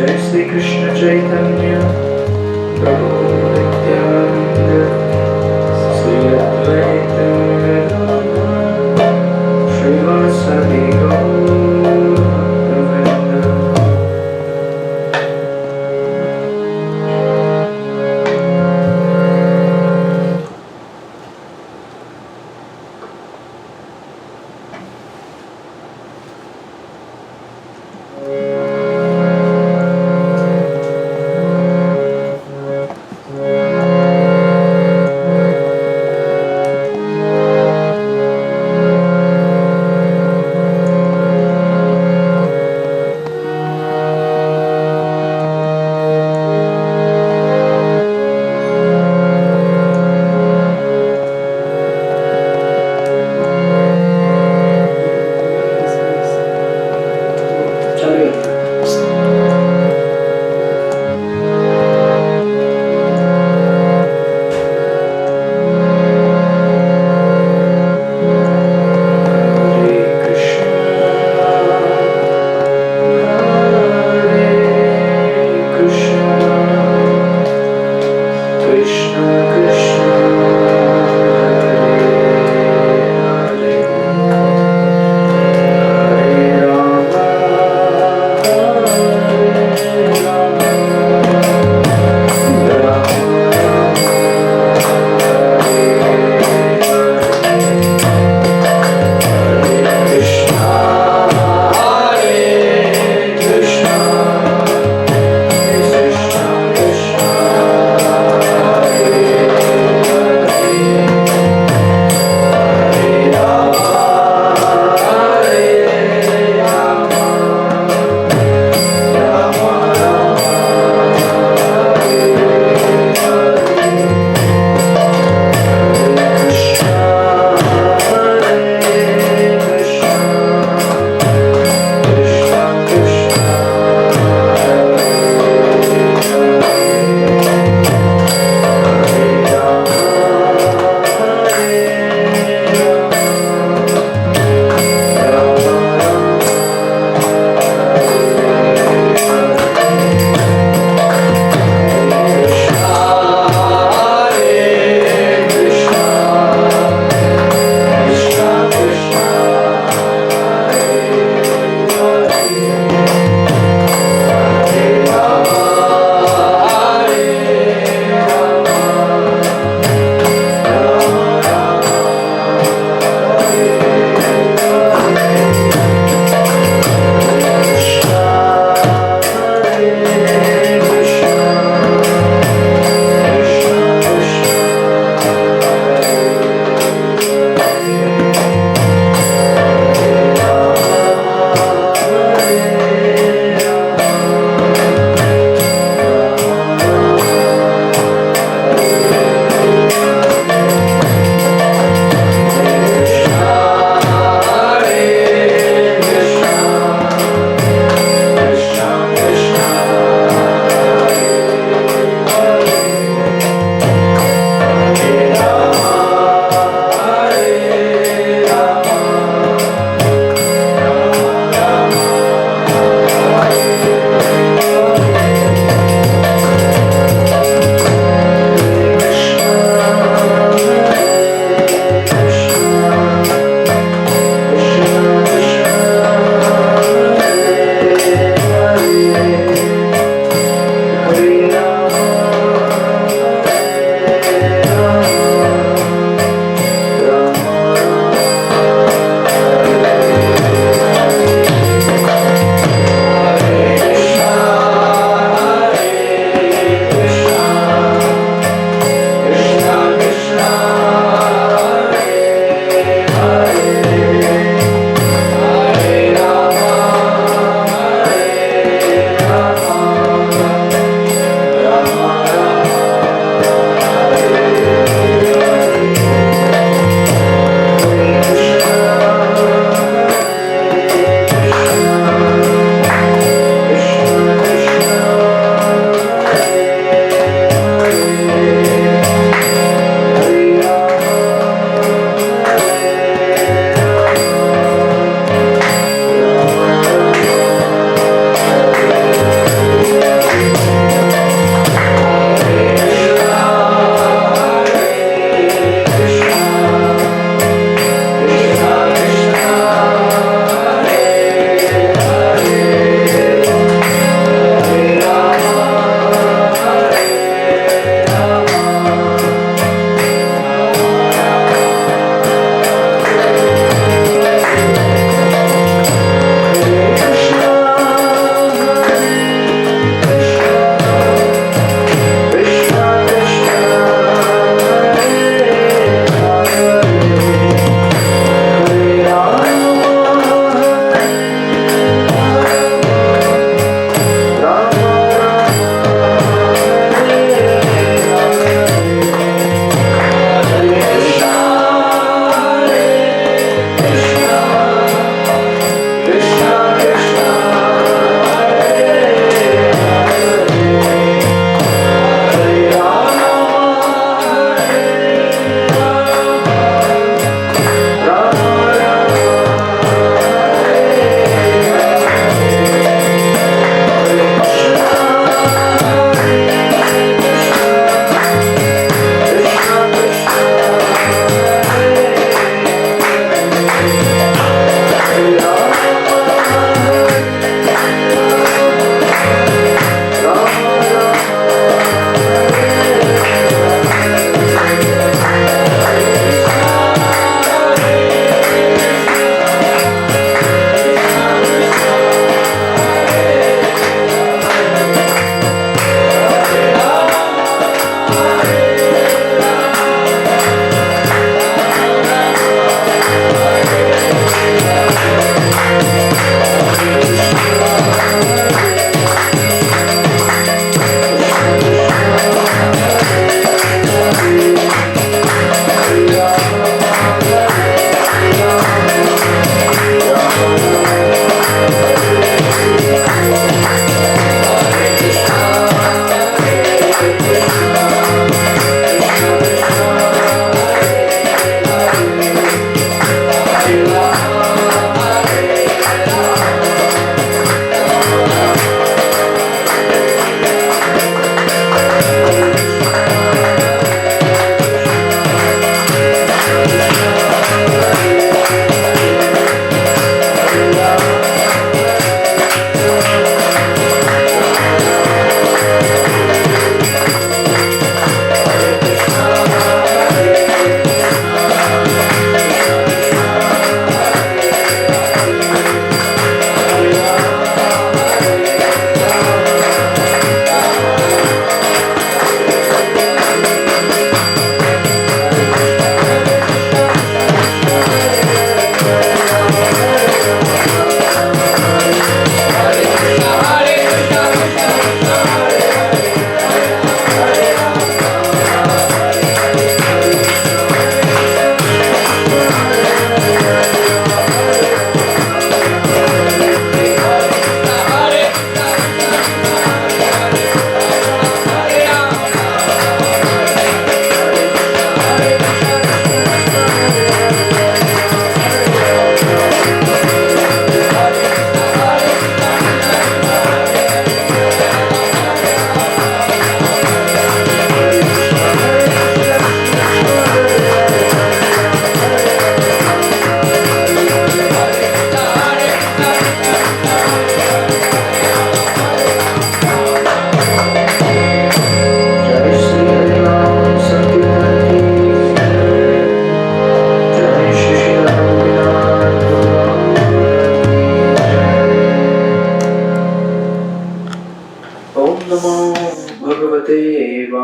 Jai Shri Krishna Chaitanya Prabhu Nityananda Sri Advaita Gadadhara Srivasadi Gaur Bhaktavinda. Hare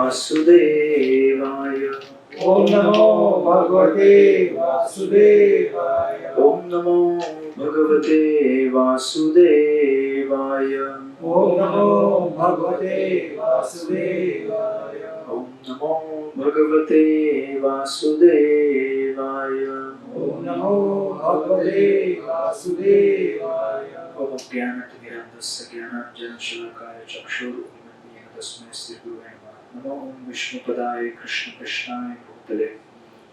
वासुदेवाय Om Namo Bhagavate Vasudevaya. Om Namo Bhagavate Vasudevaya Om Namo Bhagavate Vasudevaya. Om Namo Bhagavate Vasudevaya Om Namo Bhagavate Vasudevaya. Om Jnanatimirandasya Jnananjana-shalakaya Chakshur-unnamyena Tasmai Sri-Gurave Namaha. Namo Om Vishnupadaya Krishna-Krishnaya Bhutale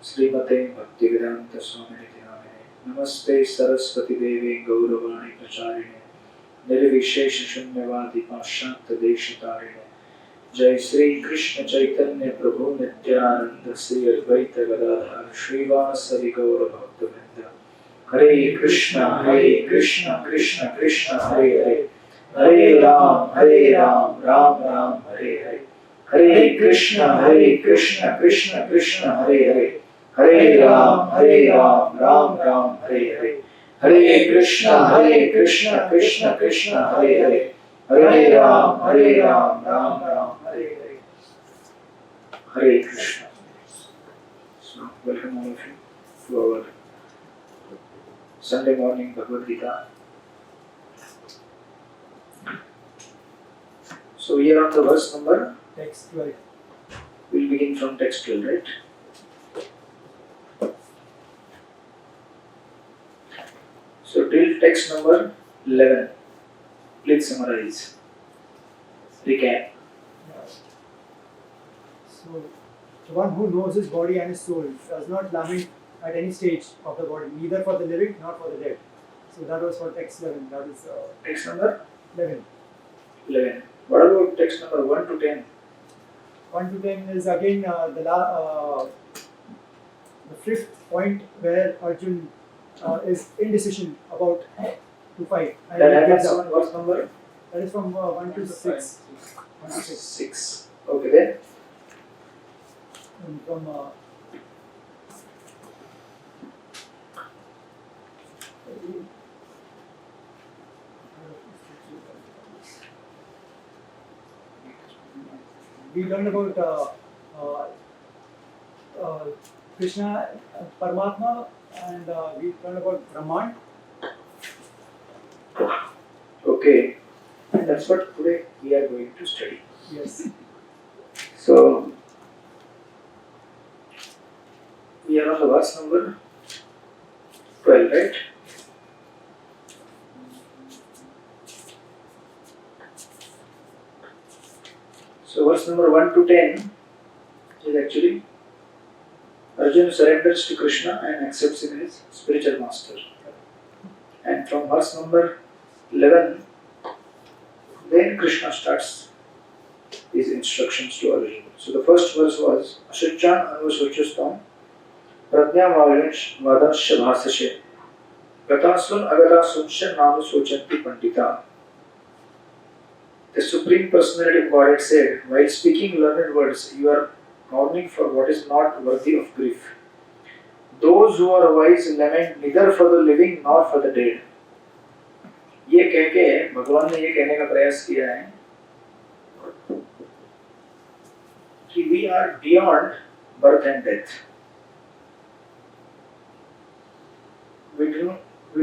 Srimate Bhaktivedanta Swamini Namine. Namaste Saraswati Devi Gauravani Pracharine Nirvishesha Shunyavadi Pashanta Deshitarine. Jai Sri Krishna Chaitanya Prabhu Nityananda Sri Advaita Gadadhar Srivasadi Gaura Bhakta-vrinda. Hare Krishna Krishna Krishna Hare Hare Hare Ram Ram Ram Hare Hare Hare Krishna Krishna Krishna Hare Hare Hare Ram Ram Ram Hare Hare Hare Krishna Krishna Krishna Hare Hare Hare Ram Ram Ram Hare Hare Hare Krishna. So, welcome all of you to our Sunday morning Bhagavad Gita. So we are on the verse number. Text 12. We'll begin from text 12, right? So till text number 11. Please summarize. Recap. So, the one who knows his body and his soul does not lament at any stage of the body, neither for the living nor for the dead. So that was for text 11. That is Text number 11. 11. What about text number 1 to 10? 1 to 10 is again the fifth point where Arjun is indecision about to fight. And That he happens gives up. on what number? That is from 1 to 6. 1 to 6. 6. Okay then. And from we learned about Krishna, Paramatma, and we learned about Brahman. Okay. And that's what today we are going to study. Yes. So we are on the verse number 12, right? So verse number 1 to 10 is actually Arjuna surrenders to Krishna and accepts him as spiritual master. And from verse number 11, then Krishna starts his instructions to Arjuna. So the first verse was Ashuchan Anvasuchustam Pratnya Vadansha Bhasashe Gatasun Agatasuncha Namasochanti Pandita. The Supreme Personality of Godhead said, while speaking learned words, you are mourning for what is not worthy of grief. Those who are wise lament neither for the living nor for the dead. ये कह के भगवान ने ये कहने का प्रयास किया है कि we are beyond birth and death. We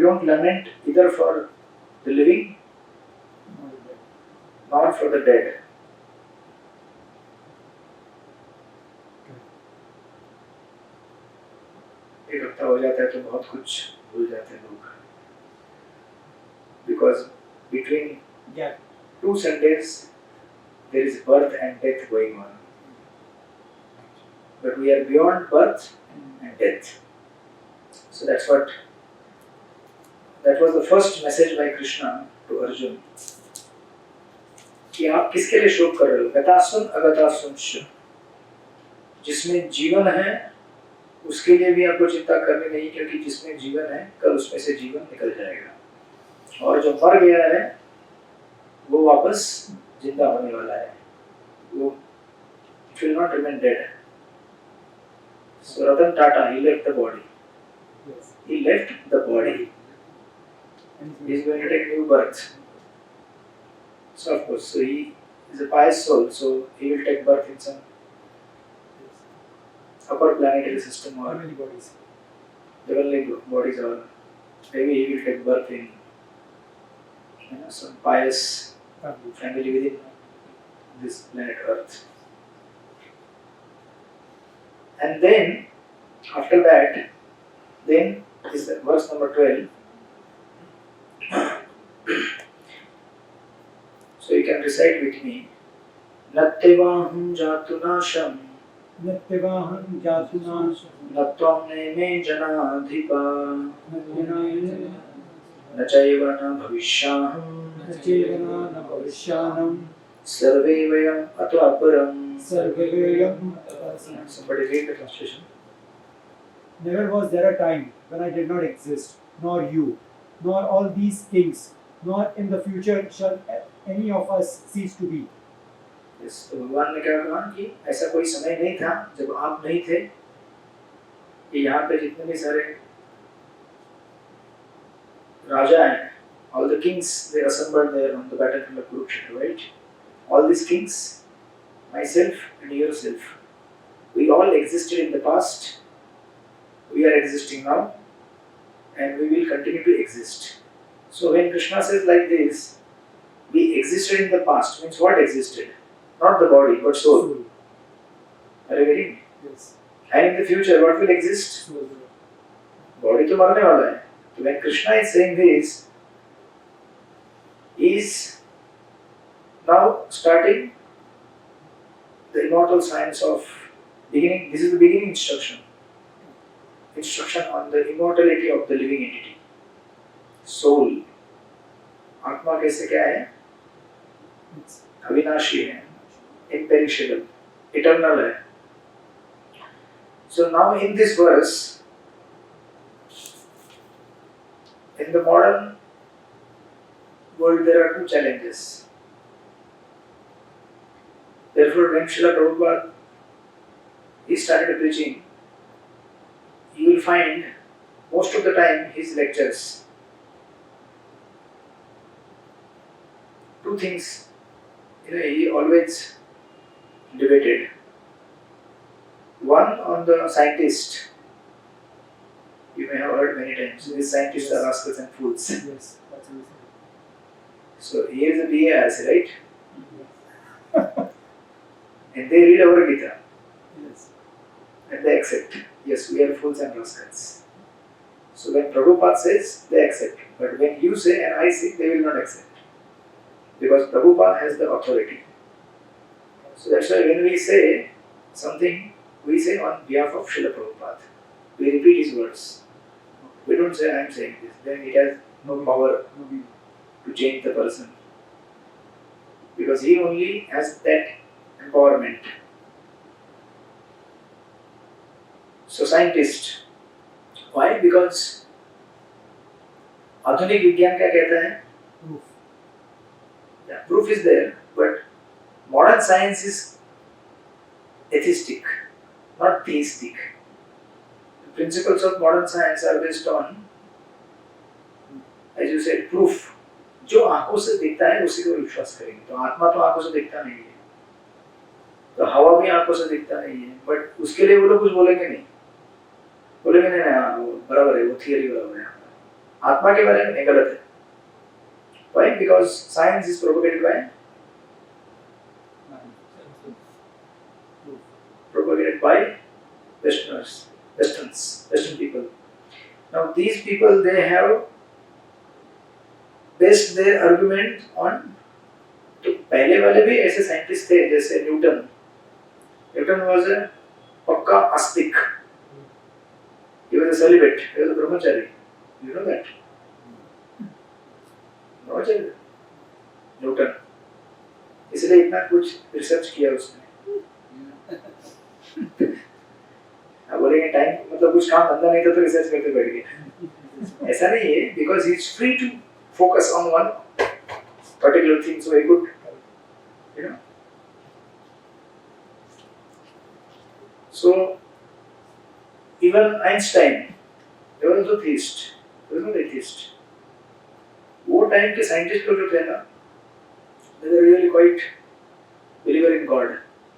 don't lament either for the living nor for the dead. एक हफ्ता हो जाता है तो बहुत कुछ भूल जाते हैं लोग. Because between two Sundays there is birth and death going on. But we are beyond birth and death. So that was the first message by Krishna to Arjuna. कि आप किसके लिए शोक कर रहे हो? गतासुन अगतासुंश. जिसमें जीवन है उसके लिए भी आपको चिंता करनी नहीं, क्योंकि जिसमें जीवन है कल उसमें से जीवन निकल जाएगा, और जो मर गया है वो वापस जिंदा होने वाला है. वो it will not remain dead. So Ratan Tata, he left the body. Yes. He left the body. He is going to take new birth. So of course, so he is a pious soul, so he will take birth in some upper planetary system or Heavenly bodies. heavenly bodies, or maybe he will take birth in some pious family within this planet Earth. And then, after that, then is the verse number 12. So you can recite with me. Natyavaham jatunasham Natyavaham jatuna natvam neme janadhipa nachaiva na bhavishyaham Chevana na bhavishyanam sarve vayam atvaparam. sarvevayam. Somebody read the translation. Never was there a time when I did not exist, nor you, nor all these kings, nor in the future shall any of us cease to be. Yes, तो भगवान ने क्या कहा कि ऐसा कोई समय नहीं था जब आप नहीं थे, कि यहाँ पे जितने भी सारे राजा हैं, all the kings they assembled there on the battlefield of Kurukshetra, right? All these kings, myself and yourself, we all existed in the past, we are existing now, and we will continue to exist. So when Krishna says like this, we existed in the past, means what existed? Not the body, but soul. Are you getting me? Yes. And in the future, what will exist? Soul. Body to marne wala hai. So when Krishna is saying this, he is now starting the immortal science of beginning. This is the beginning instruction. Instruction on the immortality of the living entity. Soul. आत्मा कैसे क्या है? अविनाशी है, imperishable, eternal है. So now in this verse, in the modern world there are two challenges. Therefore when Srila Prabhupada he started preaching, you will find most of the time his lectures, two things, he always debated. One on the scientist. You may have heard many times. These scientists are rascals and fools. Yes, that's what So here is a BAS, right? And they read our Gita. Yes. And they accept. Yes, we are fools and rascals. So when Prabhupada says, they accept. But when you say and I say, they will not accept. Because Prabhupada has the authority. So that's why when we say something, we say on behalf of Srila Prabhupada. We repeat his words. We don't say I am saying this. Then it has no power to change the person. Because he only has that empowerment. So scientist. Why? Because आधुनिक विज्ञान क्या कहता है? Proof. Yeah, proof is there, but modern science is atheistic, not theistic. The principles of modern science are based on, as you said, proof. जो आंखों से दिखता है उसी को विश्वास करेंगे. तो आत्मा तो आंखों से दिखता नहीं है, तो हवा भी आंखों से दिखता नहीं है, बट उसके लिए वो लोग कुछ बोलेंगे नहीं. बोलेंगे नहीं हाँ वो बराबर है, वो थियरी बराबर है. आत्मा के बारे में नहीं, गलत है. Why? Because science is propagated by Western people. Now these people, they have based their argument on, तो पहले वाले भी ऐसे साइंटिस्ट थे जैसे न्यूटन. न्यूटन was a पक्का आस्तिक. He was a celibate. He was a brahmachari. You know that? brahmachari. Newton. इसलिए इतना कुछ रिसर्च किया उसने. अब बोलेंगे टाइम मतलब कुछ काम धंधा नहीं था तो रिसर्च करते बैठ गए. ऐसा नहीं है, because he is free to focus on one particular thing, so he could, So even Einstein, he was also theist. He was not atheist. वो टाइम के साइंटिस्ट लोग जो थे ना, they were really quite believer in God.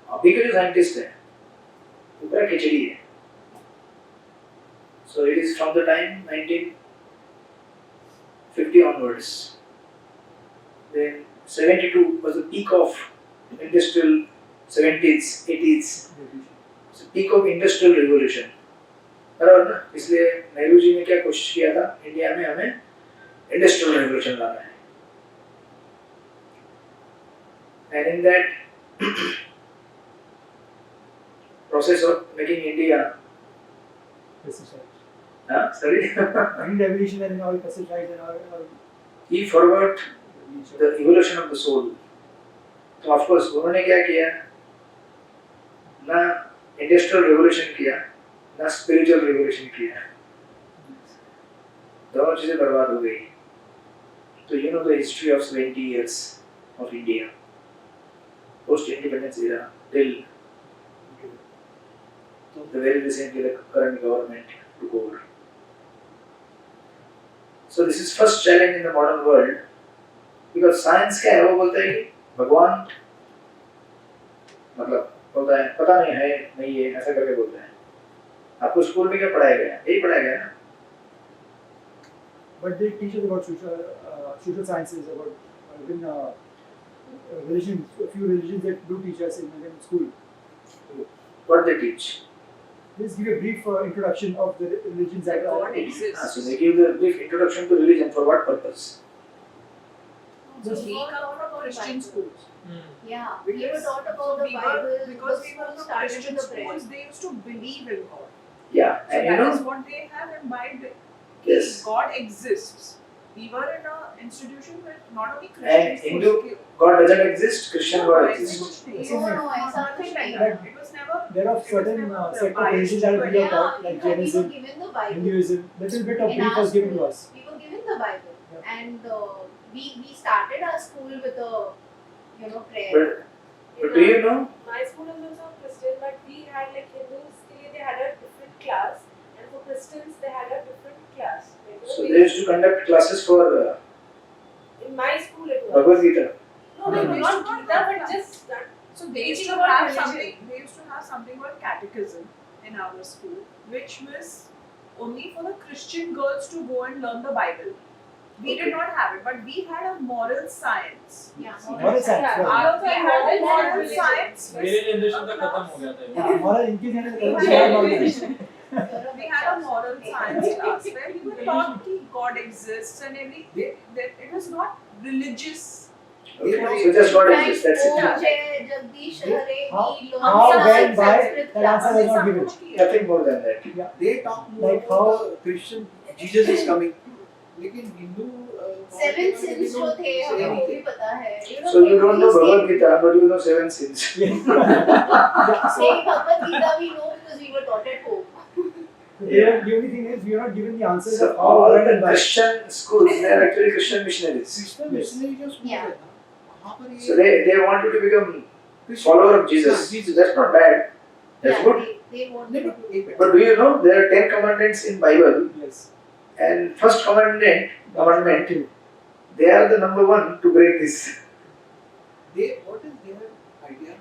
अभी के जो scientist हैं, वो पूरा खिचड़ी है. So it is from the time 1950 onwards. Then 72 was the peak of industrial 70s, 80s. So peak of industrial revolution. बराबर ना? इसलिए नेहरू जी ने क्या कोशिश किया था इंडिया में हमें इंडस्ट्रियल रेवोल्यूशन लाना है. And in that process of making India, sorry, Green revolution and all pesticides and all. he forgot the evolution of the soul. तो of course उन्होंने क्या किया? ना इंडस्ट्रियल रेवोल्यूशन किया, ना स्पिरिचुअल रेवोल्यूशन किया. दोनों चीजें बर्बाद हो गई. So you know the history of 70 years of India, post-independence era till the very recently the current government took over. So this is first challenge in the modern world because science क्या है वो बोलता है कि भगवान मतलब बोलता है पता नहीं है नहीं है ऐसा करके बोलते हैं. आपको स्कूल में क्या पढ़ाया गया? यही पढ़ाया गया ना? But they teach us about social sciences, about even religions. A few religions that do teach us in school. What they teach? Let's give a brief introduction of the religions that God exists. So they give the brief introduction to religion for what purpose? So we come from Christian schools. Yeah, we were taught about the Bible. Because we were the from started Christian with the prayer. schools, they used to believe in God. Yeah, So and you that know, is what they have imbibed. yes, God exists. We were in an institution with not only and Christian Hindu schools. God doesn't exist, Christian God exists. No, Yes, no, no, no, ऐसा nothing कुछ like नहीं. that. It was never. there are certain set of religions that we are Yeah, taught, like we were Jainism, given the Bible. Hinduism. Little bit of In brief our was given to school, us. We were given the Bible, Yeah. and we started our school with a prayer. But do you know? My school is also Christian, but we had like Hindus, they had a different class, and for Christians they had a different class. Like, So they used to conduct classes for in my school it was. Bhagavad Gita. No, not Gita, but just that. So they used Teaching to about have religion. something. They used to have something called catechism in our school, which was only for the Christian girls to go and learn the Bible. We Okay. did not have it, but we had a moral science. Yeah, Moral science, Yeah, yeah. we also We had had a moral religion. science. मेरे generation तक खत्म हो गया था ये. Yeah, हमारा इनकी generation We में had बहुत We had a moral science class where we were taught that God exists and everything. That it was not religious. Okay, so just God exists. That's it. Om Jai Jagdish Hare, How- we learned how, some when, why, Sanskrit that answer class. was not given. Nothing more than that. They talk more Like about how- the Christian Jesus is coming. लेकिन Hindu Seven sins जो थे हमें वो भी पता है. So you don't know Bhagavad Gita, but you know 7 sins. Say Bhagavad Gita we know because we were taught at home. The only thing is, we are not given the answers So of how, all when, the and why. Christian schools, they are actually Christian missionaries. Krishna missionary जो school Yeah. है ना वहाँ पर So they want you to become follower of Jesus. So that's not bad. That's Yeah, good. they want नहीं to. but एक But do you know there are 10 commandments in Bible, Yes. and first commandment, they are the number one to break this. they what is their idea?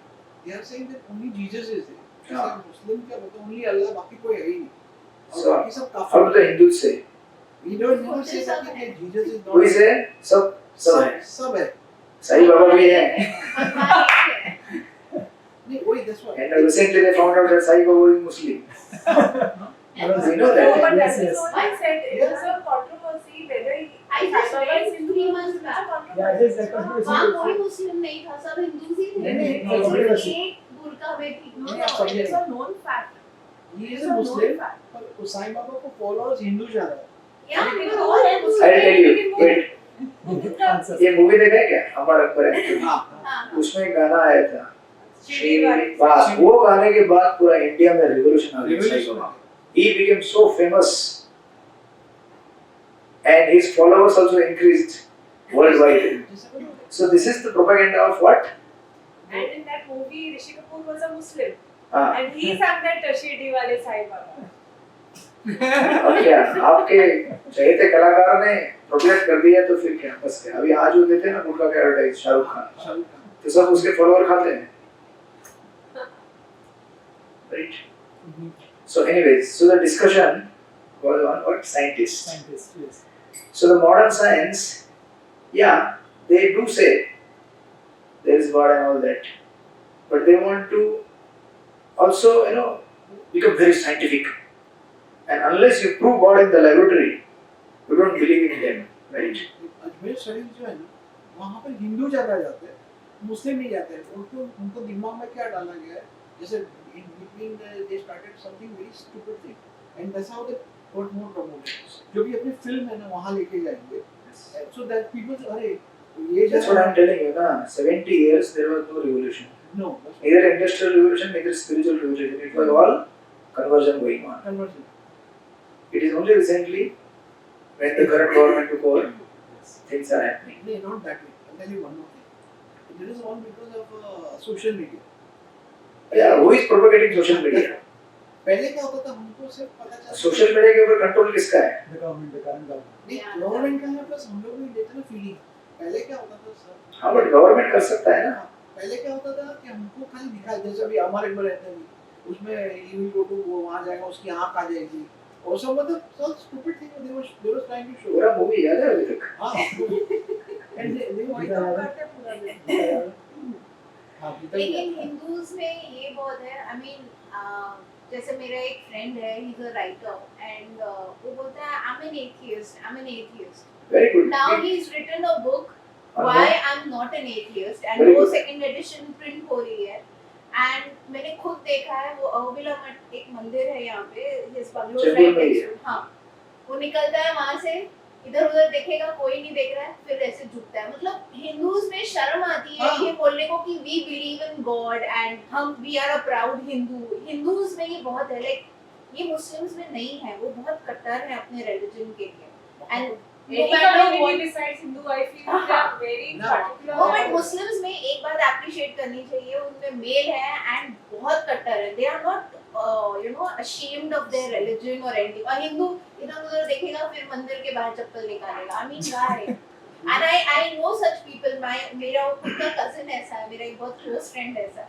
They are saying that only Jesus is there. हाँ. जैसे मुस्लिम क्या बोलते हैं only Allah बाकी कोई है ही नहीं. और So बाकी सब how do the काफिर. Hindus say? We don't never say that कि Jesus is not. We say सब है. सब है. साईं बाबा भी है. नहीं वही that's what. And recently they found out that Sai Baba is Muslim. We know No, that. but Yes, that is yes. what I said. It was a controversy whether I just Sai Baba read is Hindu 3 or months Muslim. back. Yeah, it is that controversy. वहाँ कोई मुस्लिम नहीं था, सब हिंदू ही थे. नहीं, सिर्फ controversy. एक बुर्का में थी. No, Yeah, no, it is a known fact. He It is is a a known Muslim. fact. पर साईं बाबा को followers हिंदू ज्यादा है. Yeah, we were all I'll Hindus. tell you. Wait, Answers. ये मूवी देखा है क्या? अमर अकबर है. हाँ. हाँ, उसमें एक गाना आया था. Shri बस वो गाने के बाद पूरा इंडिया में रिवॉल्यूशन आ गया. Sai Revolution. Baba. He became so famous, and his followers also increased worldwide. So this is the propaganda of what? And in that movie, Rishi Kapoor was a Muslim. हाँ. And he sang that Shirdi wale Sai Baba. और क्या आपके चहेते कलाकार ने propagate कर दिया तो फिर क्या बस क्या अभी आज वो देते हैं ना गुटखा का एडवर्टाइज शाहरुख खान तो सब उसके फॉलोअर खाते हैं right so anyways so the discussion was one what scientist. Scientist, yes. So the modern science, yeah, they do say there is God and all that, but they want to also, become very scientific. And unless you prove God in the laboratory, you don't believe in them, right? Ajmer Sharif जो है ना, वहाँ पर हिंदू ज़्यादा जाते हैं, मुस्लिम नहीं जाते हैं। उनको दिमाग में क्या डाला गया है, जैसे in between they started something very stupid thing, and that's how they got more promoted. जो भी अपनी फिल्म है ना, वहाँ लेके जाएंगे, so that people अरे ये That's what I'm telling you, na. 70 years there was no revolution. no Neither industrial revolution, neither spiritual revolution. It was all conversion going on. conversion. It is only recently, when the current government took over, things are happening. No, not that way. I'll tell you one more thing. It is all because of social media. Yeah, who is propagating social media? पहले क्या होता था, हमको सिर्फ पता चलता social media के ऊपर कंट्रोल किसका है? The government, the current government. नहीं, गवर्नमेंट का है, प्लस हम लोग भी लेते ना फीलिंग। पहले क्या होता था सर, हाँ, बट गवर्नमेंट कर सकता है ना. पहले क्या होता था कि हमको खाली दिखाई, जैसे अभी हमारे में रहते हैं, उसमें यू गो टू वो वहाँ जाएगा, उसकी आँख आ जाएगी, और सब मतलब सब stupid thing they was trying to show. पूरा मूवी याद है अभी तक? हाँ, एंड दे वही तो करते पूरा दिन। हाँ, लेकिन हिंदूज में ये बहुत है, आई मीन जैसे मेरा एक फ्रेंड है, he is a writer, and वो बोलता है I am an atheist. Very good. Now he is written a book Uh-huh. Why I am not an atheist, and Very वो good. सेकंड एडिशन प्रिंट हो रही है, and मैंने खुद देखा है, वो अहोबिला मठ एक मंदिर है यहाँ पे, हिज बंगलो चेंबूर में राइट ही है. हाँ, वो निकलता है वहां से, इधर उधर देखेगा, कोई नहीं देख रहा है, फिर ऐसे झुकता है। मतलब हिंदूज में शर्म आती है हाँ. ये बोलने को कि we believe in God and हम we are a proud Hindu. Hindus में ये बहुत है, लाइक ये मुस्लिम्स में नहीं है, वो बहुत कट्टर है अपने रिलीजन के लिए। And Any community besides Hindu, I feel they are very No. particular. वो बट मुस्लिम्स में एक बात एप्रिशिएट करनी चाहिए, उनमें मेल है एंड बहुत कट्टर है, they are not ashamed of their religion or anything। और हिंदू इधर उधर देखेगा, फिर मंदिर के बाहर चप्पल निकालेगा, I mean why? And I know such people, मेरा खुद का कजिन ऐसा है, मेरा एक बहुत क्लोज फ्रेंड ऐसा है,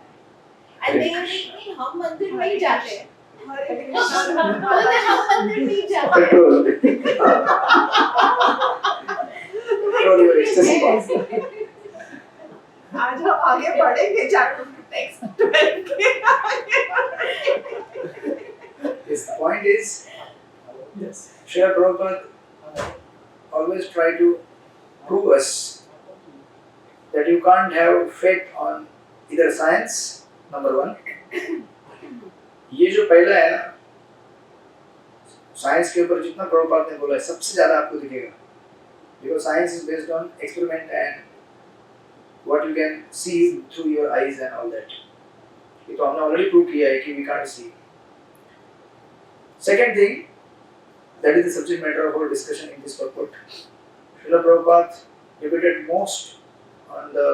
एंड दे नहीं, हम मंदिर नहीं जाते हैं, हरे कृष्णा। बोलते हम मंदिर नहीं जाते। Control. Control your excessive. आज हम आगे बढ़ेंगे चैप्टर टेक्स्ट 12 के आगे। Yes, the point is, Yes. Srila Prabhupada always try to prove us that you can't have faith on either science, number one. ये जो पहला है ना, साइंस के ऊपर जितना प्रभुपाद ने बोला है, सबसे ज्यादा आपको दिखेगा, because science is based on experiment and what you can see through your eyes and all that. ये तो हमने ऑलरेडी प्रूव किया है कि we can't see. Second thing, that is the subject matter of our discussion in this purport. Srila Prabhupada debated most on the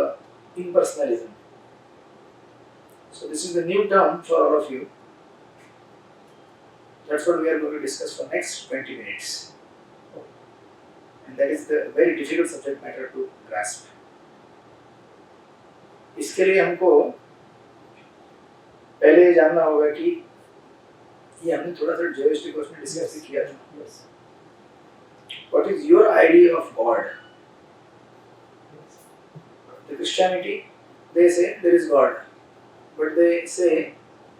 impersonalism. So this is the new term for all of you. That's what we are going to discuss for next 20 minutes. And that is the very difficult subject matter to grasp. इसके लिए हमको पहले ये जानना होगा कि ये हमने थोड़ा सा जोइस्टिक कोर्स में डिस्कस भी किया था. Yes. What is your idea of God? Yes. The Christianity, they say there is God, but they say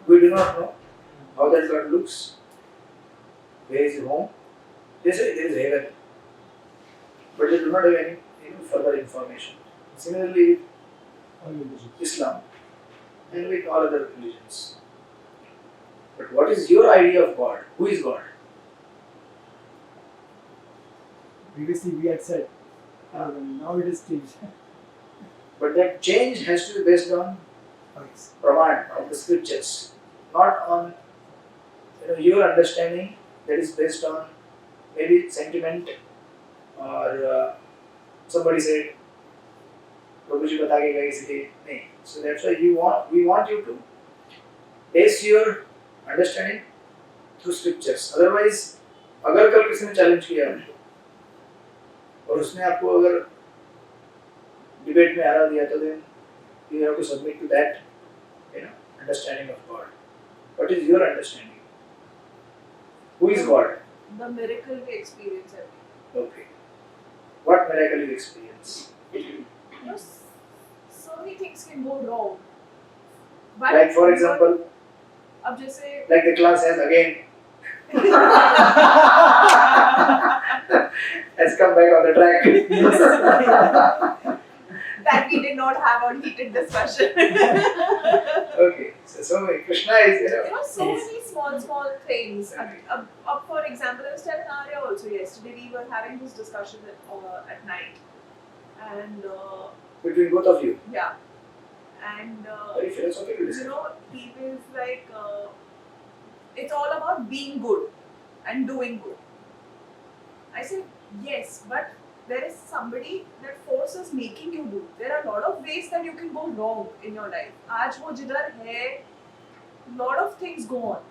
we do not know how that God looks, where is home. They say there is heaven, but they do not have any further information. Similarly, All religions. Islam and with all other religions. But what is your idea of God? Who is God? Previously we had said, now it is changed. But that change has to be based on Yes. Praman of the scriptures, not on your understanding that is based on maybe sentiment or somebody said प्रभु जी बता के गए इसलिए नहीं. So that's why we want you to base your understanding through scriptures. Otherwise, अगर कल किसी ने challenge किया और उसने आपको अगर डिबेट में हरा दिया, तो then you have to submit to that understanding of God. What is your understanding? Who is God? the miracle we experience every day. Okay. What miracle you experience? You know, so many things can go wrong. But Like for example, अब जैसे like the class has again has come back on the track. that we did not have a heated discussion. Okay, so Krishna is, You know, so many small things. For example, I was telling Arya also yesterday, we were having this discussion at night. And between both of you. yeah. And Very philosophical you discussion. know, he was like, it's all about being good and doing good. I said, yes, but there is somebody that forces making you do. There are a lot of ways that you can go wrong in your life. आज वो जिधर है, lot of things go on.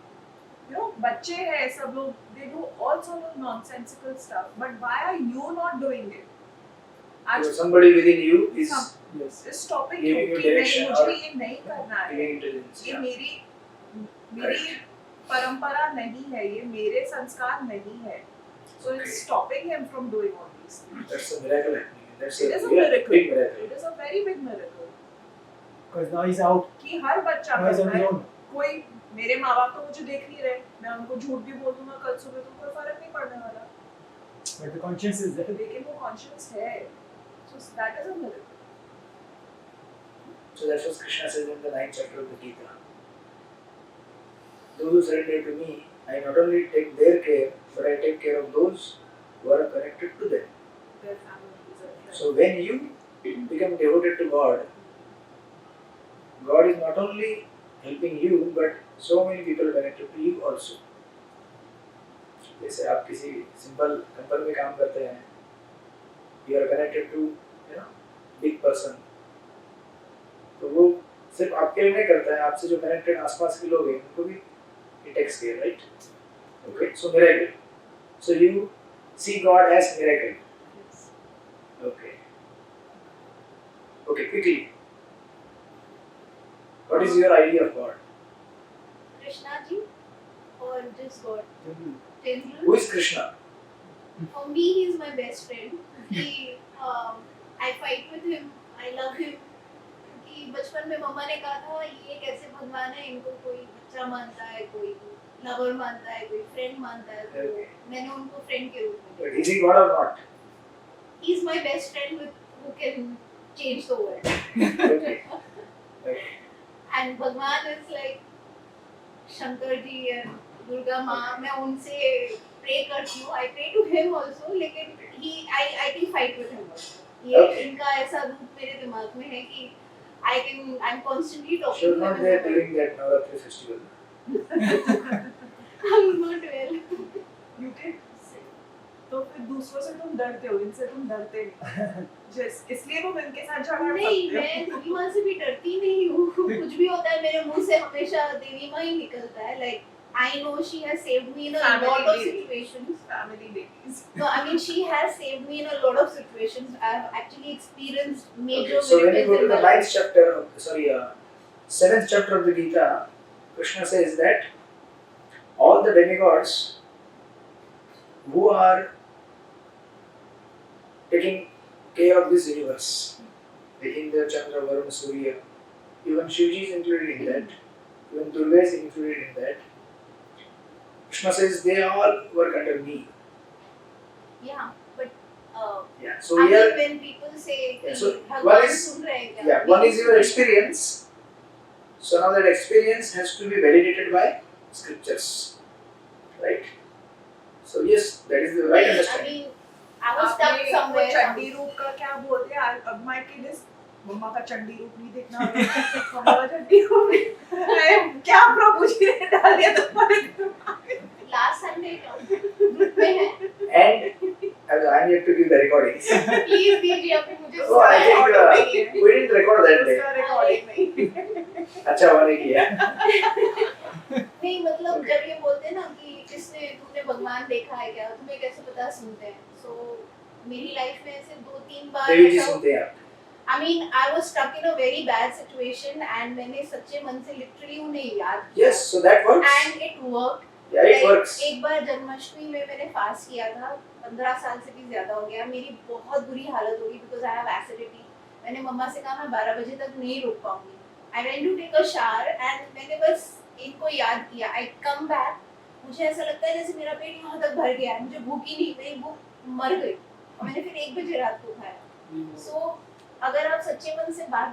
You know, बच्चे हैं सब लोग, they do all sort of nonsensical stuff. But why are you not doing it? आज So somebody within you is Yes. is stopping you giving you कि नहीं direction मुझे or ये नहीं करना है. giving intelligence. ये Yeah. मेरी परंपरा नहीं है, ये मेरे संस्कार नहीं है. So Okay. it's stopping him from doing all these things. That's a miracle happening. That's It a is a real miracle. big miracle. It is a very big miracle. Because now he's out. कि हर बच्चा Now he's on करता his है. own. कोई मेरे माँ बाप तो मुझे देख नहीं रहे, मैं उनको झूठ भी बोल दूंगा कल सुबह तो कोई फर्क नहीं पड़ने वाला. But the conscience is there. लेकिन वो कॉन्शियस है. So that is a miracle. So that's what Krishna says in the 9th chapter of the Gita. Those who surrender to me, I not only take their care, but I take care of those who are connected to them. Their families and friends. So when you become devoted to God, God is not only helping you, but so many people are connected to you also. जैसे आप किसी simple company में काम करते हैं, you are connected to, big person. तो वो सिर्फ आपके लिए नहीं करता है, आपसे जो कनेक्टेड आसपास के लोग हैं उनको भी he takes care, right? Okay, so miracle. So you see God as miracle. Yes. Okay. Okay, quickly. What is your idea of God? Krishna ji or just God? Generally. General. Who is Krishna? For me, he's my best friend. I fight with him. I love him. कि बचपन में मम्मा ने कहा था ये कैसे भगवान है, इनको कोई बच्चा मानता है, कोई लवर मानता है, कोई फ्रेंड मानता है, तो Okay. मैंने उनको फ्रेंड के रूप में But is he God or not? He's my best friend who can change the world. Okay. Okay. And Bhagwan is like Shankar ji and Durga Ma. मैं उनसे pray करती हूँ. I pray to him also. लेकिन I can fight with him also. ये Okay. इनका ऐसा रूप मेरे दिमाग में है कि I'm constantly talking You're to not him. there during that Navratri festival. I'm not well. You can say. तो फिर दूसरों से तुम डरते हो, इनसे तुम डरते नहीं. इसलिए तुम इनके साथ झगड़ नहीं, सकते हो. मैं देवी माँ से भी डरती नहीं हूँ. कुछ भी होता है मेरे मुंह से हमेशा देवी माँ ही निकलता है. Like I know she has saved me in a Family lot of lady. situations. Family babies. No, I mean she has saved me in a lot of situations. I have actually experienced major Okay, so when you go to miracles the in my life. 9th chapter, 7th chapter of the Gita, Krishna says that all the demigods who are taking care of this universe, the Indra, Chandra, Varuna, Surya, even Shivji is included in that, even Durga is included in that. Krishna says they all work under me. Yeah, but Yeah. So I here, mean when people say Yeah, so Bhagwan one is- सुन रहे हैं क्या? yeah, one is your experience. So now that experience has to be validated by scriptures, right? So yes, that is the right I understanding. mean I was stuck आपने somewhere. Chandi रूप का क्या बोलते हैं? अब माय किड इज मम्मा का चंडी रूप नहीं देखना. मम्मा का चंडी रूप क्या प्रभु जी ने डाल दिया तुम्हारे दिमाग में? Last Sunday ग्रुप में है. And I'm yet to give the recordings. Please दीजिए अभी मुझे Oh, I think recording we didn't record that day. उसका रिकॉर्डिंग नहीं. अच्छा हुआ नहीं किया. नहीं मतलब जब ये बोलते हैं ना कि किसने तुमने भगवान देखा है क्या, तुम्हें कैसे पता सुनते हैं. So मेरी लाइफ में ऐसे 2-3 बार देवी जी ऐसा- सुनते हैं आप. I mean I was stuck in a very bad situation and मैंने सच्चे मन से literally उन्हें याद किया. Yes, so that works. And it worked. Yeah, it works. एक बार जन्माष्टमी में मैंने फास्ट किया था, 15 साल से भी ज्यादा हो गया, मेरी बहुत बुरी हालत हो गई बिकॉज आई हैव एसिडिटी। मैंने मम्मा से कहा मैं 12 बजे तक नहीं रुक पाऊंगी। I went to take a shower and मैंने बस इनको याद किया। आई कम बैक, मुझे ऐसा लगता है जैसे मेरा पेट यहाँ तक भर गया है, मुझे भूख ही नहीं, मेरी भूख मर गई और मैंने फिर 1 बजे रात को खाया। सो अगर आप सच्चे मन से बात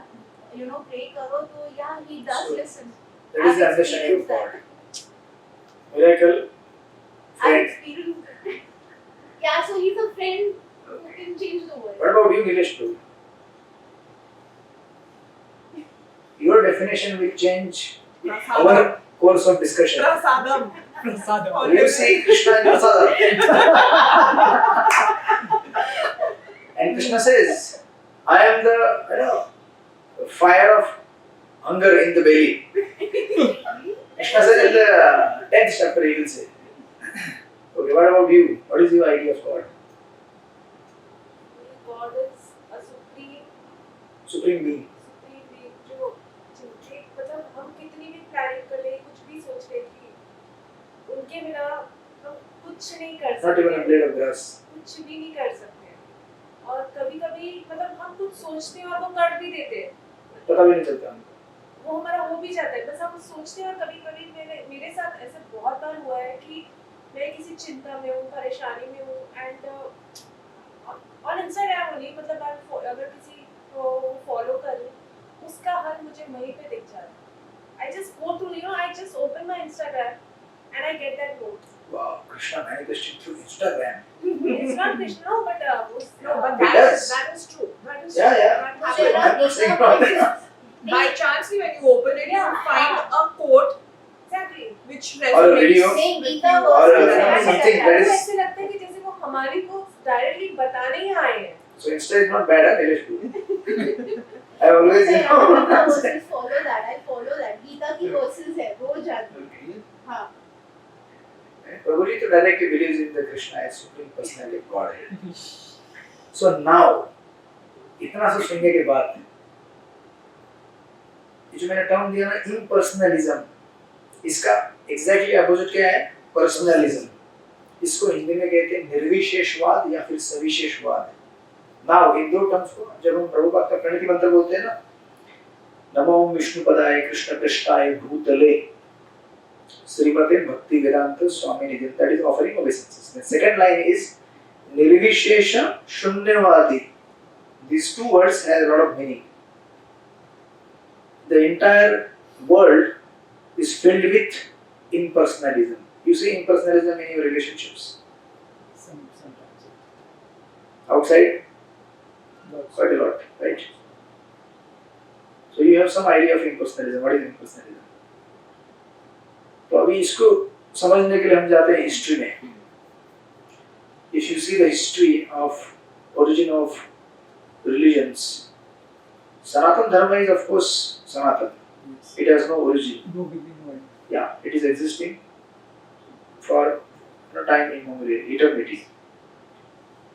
प्रे करो तो या he does listen. That is the understanding of God. Miracle. I Friend. experienced it. Yeah, so he's a friend who can change the world. What about you, Nilesh? Your definition will change our course of discussion. Prasadam. Prasadam. You see Krishna in Prasadam. And Krishna says, I am the fire of hunger in the belly. Krishna says in the 10th chapter, he will say. Okay, what about you? What is your idea of God? God is a Supreme being. being जो जिनके मतलब हम कितनी भी planning कर ले, कुछ भी सोच ले कि उनके बिना हम कुछ नहीं कर Not even a सकते, blade of grass. कुछ भी नहीं कर सकते। और कभी-कभी मतलब हम कुछ सोचते हैं और वो कर भी देते हैं, पता भी नहीं चलता हमको। वो हमारा हो भी जाता है। बस हम सोचते हैं और कभी-कभी मेरे साथ ऐसा बहुत बार हुआ है कि मैं किसी चिंता में हूँ, परेशानी में हूँ एंड ऑन इंस्टाग्राम ओनली, मतलब मैं अगर किसी को फॉलो कर रही हूँ, उसका हल मुझे वहीं पे दिख जाता है। I just go through, I just open my Instagram and I get that note. Wow, Krishna manifesting through Instagram. It's not Krishna, but No, but It does. that is true. That is Yeah, true. yeah. That So is I'm not saying wrong. by chance when you open it, you find a quote exactly which Or a resonates. video. नहीं, Gita Or verses something है। that तो is. ऐसे लगता है कि जैसे वो हमारी को डायरेक्टली बताने ही आए हैं। So Insta is not bad, huh, Nilesh? I always, Gita verses follow that, I follow that। Gita की verses है, रोज आती है। हाँ। Prabhuji to directly believes in the Krishna as supreme personality of God. So now, इतना सब सुनने के बाद, ये जो मैंने टर्म दिया ना impersonalism, इसका exactly opposite क्या है? Personalism. इसको हिंदी में कहते हैं निर्विशेषवाद या फिर सविशेषवाद। Now इन दो टर्म्स को जब हम प्रभुपाद का प्रणति मंत्र बोलते हैं ना, नमो विष्णुपदाय कृष्ण पृष्ठाय भूतले श्रीमते भक्ति वेदांत स्वामी निधि, that is offering obeisances. The second line is निर्विशेष शून्यवादी. These two words have a lot of meaning. The entire world is filled with impersonalism. You see impersonalism in your relationships. Sometimes. Outside, Lots. quite a lot, right? So you have some idea of impersonalism. What is impersonalism? तो अभी इसको समझने के लिए हम जाते हैं history में। If you see the history of origin of religions, Sanatan Dharma is of course Sanatan. Yes. It has no origin. No beginning, no end. Yeah, it is existing for no time immemorial, eternity.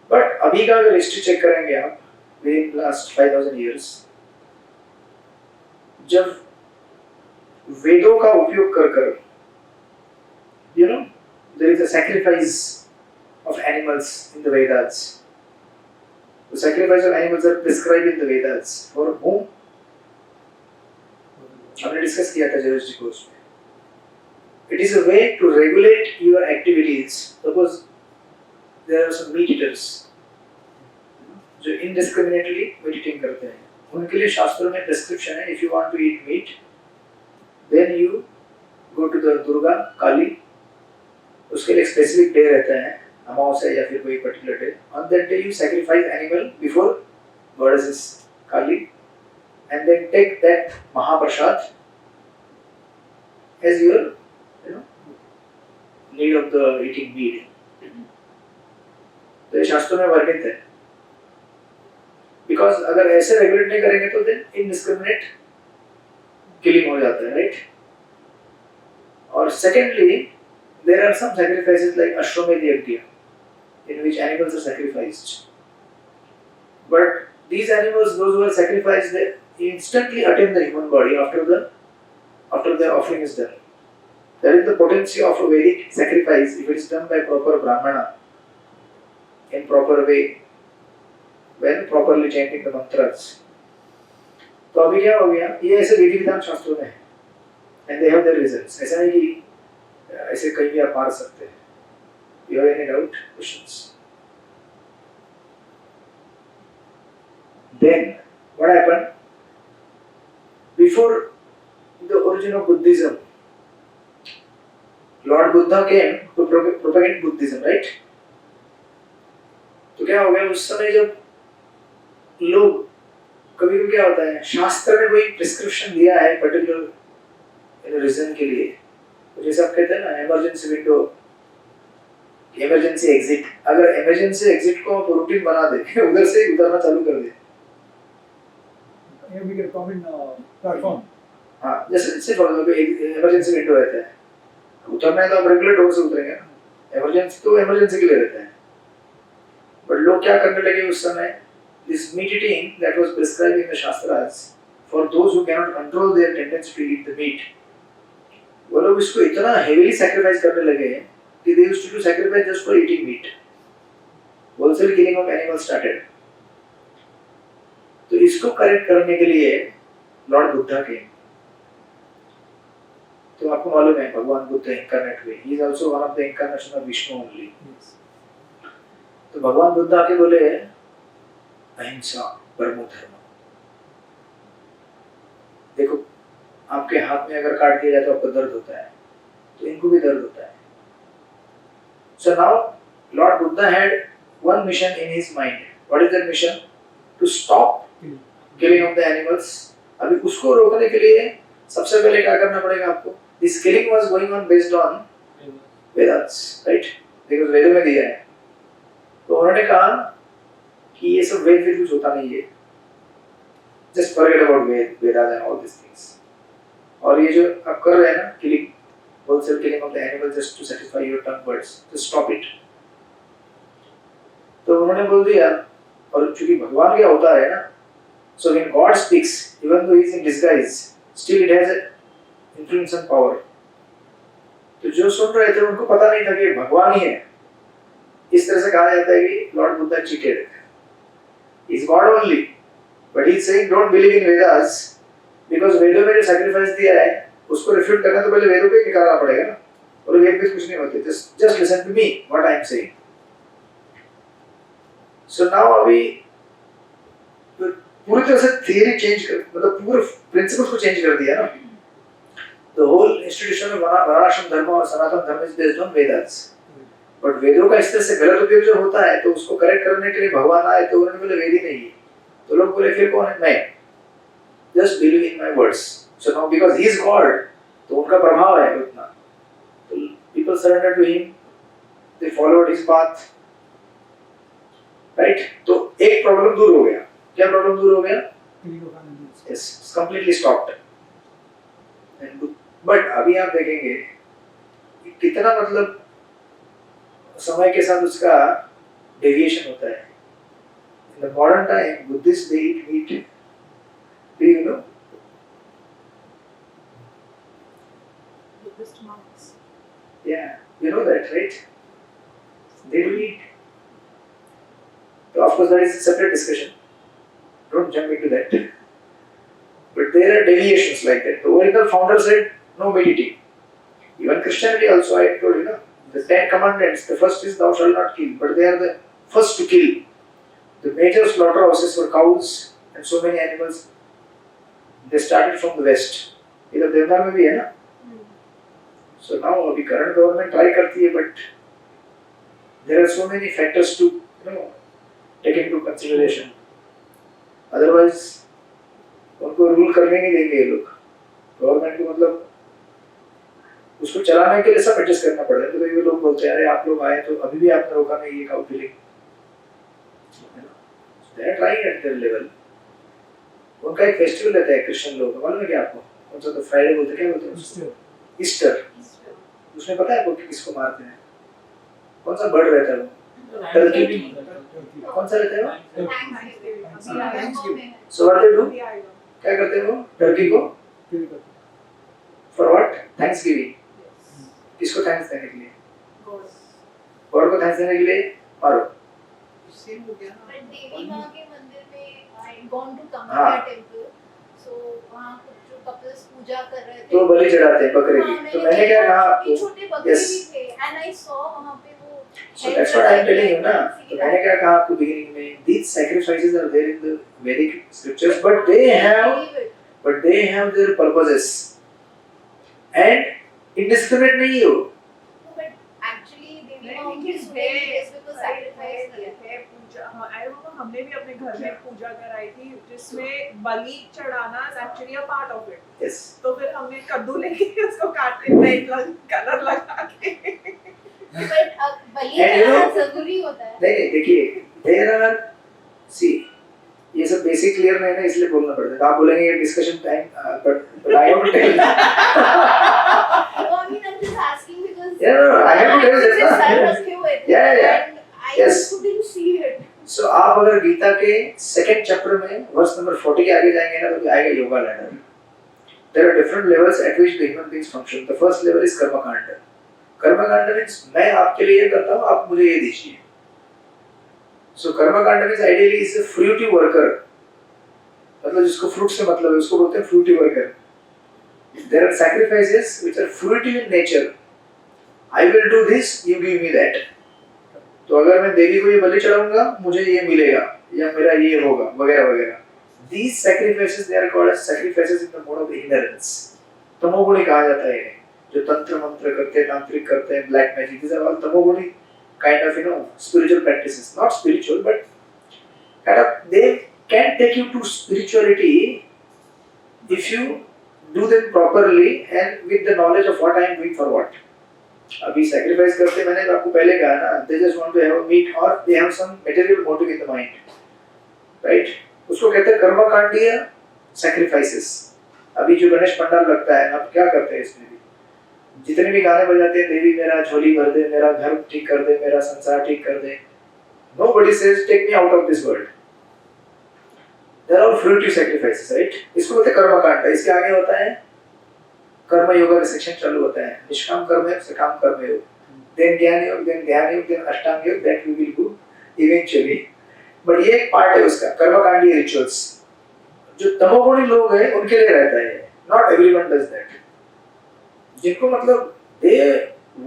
But अभी का अगर history check करेंगे आप, within last 5000 years, जब वेदों का उपयोग कर there is a sacrifice of animals in the Vedas. The sacrifice of animals are prescribed in the Vedas. For whom? हमने डिस्कस किया था जरूर जी कोर्स में. It is a way to regulate your activities. Suppose there are some meat eaters जो indiscriminately meat eating करते हैं. उनके लिए शास्त्रों में prescription है. If you want to eat meat, then you go to the Durga, Kali. उसके लिए स्पेसिफिक डे रहता है, अमावस्या या फिर कोई particular day. On that day you sacrifice animal before goddess Kali, and then take that Mahaprasad as your need of the eating meat. तो ये शास्त्रों में वर्णित है. Because अगर ऐसे रेगुलेट नहीं करेंगे तो then indiscriminate killing हो जाता है, right? और secondly, there are some sacrifices like Ashwamedh Yajna, in which animals are sacrificed. But these animals, those who are sacrificed, they instantly attain the human body after their offering is done. That is the potency of a Vedic sacrifice if it is done by proper Brahmana in proper way when properly chanting the mantras. तो अभी क्या हो गया, ये ऐसे विधि विधान शास्त्रों में है and they have their results. ऐसा नहीं कि ऐसे कहीं भी आप मार सकते हैं. You have any doubt, questions? Then what happened? Before the origin of Buddhism, Lord Buddha came to propagate Buddhism, right? तो क्या हो गया उस समय जब लोग कभी कभी क्या होता है शास्त्र में कोई प्रिस्क्रिप्शन दिया है पर्टिकुलर रीजन के लिए, तो जैसे आप कहते हैं ना इमरजेंसी विंडो, इमरजेंसी एग्जिट, अगर इमरजेंसी एग्जिट को आप रूटीन बना दे उधर से उतरना चालू कर दे, Here we get common platform. हाँ जैसे फॉर एग्जांपल इमरजेंसी विंडो रहता है, उतरना है तो आप रेगुलर डोर से उतरेंगे, इमरजेंसी तो इमरजेंसी के लिए रहता है. बट लोग क्या करने लगे उस समय, this meat eating that was prescribed in the shastras for those who cannot control their tendency to eat the meat, वो लोग इसको इतना heavily sacrifice करने लगे कि they used to do sacrifice just for eating meat. Wholesale killing of animals started. तो इसको correct करने के लिए लॉर्ड बुद्धा के, तो आपको मालूम है भगवान बुद्ध इंकारनेट हुए, he is also one of the incarnation of Vishnu only. Yes. तो भगवान बुद्ध आके बोले अहिंसा परमो धर्म. देखो आपके हाथ में अगर काट दिया जाए तो आपको दर्द होता है, तो इनको भी दर्द होता है. So now Lord Buddha had one mission in his mind. What is that mission? To stop killing of the animals. अभी उसको रोकने के लिए सबसे पहले क्या करना पड़ेगा आपको? This killing was going on based on Vedas, right? Because वेदों में दिया है. तो उन्होंने कहा कि ये सब वेद में कुछ होता नहीं है. Just forget about Vedas and all these things. और ये जो आप कर रहे हैं ना killing, wholesale killing of the animal just to satisfy your tongue birds, just stop it. तो उन्होंने बोल दिया, और चूंकि भगवान क्या होता है ना, so when God speaks, even though he is in disguise, still it has an influence and power. तो जो सुन रहे थे उनको पता नहीं था कि भगवान ही है. इस तरह से कहा जाता है कि Lord Buddha cheated. He is God only, but he is saying don't believe in Vedas because वेदों में जो sacrifice दिया है उसको refute करना तो पहले वेदों को ही निकालना पड़ेगा ना, और वेद में कुछ नहीं होते. Just listen to me what I am saying. So now अभी पूरी तरह से थियरी चेंज कर, मतलब पूरे प्रिंसिपल्स को चेंज कर दिया ना. The whole institution of वर्णाश्रम धर्म और सनातन धर्म is based on Vedas. But वेदों का इस तरह से गलत उपयोग जो होता है तो उसको करेक्ट करने के लिए भगवान आए, तो उन्होंने बोले वेद ही नहीं है. तो लोग बोले फिर कौन है? मैं. Just believe in my words. So now because he is God, तो उनका प्रभाव है उतना. तो people surrendered to him, they followed his path. Right? तो एक प्रॉब्लम दूर हो गया. क्या प्रॉब्लम दूर हो गया? Yes, it's completely stopped. But अभी आप देखेंगे कितना मतलब समय के साथ उसका डेविएशन होता है. In the modern time, Buddhists they eat meat. Do you know? Buddhist monks. Yeah, you know that, right? They do eat. So of course that is a separate discussion. Don't jump into that. But there are deviations like that. The original founder said no meat eating. Even Christianity also, I told you, the 10 commandments, the first is thou shalt not kill, but they are the first to kill. The major slaughterhouses for cows and so many animals, they started from the west. इधर देवदार में भी है ना. So now अभी current government try करती है, but there are so many factors to take into consideration. Otherwise उनको रूल करने नहीं देंगे ये लोग. गवर्नमेंट को मतलब उसको चलाने के लिए सब एडजस्ट करना पड़ता है. तो ये लोग बोलते हैं अरे आप लोग आए तो अभी भी आपने रोका नहीं ये cow killing. They are trying at their level. उनका एक फेस्टिवल रहता है क्रिश्चियन लोगों का, मालूम है क्या आपको? कौन सा? तो फ्राइडे बोलते हैं, क्या बोलते हैं? ईस्टर. उसमें पता है आपको कि किसको मारते हैं? कौन सा बर्ड रहता है वो? टर्की. कौन सा रहता है वो? Thanksgiving. So what they do? क्या करते हैं वो? टर्की को? For what? Thanksgiving. किसको थैंक्स देने के लिए? God. गॉड को थैंक्स देने के लिए मारो। सेम हो गया ना। But देवी माँ के मंदिर में I gone to हाँ। Kamakya temple, so वहाँ कुछ जो couples पूजा कर रहे थे। तो बलि चढ़ाते हैं बकरे की। हाँ, तो मैंने क्या कहा आपको? छोटे बकरे Yes. भी थे, and I saw वहाँ पे वो। So that's what I am telling you ना। तो मैंने क्या कहा आपको beginning में? These sacrifices are there in the Vedic scriptures, but they have their purposes. And indiscriminate नहीं हो। But actually देवी माँ नहीं, उनकी लेकिन सुनेगी है- जिस पे तो sacrifice किया। है पूजा। हाँ, I remember हमने भी अपने घर में पूजा कराई थी जिसमें बलि चढ़ाना is actually a part of it. Yes. तो फिर हमने कद्दू लेके उसको काट के रेड कलर लगा के But Bali And you know- चढ़ाना जरूरी होता है। नहीं देखिए, there are see ये सब बेसिक क्लियर नहीं है इसलिए बोलना पड़ता है। आप बोलेंगे ये discussion time but I have to tell. No, I mean I'm just asking because Yeah, no, I have to tell ऐसे this. सर रखे हुए थे Yeah. and I Yes. couldn't see it. So आप अगर गीता के सेकंड चैप्टर में verse number 40 के आगे जाएंगे ना तो आएगा yoga ladder. There are different levels at which the human beings function. The first level is कर्म कांड. कर्म कांड means मैं आपके लिए ये करता हूँ, आप मुझे ये दीजिए. So कर्म कांड means ideally is a fruitive worker. मतलब जिसको फ्रूट से मतलब है उसको बोलते हैं fruitive worker. There are sacrifices which are fruitive in nature. I will do this, you give me that. तो अगर मैं देवी को ये बलि चढ़ाऊंगा मुझे ये मिलेगा या मेरा ये होगा वगैरह वगैरह. These sacrifices they are called as sacrifices in the mode of ignorance. तमोगुणी कहा जाता है इन्हें. जो तंत्र मंत्र करते हैं, तांत्रिक करते हैं, black magic, these are all तमोगुणी kind of spiritual practices. Not spiritual but kind of they can take you to spirituality if you do them properly and with the knowledge of what I am doing for what. अभी sacrifice करते मैंने आपको पहले कहा ना, they just want to have a meat or they have some material motive in the mind, right? उसको कहते हैं कर्मकांडीय sacrifices. अभी जो गणेश पंडाल लगता है, अब क्या करते हैं इसमें भी? जितने भी गाने बजाते हैं, देवी मेरा झोली भर दे, मेरा घर ठीक कर दे, मेरा संसार ठीक कर दे. Nobody says take me out of this world. There are fruitive sacrifices, right? इसको बोलते हैं कर्मकांड. इसके आगे होता है कर्म योगा का सेक्शन चालू होता है. निष्काम कर्म है, सकाम कर्म है. Then ज्ञान योग, then ध्यान योग, then अष्टांग योग, that we will do eventually. But ये एक पार्ट है उसका कर्मकांडीय रिचुअल्स. जो तमोगुणी लोग हैं उनके लिए रहता है. Not everyone does that. जिनको मतलब they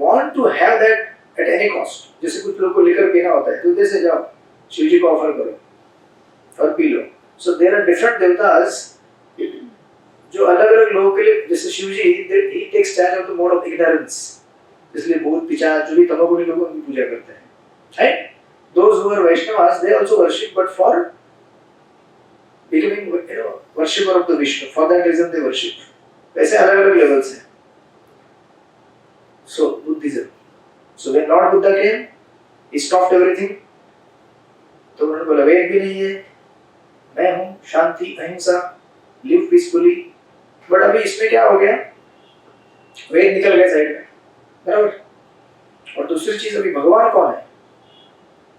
want to have that at any cost. जैसे कुछ लोगों को लेकर पीना होता है, तो जैसे जाओ शिव जी को ऑफर करो और P low. So there are different देवतास जो अलग-अलग लोगों के लिए, जैसे शिव जी he takes charge of the mode of ignorance. इसलिए भूत पिशाच जो भी तमोगुणी लोग उनकी पूजा करते हैं. Right? Those who are Vaishnavas they also worship but for becoming worshipper of the Vishnu. For that reason they worship. वैसे अलग-अलग levels हैं. So Buddhism. So when Lord Buddha came, he stopped everything. तो उन्होंने बोला वेद भी नहीं है, मैं हूँ शांति अहिंसा, live peacefully. बट अभी इसमें क्या हो गया? वेद निकल गए साइड में, बराबर? और दूसरी चीज अभी भगवान कौन है?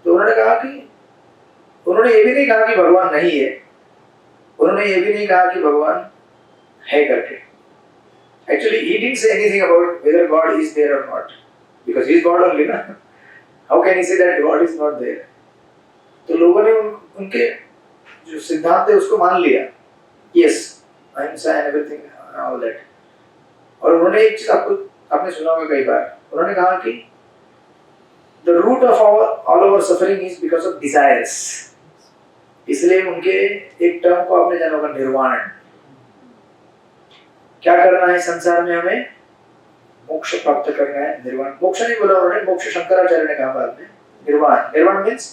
तो उन्होंने कहा कि उन्होंने ये भी नहीं कहा कि भगवान नहीं है, उन्होंने ये भी नहीं कहा कि भगवान है करके. Actually, he didn't say anything about whether God is there or not, because he is God only, na? How can he say that God is not there? तो लोगों ने उनके जो सिद्धांत है उसको मान लिया. Yes, अहिंसा and everything and all that. और उन्होंने एक चीज आपने सुना होगा कई बार. उन्होंने कहा कि the root of all our suffering is because of desires. इसलिए उनके एक टर्म को आपने जाना होगा निर्वाण. क्या करना है संसार में? हमें मोक्ष प्राप्त करना है. निर्वाण मोक्ष नहीं बोला उन्होंने, मोक्ष शंकराचार्य ने कहा बाद में. निर्वाण. निर्वाण means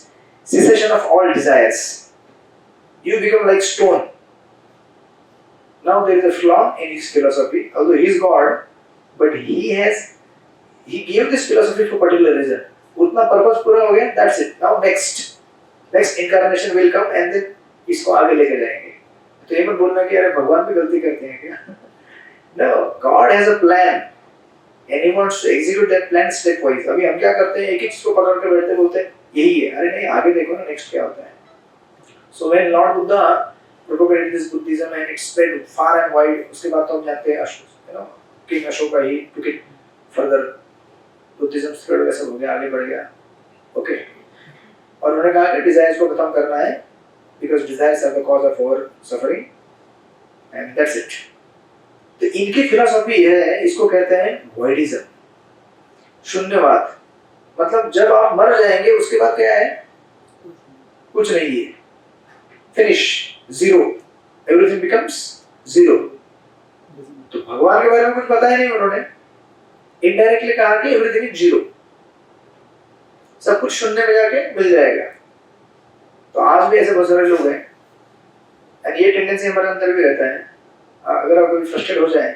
cessation of all desires. You become like stone. Now there is a flaw in his philosophy. Although he is God, but he gave this philosophy for particular reason. उतना purpose पूरा हो गया. That's it. Now next incarnation will come and then इसको आगे लेके जाएंगे. तो ये मत बोलना कि अरे भगवान भी गलती करते हैं क्या? No, God has a plan and he wants to execute that plan stepwise. अभी हम क्या करते हैं? एक ही चीज को पकड़ कर बैठते बोलते हैं यही है. अरे नहीं, आगे देखो ना नेक्स्ट क्या होता है. So when Lord Buddha propagated this Buddhism and it spread far and wide, उसके बाद तो हम जानते हैं King Ashoka he took it further Buddhism से थोड़ा वैसा हो गया, आगे बढ़ गया, ओके। और उन्होंने कहा कि डिजायर्स को खत्म करना है, because desires are the cause of our suffering, and that's it. तो इनकी फिलॉसफी है, इसको कहते हैं वॉइडिज्म, शून्यवाद। मतलब जब आप मर जाएंगे उसके बाद क्या है, कुछ नहीं है, finish, zero, everything becomes zero. तो भगवान के बारे में कुछ बताया नहीं उन्होंने, इनडायरेक्टली कहा कि एवरीथिंग इज जीरो, सब कुछ शून्य में जाके मिल जाएगा। तो आज भी ऐसे बहुत सारे लोग हैं, और ये टेंडेंसी हमारे अंदर भी रहता है। अगर आप कोई फ्रस्ट्रेट हो जाए,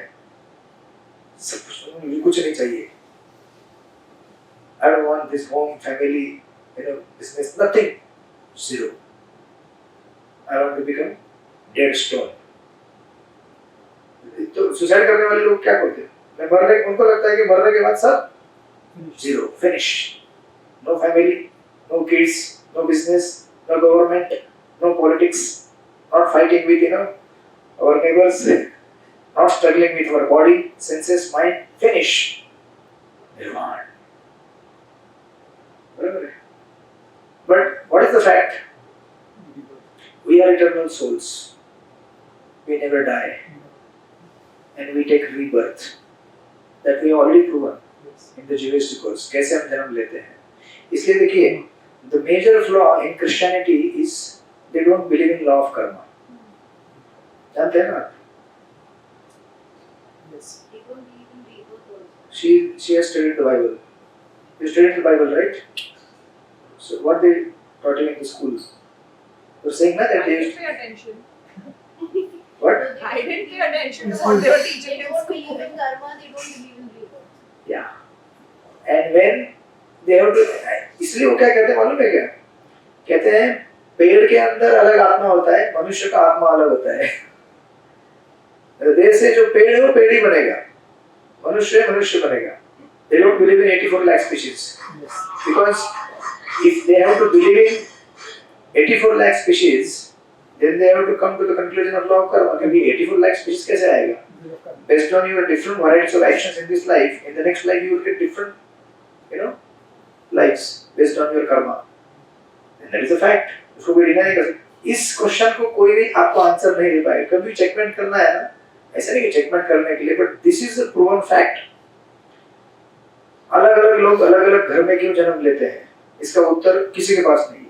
सब कुछ, मुझे कुछ नहीं चाहिए, I don't want this home, family, business, nothing, zero. I want to become dead stone. तो सुसाइड करने वाले लोग क्या करते हैं? उनको लगता है कि मरने के बाद सब zero, finish, no family, no kids, no business, no government, no politics, not fighting with our neighbors, not struggling with our body, senses, mind, finish, nirvana. But what is the fact? We are eternal souls. We never die, and we take rebirth. That we already proven in the Jewish discourse. कैसे हम जन्म लेते हैं? इसलिए देखिए, the major flaw in Christianity is they don't believe in law of karma. जानते हैं ना? Yes. They don't believe in rebirth also. She has studied the Bible. You studied the Bible, right? So what they taught you in the school? You're saying that I they didn't pay attention. what? I didn't pay attention to what they were They teaching in don't school. believe in karma, they don't believe in rebirth. Yeah. And when they have to, इसलिए वो क्या कहते हैं मालूम है क्या? कहते हैं पेड़ के अंदर अलग आत्मा होता है, मनुष्य का आत्मा अलग होता है। हृदय से जो पेड़ है वो पेड़ ही बनेगा, मनुष्य मनुष्य बनेगा। They don't believe in 84 lakh species. Yes. Because if they have to believe in 84 lakh species, then they have to come to the conclusion of law of karma. क्योंकि 84 lakh species कैसे आएगा? Based on your different varieties of actions in this life, in the next life you will get different, lives based on your karma. And that is a fact. उसको कोई deny नहीं कर सकता। इस question को कोई भी आपको आंसर नहीं दे पाएगा। कभी चेकमेंट करना है ना, ऐसा नहीं कि चेकमेंट करने के लिए, but this is a proven fact. अलग अलग लोग अलग अलग घर में क्यों जन्म लेते हैं, इसका उत्तर किसी के पास नहीं है।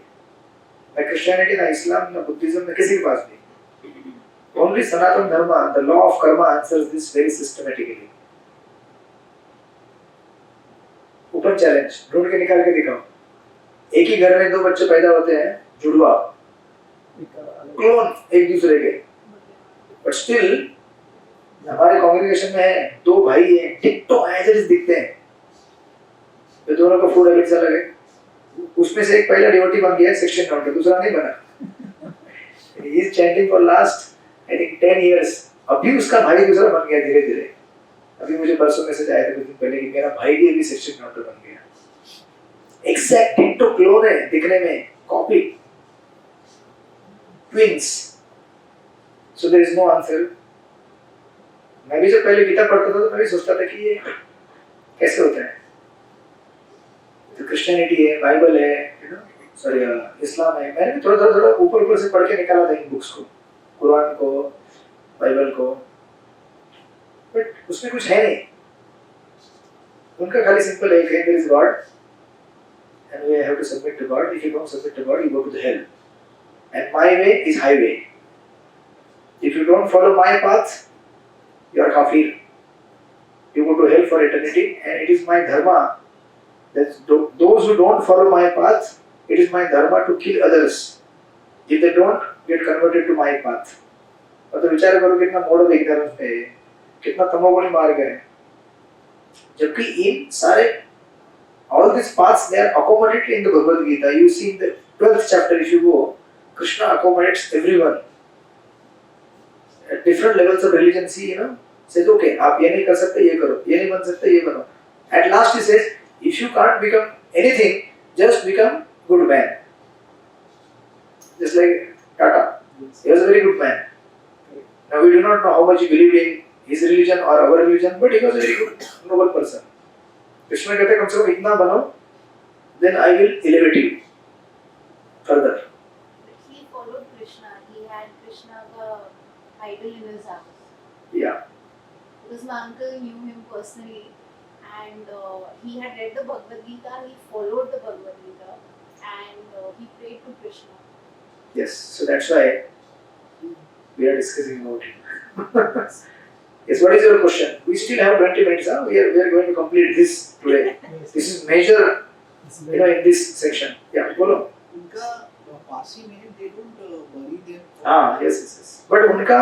ना क्रिश्चियनिटी, ना इस्लाम, ना बुद्धिज्म, ना किसी के पास नहीं। ओनली सनातन धर्म, the law of Karma answers this very systematically. Open challenge, ढूंढ के निकाल के दिखाओ। एक ही घर में दो बच्चे पैदा होते हैं, जुड़वा, क्लोन एक दूसरे के, बट स्टिल हमारे कांग्रेगेशन में है, दो भाई हैं, टिकटो एज इट इज दिखते हैं, तो दोनों का फूड हैबिट्स अलग है। उसमें से एक पहला डिवोटी बन गया सेक्शन काउंटर, दूसरा नहीं बना। He is chanting for last I think 10 years. अभी उसका भाई दूसरा बन गया धीरे धीरे। अभी मुझे परसों मैसेज आया था कुछ दिन पहले कि मेरा भाई भी अभी सेक्शन काउंटर बन गया। एग्जैक्ट टिकटो क्लोन है दिखने में, copy, twins. So there is no answer. मैं भी जब पहले गीता पढ़ता था तो मैं भी सोचता था कि ये कैसे होता है। तो क्रिश्चियनिटी है, बाइबल है, सॉरी इस्लाम है, मैंने भी थोड़ा थोड़ा ऊपर ऊपर से पढ़ के निकाला था इन बुक्स को, कुरान को, बाइबल को, बट उसमें कुछ है नहीं। उनका खाली सिंपल है कि there is God and we have to submit to God. If you don't submit to God, you go to the hell. And my way is highway. If you don't follow my path, you are kafir. You go to hell for eternity, and it is my dharma that those who don't follow my path, it is my dharma to kill others if they don't get converted to my path. और तो विचार करो कितना मोड़ ignorance पे है, कितना तमोगुणी मार्ग है। जबकि इन सारे all these paths, they are accommodated in the Bhagavad Gita. You see in the 12th chapter, if you go, Krishna accommodates everyone at different levels of religion. See, says, okay, आप ये नहीं कर सकते, ये करो, ये नहीं बन सकते, ये बनो. At last he says, if you can't become anything, just become good man. Just like Tata, he was a very good man. Now we do not know how much he believed in his religion or our religion, but he was a very good, noble person. Krishna कहते हैं कम से कम इतना बनो, then I will elevate you further. He followed Krishna. He had Krishna the idol in his house. Yeah. Because my uncle knew him personally, and he had read the Bhagavad Gita. He followed the Bhagavad Gita, and he prayed to Krishna. Yes. So that's why we are discussing about him. Yes. What is your question? We still have 20 minutes. Huh? We are going to complete this today. This is major, in this section. Yeah. Bolo. उनका पासी में they don't bury them. हाँ. Yes. But उनका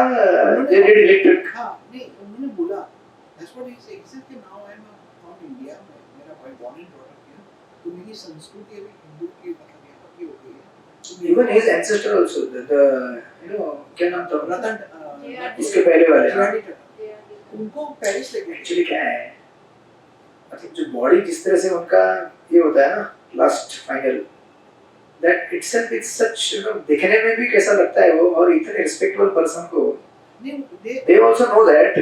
they did electric. हाँ नहीं उन्होंने बोला that's what he said. He said कि now I am from India. मेरा भाई born and brought up here. तो मेरी संस्कृति अभी हिंदू की मतलब यहाँ की हो गई है. Even his ancestor also, the क्या नाम था? रतन इसके पहले वाले. जियाडी टटा उनको पेरिस लेके एक्चुअली क्या है, मतलब जो बॉडी जिस तरह से उनका ये होता है ना last final, that itself is such, देखने में भी कैसा लगता है वो, और इतने रिस्पेक्टेबल पर्सन को they also know that,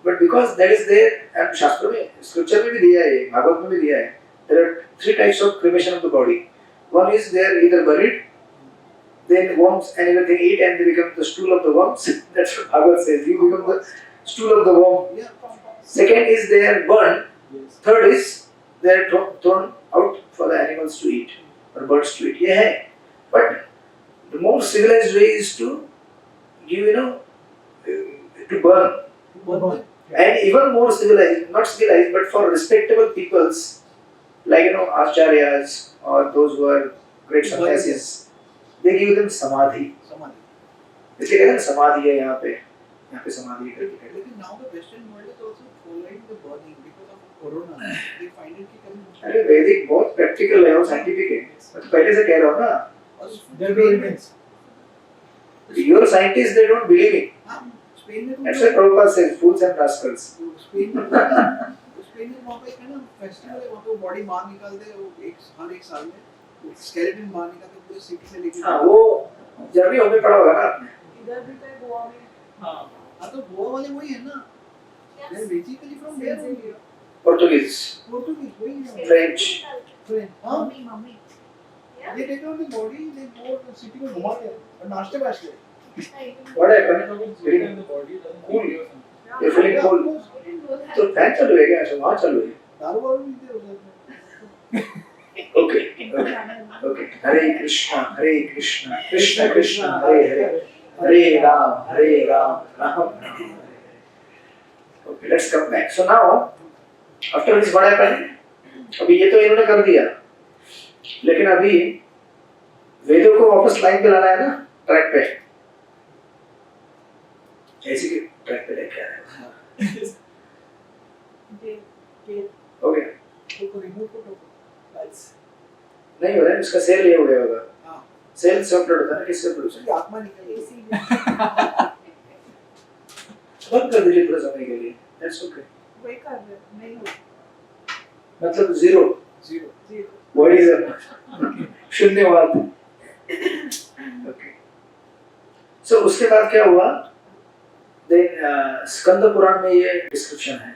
but because that is there, and shastra में स्क्रिप्चर में भी दिया है, भागवत में भी दिया है, there are 3 types of cremation of the body. One is they are either buried, then worms and everything eat and they become the stool of the worms. That's what Bhagavad says. You become the stool of the worm. Second is they are burned. Third is they are thrown out for the animals to eat or birds to eat. Yeah, but the more civilized way is to give, to burn. And even more civilized, not civilized, but for respectable peoples like acharyas or those who are great sannyasis, they give them samadhi. इसलिए कहते हैं समाधि है यहाँ पे समाधि करके. लेकिन now the Western world is also following the burning because of corona. They find it कि कभी अरे वैदिक बहुत प्रैक्टिकल है और साइंटिफिक है. मैं तो पहले से कह रहा हूँ ना. There will be events. Your scientists they don't believe me. Spain में That's why Prabhupada says fools and rascals. Spain में वहाँ पे है ना फेस्टिवल है, वहाँ पे बॉडी मार निकालते हैं हर एक साल में स्केलेटन मार निकालते पूरे सिटी में लेके. हाँ वो जर्मनी में पढ़ा होगा ना आपने. इधर भी तो गोवा में. हाँ तो गोवा वाले वही है ना. They are basically from there only. Portuguese, वही है. French. हाँ Mummy. they take out the body, they go to city में घुमाते हैं और नाचते बाजते. What happened? Feeling cool. You're feeling cool. तो फैन चालू है क्या? अच्छा वहाँ चालू है. दारू वारू पीते हो जाते. Okay. Hare Krishna, Krishna Krishna, Hare Ram, Ram Ram. Okay, let's come back. So now, after this what happened? अभी ये तो इन्होंने कर दिया, लेकिन अभी वेदों को वापस लाइन पे लाना है ना, ट्रैक पे. ऐसी की ट्रैक पे लेके आ रहे हैं. हो गया? तो रिमूव को नहीं हो रहा है, इसका सेल ये हो गया होगा. हाँ. सेल से अपलोड होता है ना, किससे अपलोड होता है? आत्मा निकल गई. बंद कर दीजिए थोड़ा समय के लिए. That's okay. वही कर रहे हैं, नहीं हो. मतलब zero. What is it? शून्यवाद. Okay. So उसके बाद क्या हुआ? Then स्कंद पुराण में ये डिस्क्रिप्शन है.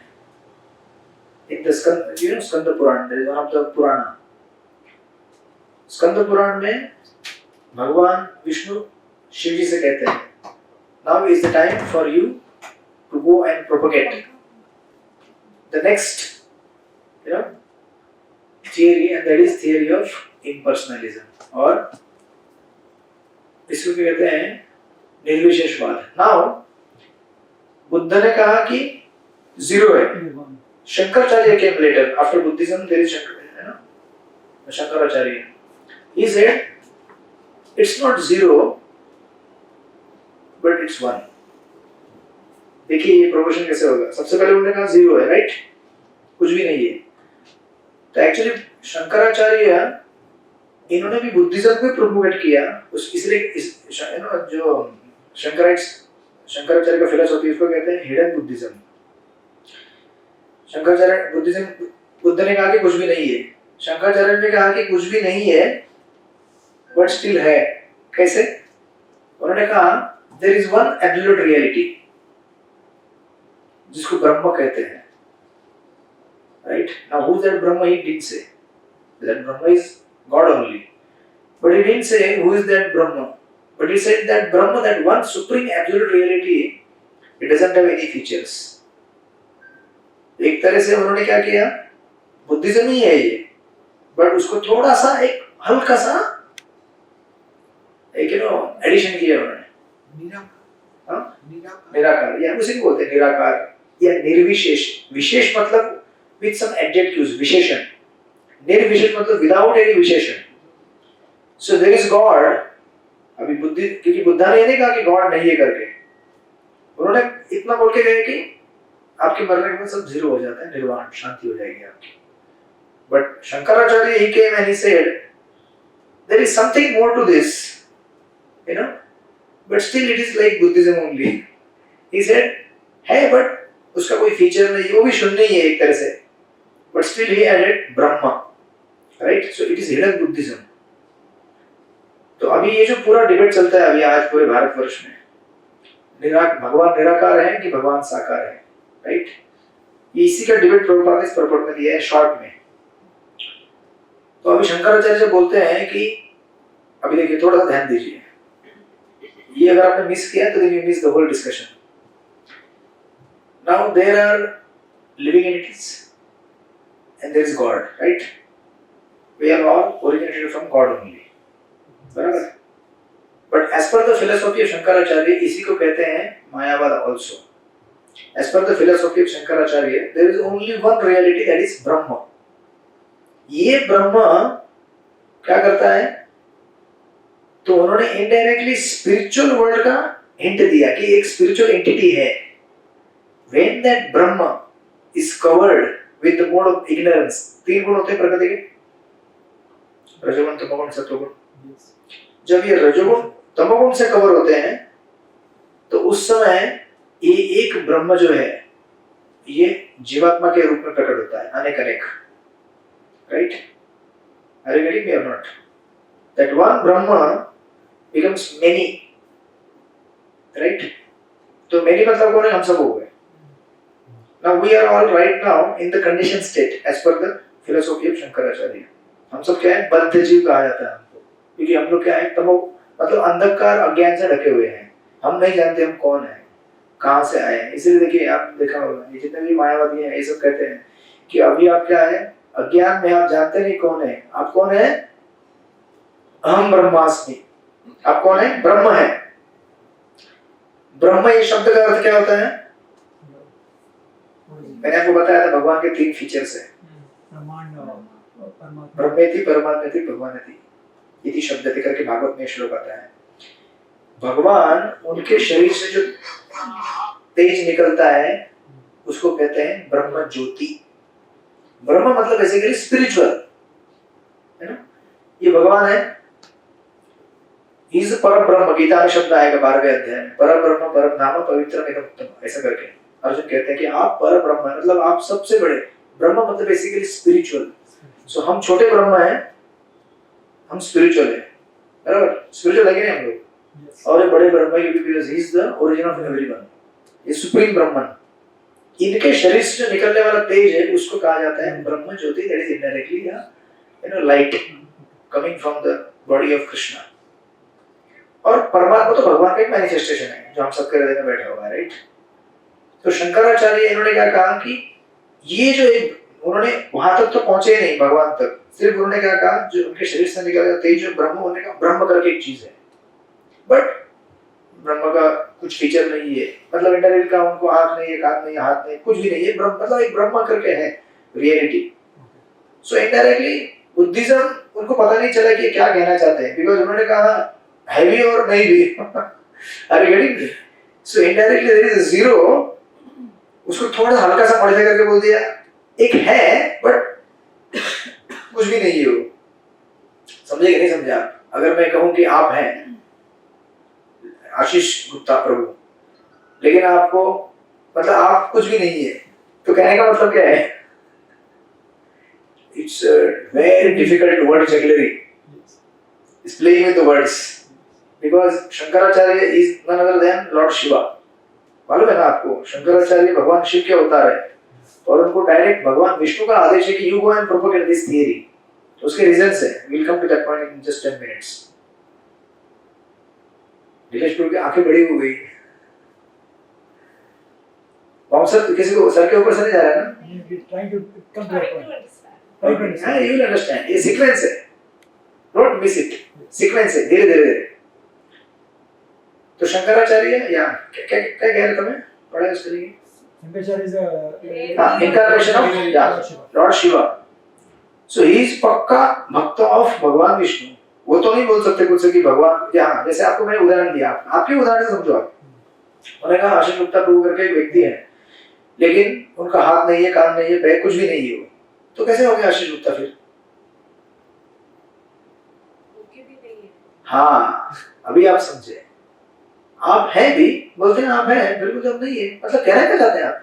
In the Skanda, Skanda Purana, there is one of the पुराण. स्कंद पुराण में भगवान विष्णु शिव जी से कहते हैं, now is the time for you to go and propagate the next theory, and that is theory of impersonalism, और इसको क्या कहते हैं? निर्विशेषवाद. Now बुद्ध ने कहा कि जीरो है. Shankaracharya came later after Buddhism. There is Shankaracharya. He said it's not zero but it's one. देखिए ये प्रोपोर्शन कैसे होगा. सबसे पहले उन्होंने कहा जीरो है, राइट, कुछ भी नहीं है. तो एक्चुअली शंकराचार्य इन्होंने भी बुद्धिज्म को प्रोपोगेट किया. इसलिए जो शंकराचार्य का फिलॉसफी उसको कहते हैं hidden Buddhism. Shankaracharya Buddhism, Buddha ने कहा कि कुछ भी नहीं है. शंकराचार्य ने कहा कि कुछ भी नहीं है बट स्टिल है. कैसे? उन्होंने कहा there is one absolute reality जिसको ब्रह्म कहते हैं. Right? Now, who's that Brahma? He didn't say. That Brahma is God only. But he didn't say who is that Brahma. But he said that Brahma, that one supreme absolute reality, it doesn't have any features. एक तरह से उन्होंने क्या किया? Buddhism ही है ये, but उसको थोड़ा सा एक हल्का सा एक एडिशन किया उन्होंने। निराकार या उसे बोलते हैं निराकार या निर्विशेष। विशेष मतलब with some adjectives, विशेषण। निर्विशेष मतलब without any विशेषण। So there is God। अभी बुद्धि, क्योंकि बुद्धा ने ये नहीं कहा कि गॉड नहीं है करके, उन्होंने इतना बोल के गए कि आपके मरने के बाद सब जीरो हो जाता है, निर्वाण, शांति हो जाएगी आपकी। But Shankaracharya he came and he said there is something more to this, but still it is like Buddhism only। he said है बट उसका कोई फीचर नहीं, वो भी शून्य ही है एक तरह से, but still he added Brahma, right? So it is hidden Buddhism। तो अभी ये जो पूरा डिबेट चलता है अभी आज पूरे भारतवर्ष में, भगवान निराकार है कि भगवान साकार है, राइट? ये इसी का डिबेट प्रभुपाद ने इस प्रपट में दिया है शॉर्ट में। तो अभी शंकराचार्य जी बोलते हैं कि अभी देखिए थोड़ा सा ध्यान दीजिए, ये अगर आपने मिस किया तो you miss the whole discussion. Now there are living entities and there is God, right? We are all originated from God only, बराबर? But as per the philosophy of Shankaracharya इसी को कहते हैं मायावाद also. As per the philosophy of Shankaracharya there is only one reality, that is Brahm. ये ब्रह्म क्या करता है? तो उन्होंने इनडायरेक्टली स्पिरिचुअल वर्ल्ड का हिंट दिया कि एक स्पिरिचुअल एंटिटी है। When that Brahma is covered with the mode of ignorance, तीन गुण होते हैं प्रकृति के, रजोगुण, तमोगुण, सत्वगुण। जब ये रजोगुण तमोगुण से कवर होते हैं तो उस समय ये एक ब्रह्म जो है ये जीवात्मा के रूप में प्रकट होता है, अनेक अनेक, right? Are you getting me or not? That one Brahma becomes many, right? तो many मतलब कौन है? हम सब हो गए। Now we are all right now in the conditioned state as per the philosophy of Shankaracharya. हम सब क्या है? बद्ध जीव कहा जाता है हमको, क्योंकि हम लोग क्या है? तमो मतलब अंधकार अज्ञान से ढके हुए हैं, हम नहीं जानते हम कौन है, कहाँ से आए हैं। इसलिए देखिए आप देखा होगा ये जितने भी मायावादी हैं ये सब कहते हैं कि अभी आप क्या है? अज्ञान में आप जानते नहीं कौन है। आप कौन है? अहम ब्रह्मास्मि। आप कौन है? ब्रह्म है। ब्रह्म ये शब्द का अर्थ क्या होता है? मैंने आपको बताया था भगवान के तीन फीचर्स है, ब्रह्मेति, परमात्मेति, भगवानेति। इति शब्दति करके भागवत में श्लोक आता है। भगवान उनके शरीर से जो तेज निकलता है उसको कहते हैं ब्रह्म ज्योति। ब्रह्म मतलब बेसिकली स्पिरिचुअल, है ना? ये भगवान है, ही इज परम ब्रह्म। गीता में शब्द आएगा 12वें अध्याय में, परम ब्रह्म परम धाम पवित्रम इदम उत्तम, ऐसा करके अर्जुन कहते हैं कि आप पर ब्रह्म है, मतलब आप सबसे बड़े। ब्रह्म मतलब बेसिकली स्पिरिचुअल। सो हम छोटे ब्रह्म हैं, हम स्पिरिचुअल हैं, बराबर? स्पिरिचुअल है कि नहीं हम लोग? और ये बड़े ब्रह्म है because he is the origin of everyone, ये सुप्रीम ब्रह्मन। इनके शरीर से जो निकलने वाला तेज है उसको कहा जाता है ब्रह्म ज्योति, that is indirectly light coming from the body of Krishna. और परमात्मा तो भगवान का एक मैनिफेस्टेशन है जो हम सबके हृदय में बैठा हुआ है, राइट? तो शंकराचार्य इन्होंने क्या कहा कि ये जो एक, उन्होंने वहां तक तो पहुंचे नहीं भगवान तक, सिर्फ उन्होंने क्या कहा जो उनके शरीर से निकला तेज जो ब्रह्म, उन्होंने कहा ब्रह्म करके एक चीज है, बट ब्रह्म का कुछ फीचर नहीं है, मतलब इंडायरेक्टली का उनको आंख नहीं है, कान नहीं है, हाथ नहीं, कुछ भी नहीं है, ब्रह्म मतलब एक ब्रह्म करके है रियलिटी। सो इनडायरेक्टली बुद्धिज्म उनको पता नहीं चला कि क्या कहना चाहते हैं, बिकॉज उन्होंने कहा है भी और नहीं भी। Are you getting? So indirectly there is zero, उसको थोड़ा हल्का सा मॉडिफाई करके बोल दिया एक है बट कुछ भी नहीं है वो। समझे कि नहीं समझा? अगर मैं कहूं कि आप हैं आशीष गुप्ता प्रभु, लेकिन आपको मतलब आप कुछ भी नहीं है, तो कहने का मतलब क्या है? It's very difficult word vocabulary, is playing with the words, because Shankaracharya is none other than Lord Shiva। मालूम है ना आपको? शंकराचार्य भगवान शिव के अवतार है, और उनको डायरेक्ट भगवान विष्णु का आदेश है कि you go and propagate this theory. उसके रीजंस है, will come to that point in just 10 minutes. Nilesh Prabhu की आंखें बड़ी हो गई। सर किसी को सर के ऊपर से नहीं जा रहा है ना? Trying to come to that Trying point. to understand. Trying to understand. हाँ, you will understand. ये सीक्वेंस है, डोंट मिस इट। सीक्वेंस है, धीरे धीरे। तो शंकराचार्य या क्या क्या क्या कह रहे थे मैं पढ़ा उसके लिए? Shankaracharya is a हाँ, incarnation of Lord Shiva. So he is पक्का भक्त ऑफ भगवान विष्णु। वो तो नहीं बोल सकते कुछ से कि भगवान, हाँ जैसे आपको मैंने उदाहरण दिया, आपके उदाहरण से समझो आप। उन्होंने कहा आशीष गुप्ता प्रभु करके एक व्यक्ति है, लेकिन उनका हाथ नहीं है, कान नहीं है, पैर कुछ भी नहीं है वो, तो कैसे हो गया आशीष गुप्ता फिर? उनके भी नहीं है। हाँ, अभी आप समझे। आप हैं भी, बोलते हैं आप हैं, बिल्कुल जब नहीं है, मतलब कहना क्या चाहते हैं आप?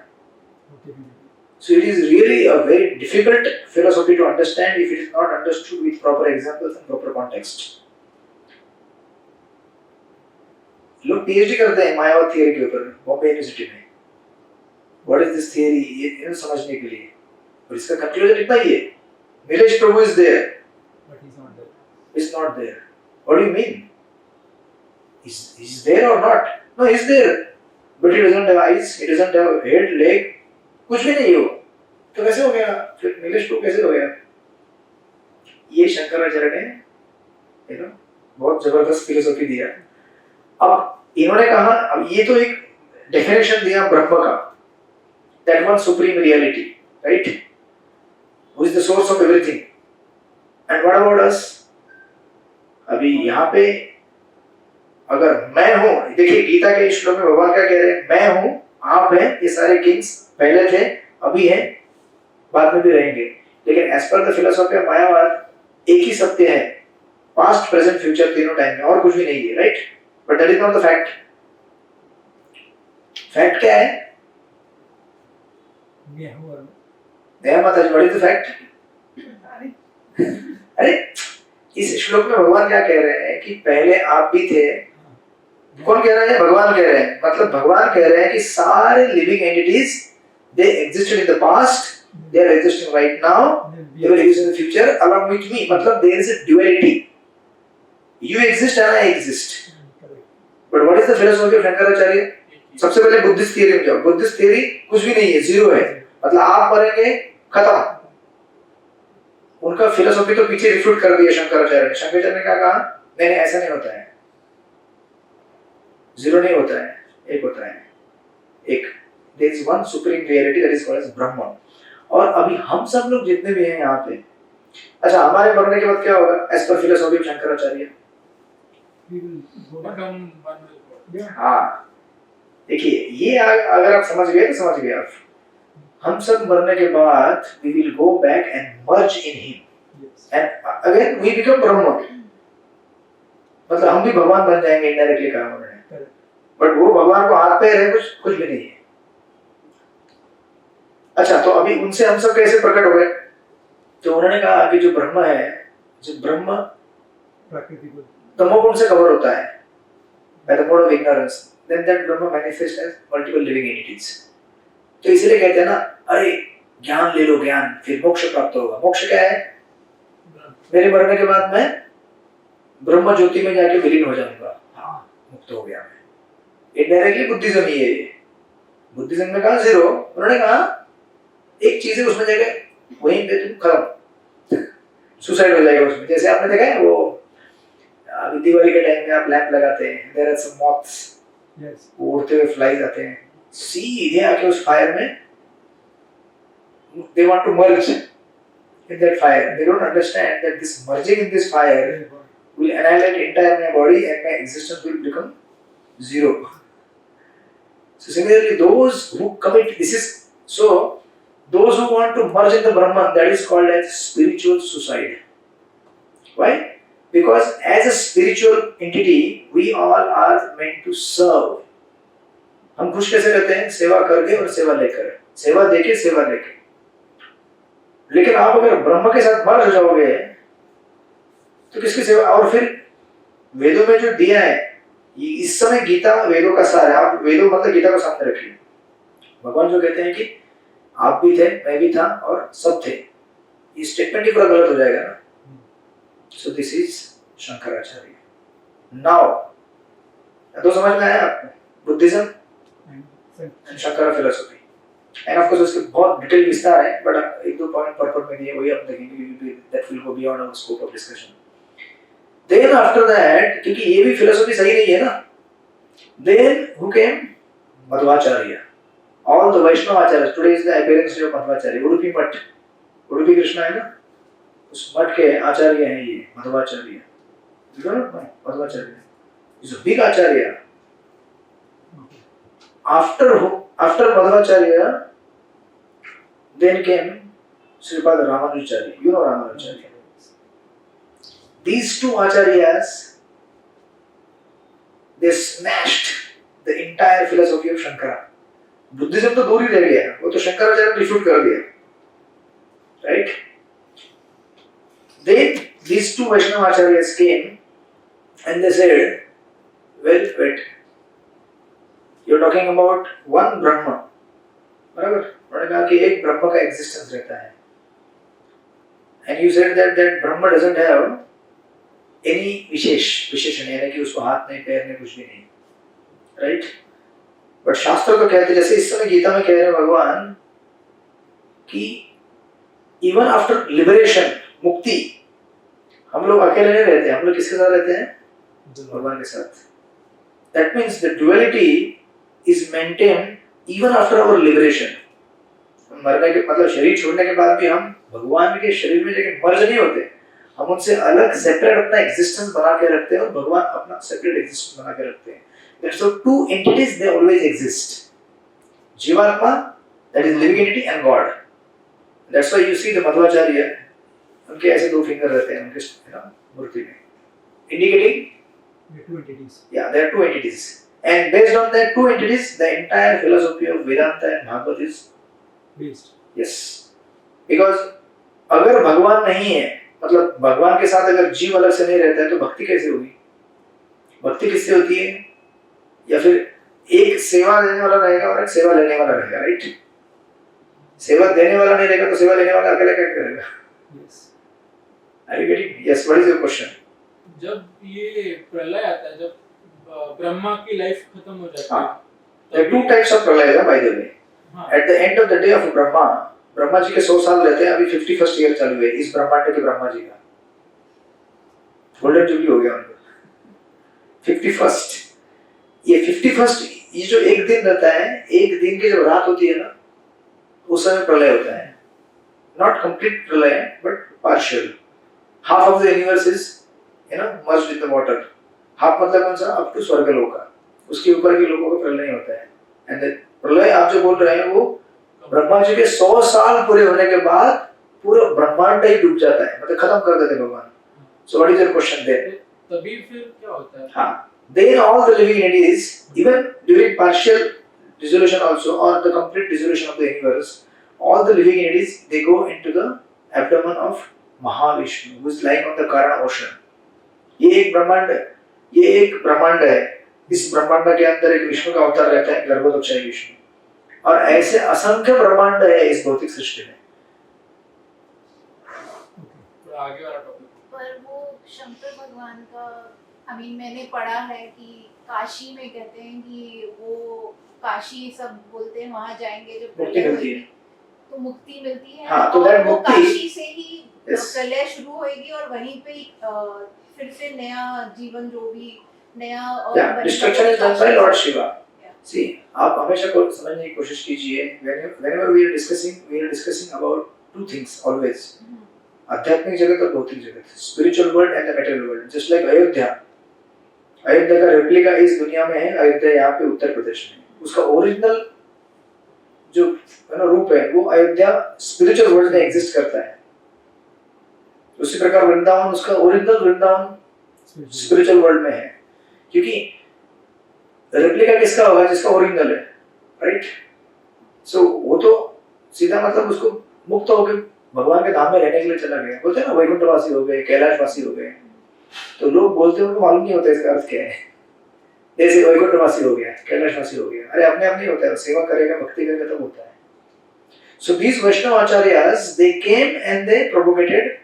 So it is really a very difficult philosophy to understand if it is not understood with proper examples and proper context. लोग PhD करते हैं मायावाद थियरी के ऊपर बॉम्बे यूनिवर्सिटी में। What is this theory? ये समझने के लिए, और इसका कंक्लूजन इतना ही है, नीलेश प्रभु is there, but he's not there. is not there. What do you mean? Is there or not? No, he's there, but he doesn't have eyes, he doesn't have head, leg, कुछ भी नहीं हो, तो कैसे हो गया फिर? नीलेश प्रभु कैसे हो गया? ये शंकराचार्य ने बहुत जबरदस्त फिलोसॉफी दिया। अब इन्होंने कहा, अब ये तो एक डेफिनेशन दिया ब्रह्म का, that one supreme reality, right? Who is the source of everything? And what about us? अभी यहाँ पे अगर मैं हूँ, देखिए गीता के श्लोक में भगवान क्या कह रहे हैं? मैं हूँ, आप हैं, ये सारे किंग्स पहले थे, अभी हैं, बाद में भी रहेंगे। लेकिन as per the philosophy of मायावाद एक ही सत्य है, पास्ट प्रेजेंट फ्यूचर तीनों टाइम में, और कुछ भी नहीं है, right? But that is not the fact. Fact क्या है? नया माता जी, व्हाट इज द फैक्ट? अरे इस श्लोक में भगवान क्या कह रहे हैं कि पहले आप भी थे। कौन कह रहा है? भगवान कह रहे हैं। मतलब भगवान कह रहे हैं कि सारे living entities they existed in the past, they are existing right now, they will exist in the future along with me. मतलब there is a duality, you exist and I exist. But what is the philosophy of Shankaracharya? सबसे पहले Buddhist theory में जाओ। Buddhist theory कुछ भी नहीं है, zero है, मतलब आप मरेंगे, खत्म। उनका फिलोसॉफी तो पीछे रिफ्यूट कर दिया शंकराचार्य ने। शंकराचार्य ने क्या कहा? नहीं ऐसा नहीं होता है, जीरो नहीं होता है, एक होता है, एक। there is one supreme reality that is called as Brahma। और अभी हम सब लोग जितने भी हैं यहाँ पे, अच्छा हमारे मरने के बाद क्या होगा as per philosophy of Shankaracharya? हाँ देखिए, ये अगर आप समझ गए तो समझ गए आप। हम सब मरने के बाद we will go back and merge in him and again we become Brahma। मतलब हम भी भगवान बन जाएंगे इनडायरेक्टली, कहा उन्होंने। बट वो भगवान को हाथ पैर है, कुछ भी नहीं है। अच्छा, तो अभी उनसे हम सब कैसे प्रकट हो गए? तो उन्होंने कहा कि जो ब्रह्म है, जो ब्रह्म तमोगुण से कवर होता है, by the mode of ignorance, then that Brahma manifests as multiple living entities। तो इसलिए कहते हैं ना, अरे ज्ञान ले लो, ज्ञान फिर मोक्ष प्राप्त होगा। मोक्ष क्या है? मेरे मरने के बाद मैं ब्रह्म ज्योति में जाके विलीन हो जाऊंगा, हाँ मुक्त हो गया मैं। इनडायरेक्टली बुद्धिज्म ही है। बुद्धिज्म में कहा जीरो, उन्होंने कहा एक चीज है उसमें जगह वहीं पे तुम खत्म, सुसाइड हो जाएगा उसमें। जैसे आपने देखा है वो अभी दिवाली के टाइम में आप लैंप लगाते हैं, देयर आर सम मॉथ्स, उड़ते हुए फ्लाइज आते हैं, सीधे आके उस फायर में they want to merge in that fire। They don't understand that this merging in this fire will annihilate entire my body and my existence will become zero। So similarly, those who commit this is so those who want to merge in the Brahman, that is called as spiritual suicide। Why? Because as a spiritual entity, we all are meant to serve। हम खुश कैसे रहते हैं? सेवा करके और सेवा लेकर, सेवा देके सेवा लेके। लेकिन आप अगर ब्रह्म के साथ मर्ज हो जाओगे तो किसकी सेवा? और फिर वेदों में जो दिया है, इस समय गीता वेदों का सार है। आप वेदों मतलब गीता को सामने रखिए। भगवान जो कहते हैं कि आप भी थे, मैं भी था और सब थे, ये स्टेटमेंट ही पूरा गलत हो जाएगा ना. So this is Shankaracharya. Now तो समझ में आया आपको Buddhism and Shankara philosophy. End of course उसके बहुत डिटेल विस्तार है, बट एक दो पॉइंट परपट में दिए, वही आप देखेंगे, that will go beyond our scope of discussion. Then after that, क्योंकि ये भी फिलोसफी सही नहीं है ना, then who came? Madhvacharya. All the Vaishnava acharya. Today is the appearance of Madhvacharya. Udupi Math, Udupi Krishna है ना, उस मठ के आचार्य हैं ये मध्वाचार्य. देखो ना, Madhvacharya is a big Acharya. After Madhvacharya, then came Sripad Ramanujacharya. You know Ramanujacharya. These two acharyas, they smashed the entire philosophy of Shankara. Buddhism तो दूर ही रह गया, वो तो शंकराचार्य ने रिफ्यूट कर दिया, right? Then these two Vaishnava acharyas came and they said, well, wait. You're talking about one Brahma, बराबर? उन्होंने कहा कि एक ब्रह्म का एग्जिस्टेंस रहता है. And you said that Brahma doesn't have any विशेषण, यानी कि उसको हाथ नहीं, पैर नहीं, कुछ भी नहीं, right? But शास्त्र तो कहते, जैसे इस समय गीता में कह रहे हैं भगवान कि even after liberation, मुक्ति, हम लोग अकेले नहीं रहते, हम लोग किसके साथ रहते हैं? भगवान के साथ. That means the duality is maintained even after our liberation. मरने के मतलब शरीर छोड़ने के बाद भी हम भगवान के शरीर में जाके मर्ज नहीं होते, हम उनसे अलग सेपरेट अपना एग्जिस्टेंस बना के रखते हैं और भगवान अपना सेपरेट एग्जिस्टेंस बना के रखते हैं. So two entities they always exist. जीवात्मा, that is living entity, and God. That's why you see the Madhvacharya, उनके ऐसे दो फिंगर रहते हैं उनके मूर्ति में, indicating two entities. Yeah, there are two entities. And based on that two entities, the entire philosophy of Vedanta and Bhagavad is based. Yes. Because अगर भगवान नहीं है, मतलब भगवान के साथ अगर जीव अलग से नहीं रहता है, तो भक्ति कैसे होगी? भक्ति किससे होती है? या फिर एक सेवा देने वाला रहेगा और एक सेवा लेने वाला रहेगा, राइट? सेवा देने वाला नहीं रहेगा तो सेवा लेने वाला अकेला क्या करेगा? Yes. Are you getting? Yes. What is your question? जब ये प्रलय आता है, जब ब्रह्मा की लाइफ खत्म हो जाती है, There are two types of pralaya, by the way. At the end of the day of Brahma ji के 100 साल रहते हैं. अभी 51st ईयर चालू है इस ब्रह्मांड के ब्रह्मा जी का. गोल्डन जुबली हो गया उनको. 51st. ये 51st, ये जो एक दिन रहता है, एक दिन की जब रात होती है ना, उस समय प्रलय होता है. Not complete प्रलय, but partial. Half of the universe is merged in the water. Half मतलब कौन सा? अप टू स्वर्गलोक का, उसके ऊपर के लोगों का प्रलय होता है. एंड प्रलय आप जो बोल रहे हैं वो ब्रह्मा जी के 100 साल पूरे होने के बाद पूरा ब्रह्मांड ही डूब जाता है, मतलब खत्म कर देते हैं भगवान. So what is your question there? तभी फिर क्या होता है? हाँ, then all the living entities, even during partial dissolution also or the complete dissolution of the universe, all the living entities they go into the abdomen of Mahavishnu, who is lying on the Karana ocean. ये एक ब्रह्मांड है. इस ब्रह्मांड के अंदर एक विष्णु का अवतार रहता है, गर्भोदक्षायी विष्णु, और ऐसे असंख्य ब्रह्मांड है इस भौतिक सृष्टि में. आगे वाला टॉपिक. पर वो शंकर भगवान का मैंने पढ़ा है कि काशी में कहते हैं कि वो काशी सब बोलते हैं, वहां जाएंगे जब मुक्ति मिलती है, तो मुक्ति मिलती है. हाँ, तो और वो मुक्ति काशी से ही Yes. प्रलय शुरू होएगी और वहीं पे फिर से नया जीवन, जो भी नया और yeah, destruction is done by Lord Shiva. Yeah. See, आप हमेशा को समझने की कोशिश कीजिए. Whenever we are discussing about two things always. आध्यात्मिक जगत और भौतिक जगत, spiritual world and the material world. Just like Ayodhya का रेप्लिका इस दुनिया में है, अयोध्या यहाँ पे उत्तर प्रदेश में. उसका ओरिजिनल जो रूप है वो अयोध्या स्पिरिचुअल वर्ल्ड में एग्जिस्ट करता है. उसी प्रकार वृंदावन, उसका ओरिजिनल वृंदावन स्पिरिचुअल वर्ल्ड में है, क्योंकि रेप्लिका किसका होगा? जिसका ओरिजिनल है, राइट? सो वो तो सीधा मतलब उसको मुक्त होकर भगवान के धाम में रहने के लिए चला गया. बोलते हैं ना वैकुंठवासी हो गए, कैलाशवासी हो गए. तो लोग बोलते हैं, उनको मालूम नहीं होता इसका अर्थ क्या है. जैसे वैकुंठवासी हो गया, कैलाशवासी हो गया, अरे अपने आप नहीं होता है. सेवा करेगा, भक्ति करेगा तब होता है. So these Vaishnava Acharyas, they came and they propagated,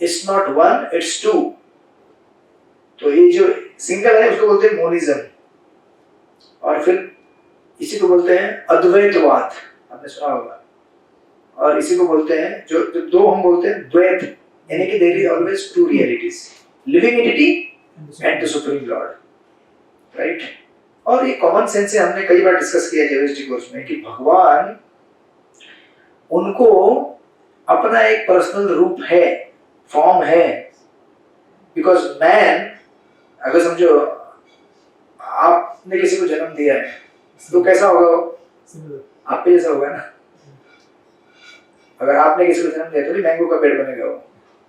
it's not one, it's two. तो ये जो सिंगल है उसको बोलते हैं मोनिज्म, और फिर इसी को बोलते हैं अद्वैतवाद, आपने सुना होगा, और इसी को बोलते हैं जो दो हम बोलते हैं द्वैत, यानी कि there is always two realities, living entity and the supreme lord, right. और ये कॉमन सेंस से हमने कई बार डिस्कस किया जेएसटी कोर्स में कि भगवान, उनको अपना एक पर्सनल रूप है, फॉर्म है, बिकॉज मैन, अगर समझो आपने किसी को जन्म दिया है तो कैसा होगा वो, आप जैसा होगा ना। अगर आपने किसी को जन्म दिया तो भी मैंगो का पेड़ बनेगा, वो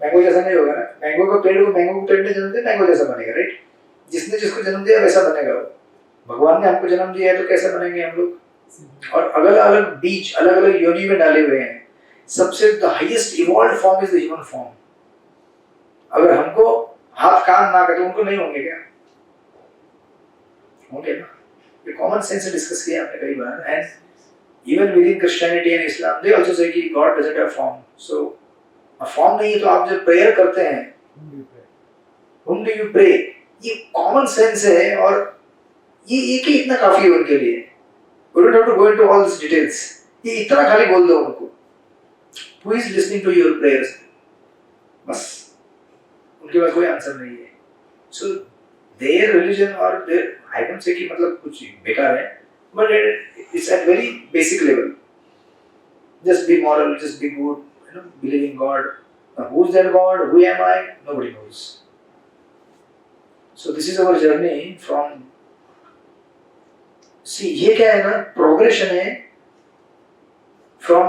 मैंगो जैसा नहीं होगा ना। मैंगो का पेड़ को मैंगो के पेड़ ने जन्म दिया, मैंगो जैसा बनेगा, राइट। जिसने जिसको जन्म दिया वैसा बनेगा वो। भगवान ने हमको जन्म दिया है तो कैसे बनेंगे हम लोग, और अलग अलग बीज अलग अलग योनि में डाले हुए हैं। सबसे the highest evolved form is the human form. अगर हमको हाथ कान नाक है तो उनको नहीं होंगे क्या, होंगे ना। ये कॉमन सेंस से डिस्कस किया हमने कई बार। And even within Christianity and Islam they also say कि God doesn't have form. So a form नहीं है तो आप जब प्रेयर करते हैं, whom do you pray, ये कॉमन सेंस है, और ये कि इतना काफी है उनके लिए। We don't have to go into all these details. ये इतना खाली बोल दो उनको, who is listening to your prayers, बस उनके पास कोई आंसर नहीं है। So their religion or their, I don't say कि मतलब कुछ बेकार है, but it's at very basic level. Just be moral, just be good, you know, believe in God. Now, who's that God? Who am I? Nobody knows. So this is our journey from, see ये क्या है ना, progression है from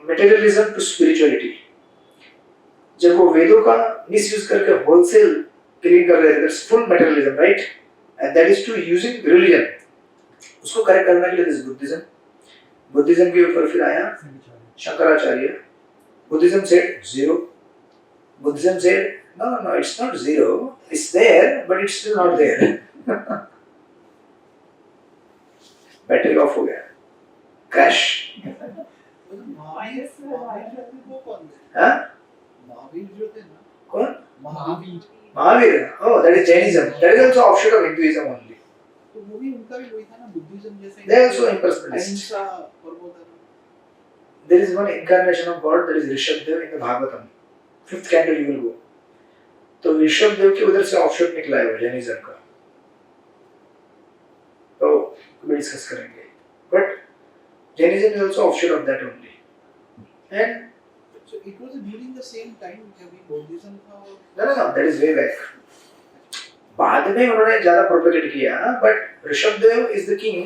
materialism to spirituality. जब वो वेदों का misuse करके होलसेल क्लीन कर रहे थे, that's full materialism, right, and that is to using religion. उसको करेक्ट करने के लिए दिस बुद्धिज्म, बुद्धिज्म के ऊपर फिर आया Shankaracharya. Buddhism said zero, Buddhism said no no no, it's not zero, it's there but it's still not there. Battery of हो गया, क्रैश। महावीर वो कौन है? हाँ, महावीर जो थे ना, कौन? Mahavir. Oh, that is Jainism. That is also offshoot of Hinduism only. तो वो भी उनका भी वही था ना, बुद्धिज्म जैसे। They are also impersonalist. अहिंसा परमो धर्म। There is one incarnation of God, that is Rishabdev in the Bhagavatam. 5th canto you will go. तो ऋषभदेव के उधर से ऑफशूट निकला है वो जैनिज्म का, तो we discuss करेंगे। But Jainism is also offshoot of that only. And so it was during the same time जब ये बुद्धिज्म था और no, that is way back. बाद में उन्होंने ज्यादा प्रोपेगेट किया, but Rishabhdev is the king.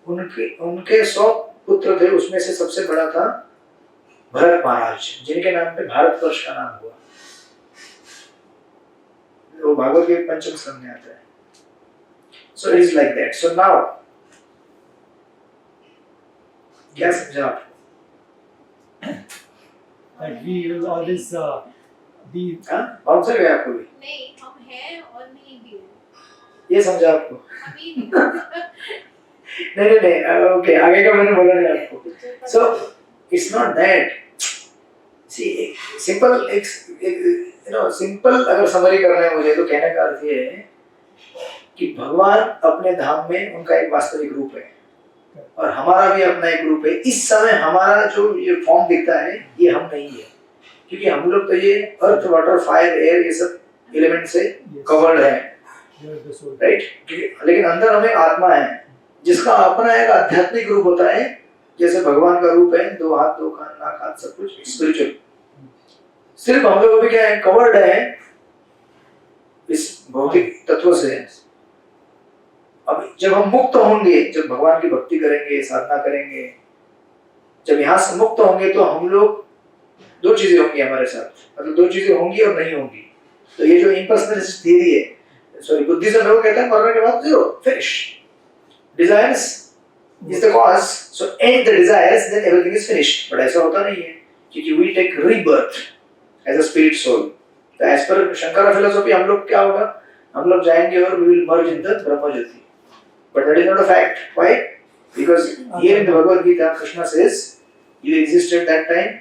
उनके 100 पुत्र थे, उसमें से सबसे बड़ा था भरत महाराज, जिनके नाम पे भारतवर्ष का नाम हुआ। वो भागवत के पंचम स्कंद में आता है। So it is like that. So now क्या समझा आप? That we will always be. कौन सा गया आपको भी? नहीं, हम हैं और नहीं भी हैं। ये समझा आपको? अभी नहीं। नहीं, ओके, आगे का मैंने बोला नहीं आपको। So it's not that. See, simple, simple अगर समरी करना है मुझे, तो कहने का अर्थ ये है कि भगवान अपने धाम में उनका एक वास्तविक रूप है, और हमारा भी अपना एक रूप है। इस समय हमारा जो ये फॉर्म दिखता है ये हम नहीं है, क्योंकि हम लोग तो ये अर्थ वाटर फायर एयर ये सब एलिमेंट से कवर्ड है, राइट। लेकिन अंदर हमें आत्मा है जिसका अपना एक आध्यात्मिक रूप होता है, जैसे भगवान का रूप है, 2 हाथ 2 कान नाक हाथ सब कुछ स्पिरिचुअल। सिर्फ हम लोग अभी क्या है, कवर्ड है इस भौतिक तत्व से। अब जब हम मुक्त होंगे, जब भगवान की भक्ति करेंगे, साधना करेंगे, जब यहाँ से मुक्त होंगे, तो हम लोग 2 चीजें होंगी हमारे साथ, मतलब 2 चीजें होंगी और नहीं होंगी। तो ये जो इम्पर्सनलिस्ट थियरी है, सॉरी बुद्धिज्म है, वो कहता है मरने के बाद zero, finish, desires is the cause, so end the desires, then everything is finished. But ऐसा होता नहीं है, क्योंकि we take rebirth as a spirit soul. तो एज पर शंकरा फिलोसॉफी हम लोग क्या होगा, हम लोग जाएंगे और we will merge in the Brahm jyoti. But that is not a fact. Why? Because here in the Bhagavad Gita Krishna says You existed that time,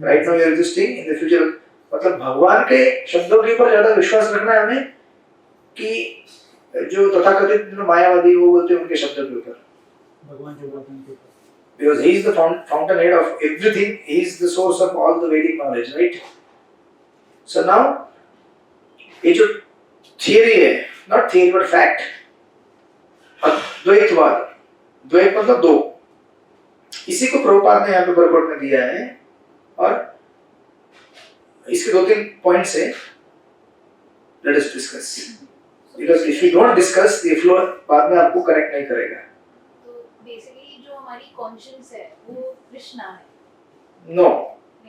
right now you are existing, in the future. मतलब भगवान के शब्दों के ऊपर ज्यादा विश्वास रखना है हमें कि जो तथाकथित मायावादी वो बोलते हैं उनके शब्दों के ऊपर. भगवान जो बोलते हैं उनके ऊपर. Because he is the fountainhead of everything, he is the source of all the Vedic knowledge, right? So now, ये जो theory है, not theory but fact, द्वैतवाद, द्वैत मतलब दो, इसी को प्रभुपाद ने यहाँ पे पॉइंट में दिया है और इसके दो तीन पॉइंट्स है. Let us discuss. Because if you don't discuss, the flow बाद में आपको कनेक्ट नहीं करेगा. तो बेसिकली जो हमारी कॉन्शियस है वो कृष्णा है. No,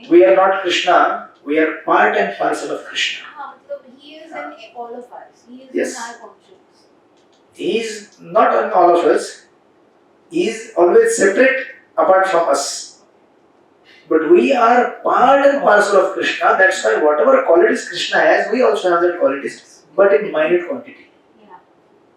we are not Krishna. We are part and parcel of Krishna. हाँ मतलब he is in all of us. He is Yes. in our conscience. He is not in all of us. He is always separate apart from us. But we are part and parcel of Krishna. That's why whatever qualities Krishna has, we also have that qualities, but in minute quantity. Yeah.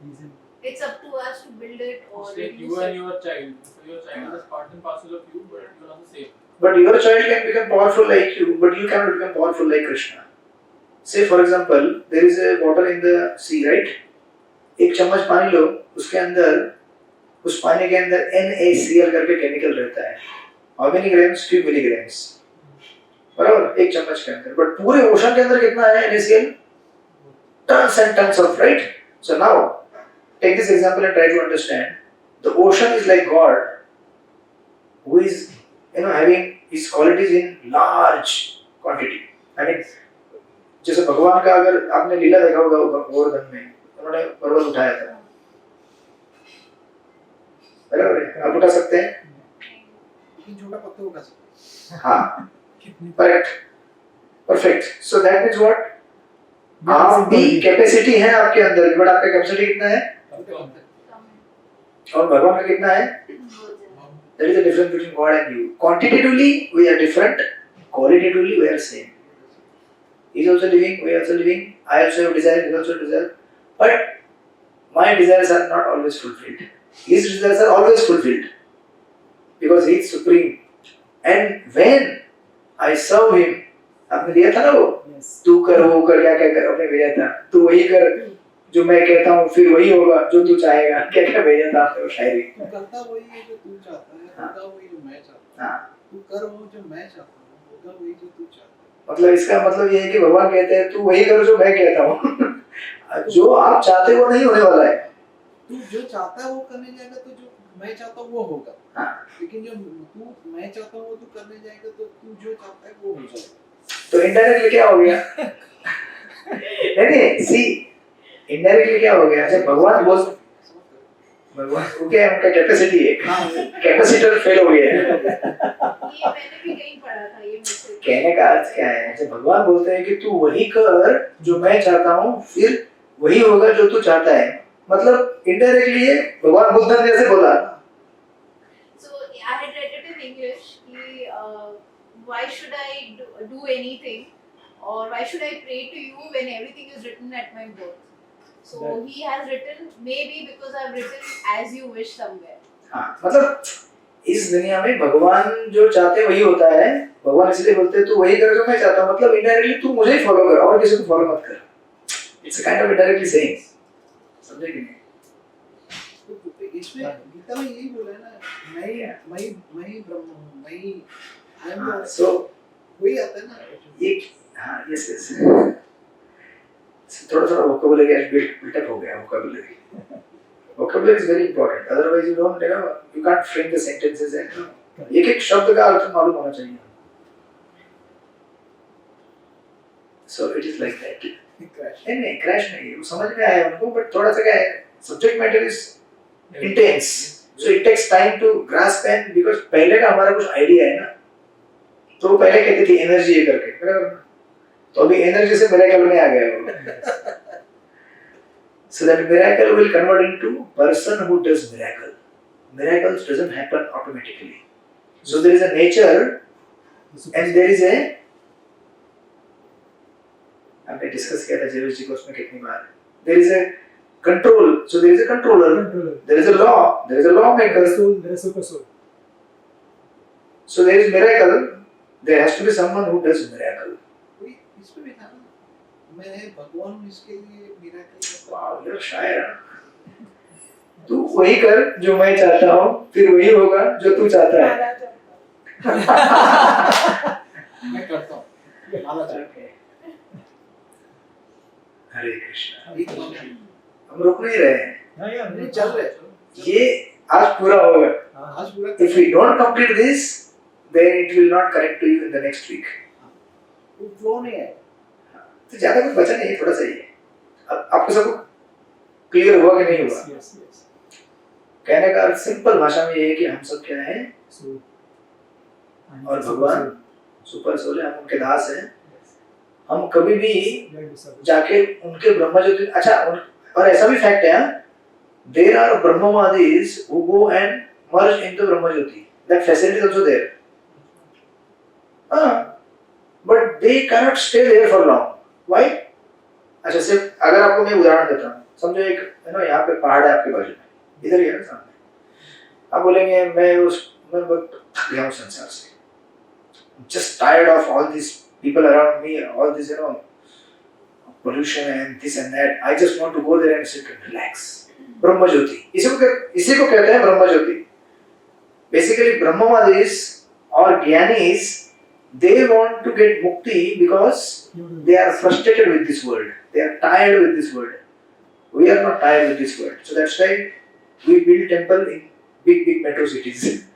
He's in. It's up to us to build it or It's like reduce you and it. your child. So your child is part and parcel of you, but you are not the same. But your child can become powerful like you, but you cannot become powerful like Krishna. Say for example, there is a water in the sea, right? एक चम्मच पानी लो, उसके अंदर उस पानी के अंदर NaCl करके केमिकल रहता है. How many grams? Few milligrams. बराबर एक चम्मच के अंदर. But पूरे ओशन के अंदर कितना है NaCl? Tons and tons of, right? So now take this example and try to understand. The ocean is like God, who is having his qualities in large quantity. I mean, जैसे भगवान का अगर आपने लीला देखा होगा गोवर्धन में, उन्होंने पर्वत उठाया था. बराबर है? आप उठा सकते हैं? लेकिन छोटा पत्थर उठा सकते हैं. हाँ. Perfect. So that means what? आप भी कैपेसिटी है आपके अंदर, बट आपका कैपेसिटी कितना है? छोटे पत्थर. और भगवान का कितना है? There is a difference between God and you. Quantitatively we are different. Qualitatively we are same. He is also living, we are also living. I also have desire, he also desire. But my desires are not always fulfilled. His desires are always fulfilled. Because he is supreme. And when I serve him, आपने दिया था ना वो? Yes. तू कर वो कर क्या क्या कर आपने भेजा था. तू वही कर जो मैं कहता हूँ, फिर वही होगा जो तू चाहेगा. क्या क्या भेजा था आपने वो शायरी. तू करता वही है जो तू चाहता है, होगा वही जो मैं चाहता हूँ. हाँ. तू कर वो जो मैं चाहता हूँ, होगा वही जो तू चाहता है. मतलब इसका मतलब ये है कि भगवान कहते हैं तू वही कर जो मैं कहता हूँ. जो आप चाहते वो नहीं होने वाला है. तू जो चाहता है वो करने जाएगा तो जो मैं चाहता हूँ वो होगा. हाँ. लेकिन जो तू मैं चाहता हूँ वो तू करने जाएगा तो तू जो चाहता है वो हो जाएगा. तो इनडायरेक्टली क्या हो गया? नहीं सी इनडायरेक्टली क्या हो गया? जब भगवान को क्या है, उनका कैपेसिटी है, कैपेसिटर फेल हो गया है. ये मैंने भी कहीं पढ़ा था ये मुझसे. कहने का अर्थ क्या है? जब भगवान बोलते हैं कि तू वही कर जो मैं चाहता हूँ, फिर वही होगा जो तू चाहता है, मतलब इनडायरेक्टली है भगवान बुद्ध ने जैसे बोला. So I had read it in English कि why should I do anything or why should I pray to you when everything is written at my birth? So Right. he has written maybe because I've written as you wish somewhere. हाँ, मतलब इस दुनिया में भगवान जो चाहते वही होता है. भगवान इसलिए बोलते हैं तू वही कर जो मैं चाहता हूँ, मतलब इनडायरेक्टली तू मुझे ही फॉलो कर और किसी को फॉलो मत कर. It's a kind of indirectly saying. समझे कि नहीं? तो इसमें गीता में यही बोला है ना, मैं ब्रह्म हूँ, मैं आई एम द. सो वही आता है ना ये हाँ यस थोड़ा थोड़ा वोकैबुलरी आज बिल्ट अप हो गया. Vocabulary is very important, otherwise you don't you can't frame the sentences and एक एक शब्द का अर्थ मालूम होना चाहिए. So it is like that. नहीं क्रैश नहीं, वो समझ में आया उनको, बट थोड़ा सा क्या है, subject matter is intense, so it takes time to grasp and because पहले का हमारा कुछ आइडिया है ना, तो वो पहले कहते थे एनर्जी ये करके, बराबर. तो अभी एनर्जी से मिरेकल में आ गया वो. So that miracle will convert into person who does miracle. Miracles doesn't happen automatically. So there is a nature and there is a, हमने डिस्कस किया था जेविस जी को उसमें कितनी बार. There is a control. So there is a controller. There is a law. There is a lawmaker. Soul, there is super soul. So there is miracle. There has to be someone who does miracle. कोई इसमें भी था ना, मैं भगवान हूँ इसके लिए मिराकल Wow, you're शायर. तू वही कर जो मैं चाहता हूँ, फिर वही होगा जो तू चाहता है. मैं करता हूँ, माला चढ़ के। हरे कृष्णा. एक बार हम रुक नहीं रहे हैं. नहीं चल रहे, ये आज पूरा होगा. आज पूरा If we don't complete this, then it will not connect to you in the next week. वो फ्लो नहीं है। तो ज्यादा कुछ बचा नहीं, थोड़ा सा ही है. अब आपको सबको क्लियर हुआ कि नहीं हुआ? Yes, yes. कहने का अर्थ सिंपल भाषा में ये है कि हम सब क्या है So, और भगवान सुपर सोल है, हम उनके दास हैं. हम कभी भी जाके उनके ब्रह्मा ज्योति, अच्छा और ऐसा भी फैक्ट है, there are Brahmavadis who go and merge into Brahma jyoti. That facility is also there. But they cannot stay there for long. Why? अच्छा सिर्फ अगर आपको मैं उदाहरण देता हूँ, समझो एक है ना, यहाँ पे पहाड़ है आपके बाजू में, इधर ही है ना सामने. आप बोलेंगे मैं बहुत थक गया हूँ संसार से, just tired of all these people around me, all this pollution and this and that. I just want to go there and sit and relax. ब्रह्म ज्योति, इसी को कहते हैं ब्रह्म ज्योति. Basically, Brahmavadis or Gyanis, they want to get mukti because they are frustrated with this world. They are tired with this world. We are not tired with this world. So that's why we build temple in big metro cities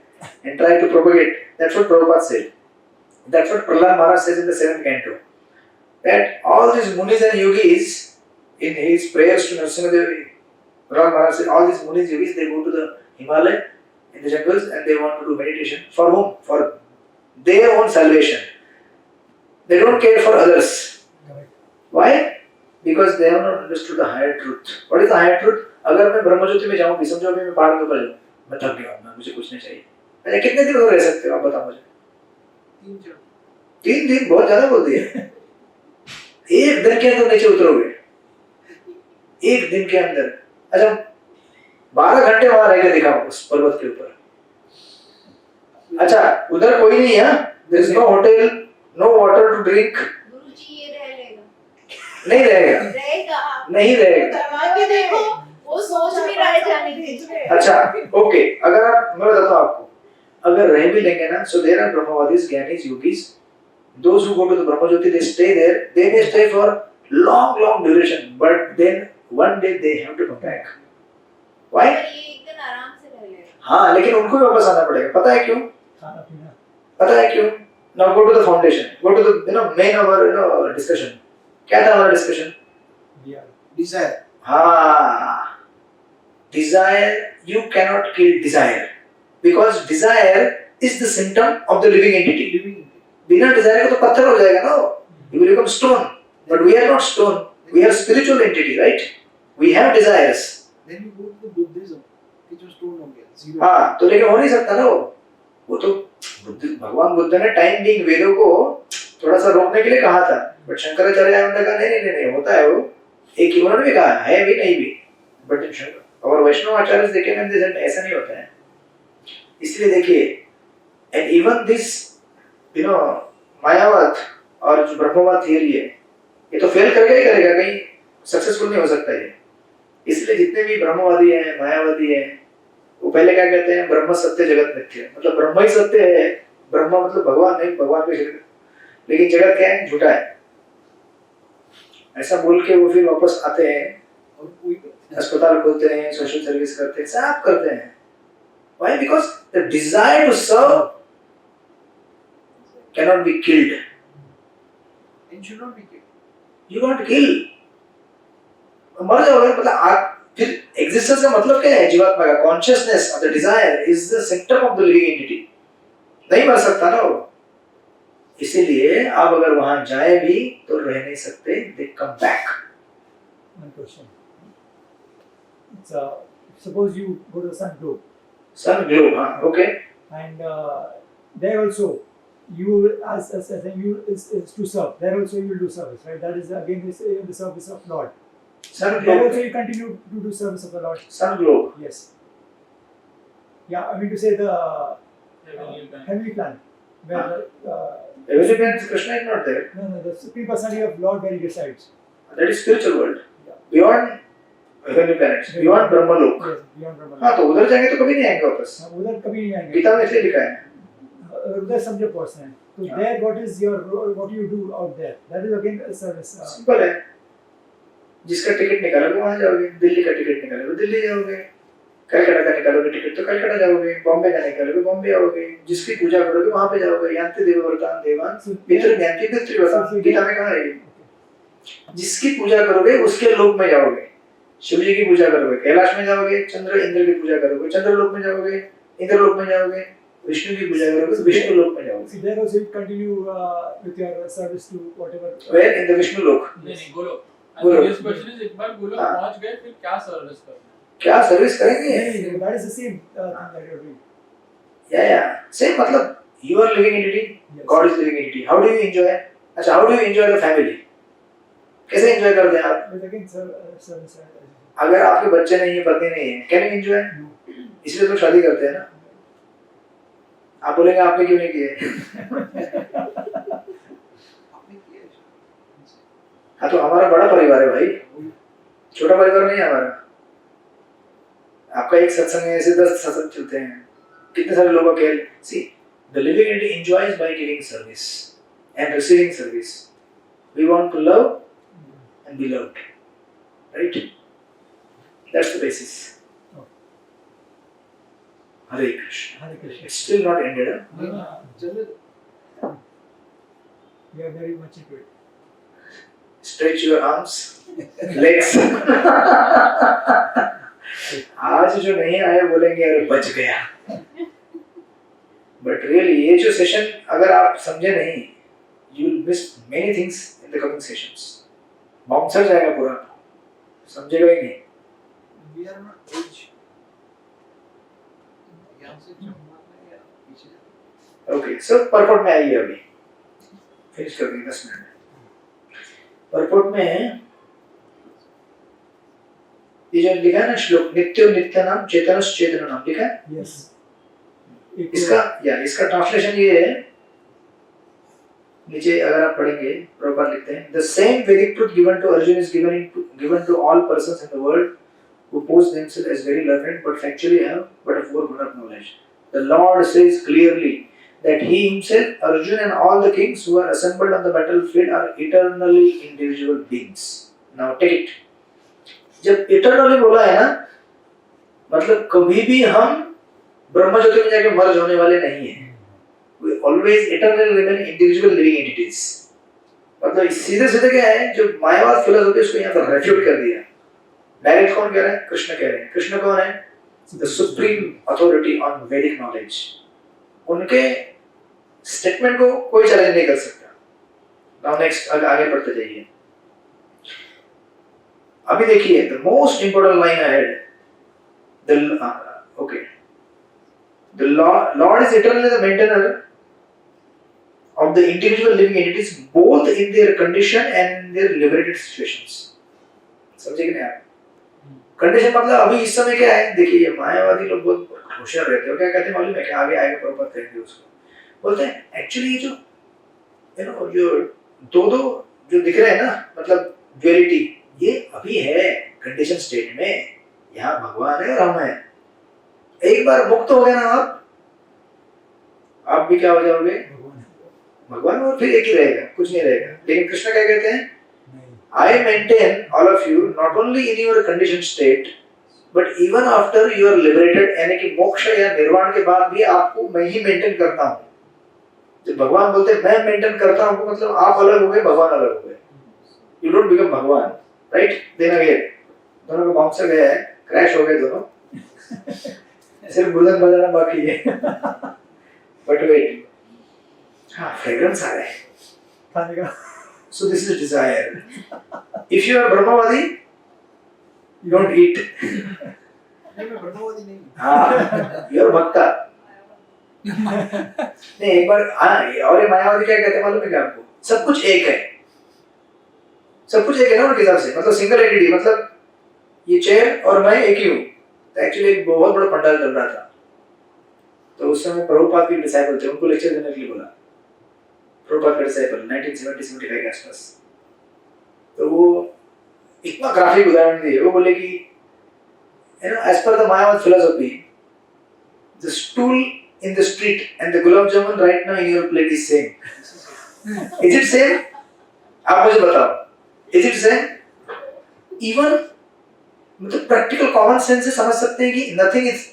and try to propagate. That's what Prabhupada said. That's what Prahlad Maharaj says in the 7th canto. That all these munis and yogis, in his prayers to Narasimha Devi, Prahlad Maharaj said all these munis and yogis, they go to the Himalaya, in the jungles, and they want to do meditation. For whom? For their own salvation. They don't care for others. Why? Because they have not understood the higher truth. What is the higher truth? अगर मैं ब्रह्म ज्योति में जाऊँ, समझो अभी मैं पहाड़ के ऊपर जाऊँ, मैं थक गया हूँ, मुझे कुछ नहीं चाहिए. अच्छा कितने दिन रह सकते हो आप बताओ मुझे? 3 दिन बहुत ज्यादा बोल दिए. एक दिन के अंदर नीचे उतरोगे, एक दिन के अंदर. अच्छा 12 घंटे वहां रह के दिखाओ उस पर्वत के ऊपर. अच्छा उधर कोई नहीं है, there is no hotel, no water to drink. गुरुजी ये रह लेगा, नहीं रहेगा, रहेगा, नहीं रहेगा. आगे देखो वो सोच भी रहा है जाने की. अच्छा ओके, अगर आप, मैं बताता हूँ आपको, अगर रह भी लेंगे ना, so there are Brahmavadis, Gyanis, Yogis, those who go to the Brahma Jyoti, they stay there, they may stay for long duration, but then one day they have to come back. Why? पर ये एक दिन आराम से रह लेगा. हाँ, लेकिन उनको भी वापस आना पड़ेगा. पता है क्यों? खाना पीना. पता है क्यों? Now go to the foundation, go to the main our discussion. क्या था हमारा discussion? desire. हाँ, desire, you cannot kill desire, because desire is the symptom of the living entity. बिना desire का तो पत्थर हो जाएगा ना, you will become stone. But we are not stone, we are spiritual entity, right? We have desires. Then you go to the Buddhism, कि जो stone हो गया, zero. हाँ, तो लेकिन हो नहीं सकता ना वो तो भगवान बुद्ध ने टाइम बीइंग वेदों को थोड़ा सा रोकने के लिए कहा था, बट शंकराचार्य उन्होंने कहा नहीं होता है वो. एक उन्होंने भी कहा है भी नहीं भी, बट और वैष्णव आचार्य देखे मैंने ऐसा नहीं होता है. इसलिए देखिए, एंड इवन दिस मायावाद और जो ब्रह्मवाद थियरी है, ये तो फेल करेगा ही करेगा, कहीं सक्सेसफुल नहीं हो सकता है. इसलिए जितने भी ब्रह्मवादी हैं, मायावादी हैं, वो पहले क्या कहते हैं, ब्रह्म सत्य जगत मिथ्या. मतलब ब्रह्म ही सत्य है, ब्रह्म मतलब भगवान नहीं, भगवान के शरीर, लेकिन जगत क्या है, झूठा है. ऐसा बोल के वो फिर वापस आते हैं और कोई अस्पताल खोलते हैं, सोशल सर्विस करते हैं, सब करते हैं. Why? Because the desire to serve cannot be killed. and should not be killed. You can't kill. मर जाओगे, मतलब आप फिर एग्जिस्टेंस का मतलब क्या है जीवात्मा का? Consciousness of the desire is the centre of the living entity. नहीं मर सकता ना वो. इसीलिए आप अगर वहां जाए भी तो रह नहीं सकते. They come back. One question. It's suppose you go to the sun globe, sun globe, हाँ okay. and there also you as you is to serve. There also you will do service, right? That is again is the service of Lord. Sun There also globe, you continue to do service of the Lord. Sun globe. Yes. Yeah, I mean to say the heavenly planet, where Heavenly planet Krishna is not there. no, the supreme personality of Lord where he resides. That is spiritual world. Yeah. Beyond heavenly planets, beyond Brahma Lok. Yes, beyond Brahma. हाँ तो उधर जाएंगे तो कभी नहीं आएंगे वापस. उधर कभी नहीं आएंगे. गीता में इसलिए लिखा है. उधर समझो पर्सन है. तो there what is your role, what you do out there? That is again a service. Simple है. जिसका टिकट निकालोगे वहाँ जाओगे. दिल्ली का टिकट निकालोगे दिल्ली जाओगे. कलकत्ता का निकालोगे टिकट तो कलकत्ता जाओगे. बॉम्बे का निकालोगे बॉम्बे आओगे. जिसकी पूजा करोगे वहाँ पे जाओगे. यांति देववर्तान देवान पितृ ज्ञाति पितृव्रतान. गीता में कहा है जिसकी पूजा करोगे उसके लोक में जाओगे. शिव जी की पूजा करोगे कैलाश में जाओगे. चंद्र इंद्र की पूजा करोगे चंद्र लोक में जाओगे. इंद्र लोक में जाओगे. विष्णु की पूजा करोगे विष्णु लोक में जाओगे. So there also you continue with your service to whatever. Where in the Vishnu लोक. नहीं Golok. Golok. This question is एक बार गोलोक पहुंच गए फिर क्या सर्विस करना है? क्या सर्विस करेंगे? नहीं, that is the same thing that you are doing. Yeah. Same मतलब you are living entity. Yes. God is living entity. How do you enjoy? अच्छा how do you enjoy the family? कैसे enjoy करते हैं आप? But again, service. अगर आपके बच्चे नहीं है पत्नी नहीं है कैन यू एंजॉय? इसलिए तो शादी करते हैं ना. आप बोलेंगे आपने क्यों नहीं किए? हाँ तो हमारा बड़ा परिवार है भाई. छोटा परिवार नहीं है हमारा. आपका एक सत्संग में ऐसे 10 सत्संग चलते हैं. कितने सारे लोगों के see the living entity enjoys by giving service and receiving service. We want to love and be loved, right? That's the basis. Oh. Hare Krishna. Hare Krishna. It's still not ended, huh? No. We are very much into it. Stretch your arms, legs. आज जो नहीं आए बोलेंगे अरे बच गया. But really ये जो सेशन अगर आप समझे नहीं, you will miss many things in the coming sessions. Bouncer जाएगा पूरा. समझेगा ही नहीं. We are not age. यहाँ से जम्मू में या पीछे. Okay, so परपोर्ट में आइए अभी. फिनिश कर देंगे 10 मिनट. परपोर्ट में ये जो लिखा है ना श्लोक नित्यो नित्यानाम चेतनस् चेतनानाम लिखा है. Yes. इसका ट्रांसलेशन ये है. नीचे अगर आप पढ़ेंगे प्रभुपाद लिखते हैं the same Vedic truth given to Arjuna is given to all persons in the world who pose themselves as very learned but factually have but a foreground of knowledge. The Lord says clearly that he himself, Arjuna and all the kings who are assembled on the battlefield are eternally individual beings. Now take it. जब eternally बोला है ना मतलब कभी भी हम ब्रह्म ज्योति में जाके मर्ज होने वाले नहीं हैं. We always eternally remain individual living entities. मतलब सीधे सीधे क्या है जो मायावाद फिलोसफी उसको यहाँ पर रेफ्यूट कर दिया. डायरेक्ट कौन कह रहा है? कृष्ण कह रहे हैं. कृष्ण कौन है? The supreme authority on Vedic knowledge. उनके स्टेटमेंट को कोई चैलेंज नहीं कर सकता. Now next आगे पढ़ते जाइए. अभी देखिए the most important line ahead. The Lord is eternally the maintainer of the individual living entities both in their condition and in their liberated situations. समझे कि नहीं आप? कंडीशन मतलब अभी इस समय क्या है? देखिए मायावादी लोग बहुत होशियार रहते हैं. क्या कहते हैं मालूम है? कि आगे आएगा प्रॉपर करेंगे उसको. बोलते हैं एक्चुअली ये जो जो दो जो दिख रहे हैं ना मतलब ड्युअलिटी ये अभी है कंडीशन स्टेट में. यहाँ भगवान है और हम है. एक बार मुक्त हो गए ना आप भी क्या हो जाओगे? भगवान. और फिर एक ही रहेगा कुछ नहीं रहेगा. लेकिन कृष्ण क्या कहते हैं? I maintain all of you not only in your conditioned state but even after you are liberated. यानी कि मोक्ष या निर्वाण के बाद भी आपको मैं ही मेंटेन करता हूँ. जब भगवान बोलते हैं मैं मेंटेन करता हूँ मतलब आप अलग हो गए भगवान अलग हो गए. You don't become भगवान, right? देना गया दोनों का बाउंसर गया है. क्रैश हो गए दोनों. सिर्फ बुलंद बजाना बाकी है. But wait. हाँ फ्रेग्रेंस आ रहा है. खाने का. So this is desire. If you are Brahmavadi, you don't eat. नहीं मैं ब्रह्मवादी नहीं. हाँ, you are भक्ता. नहीं एक बार और ये मायावादी क्या कहते हैं मालूम है क्या आपको? सब कुछ एक है. सब कुछ एक है ना उनके हिसाब से. मतलब सिंगल एंटिटी मतलब ये चेयर और मैं एक ही हूँ. एक्चुअली एक बहुत बड़ा पंडाल चल रहा था. तो उस समय प्रभुपाद के डिसाइपल थे, उनको लेक्चर देने के लिए बोला, प्रभुपाद का डिसाइपल 1970-75 के आसपास। तो वो इतना ग्राफिक उदाहरण दिए, वो बोले कि as per the Mayavad philosophy, the stool in the street and the gulab jamun right now in your plate is same. Is it same? आप मुझे बताओ, is it same? Even मतलब practical common sense से समझ सकते हैं कि nothing is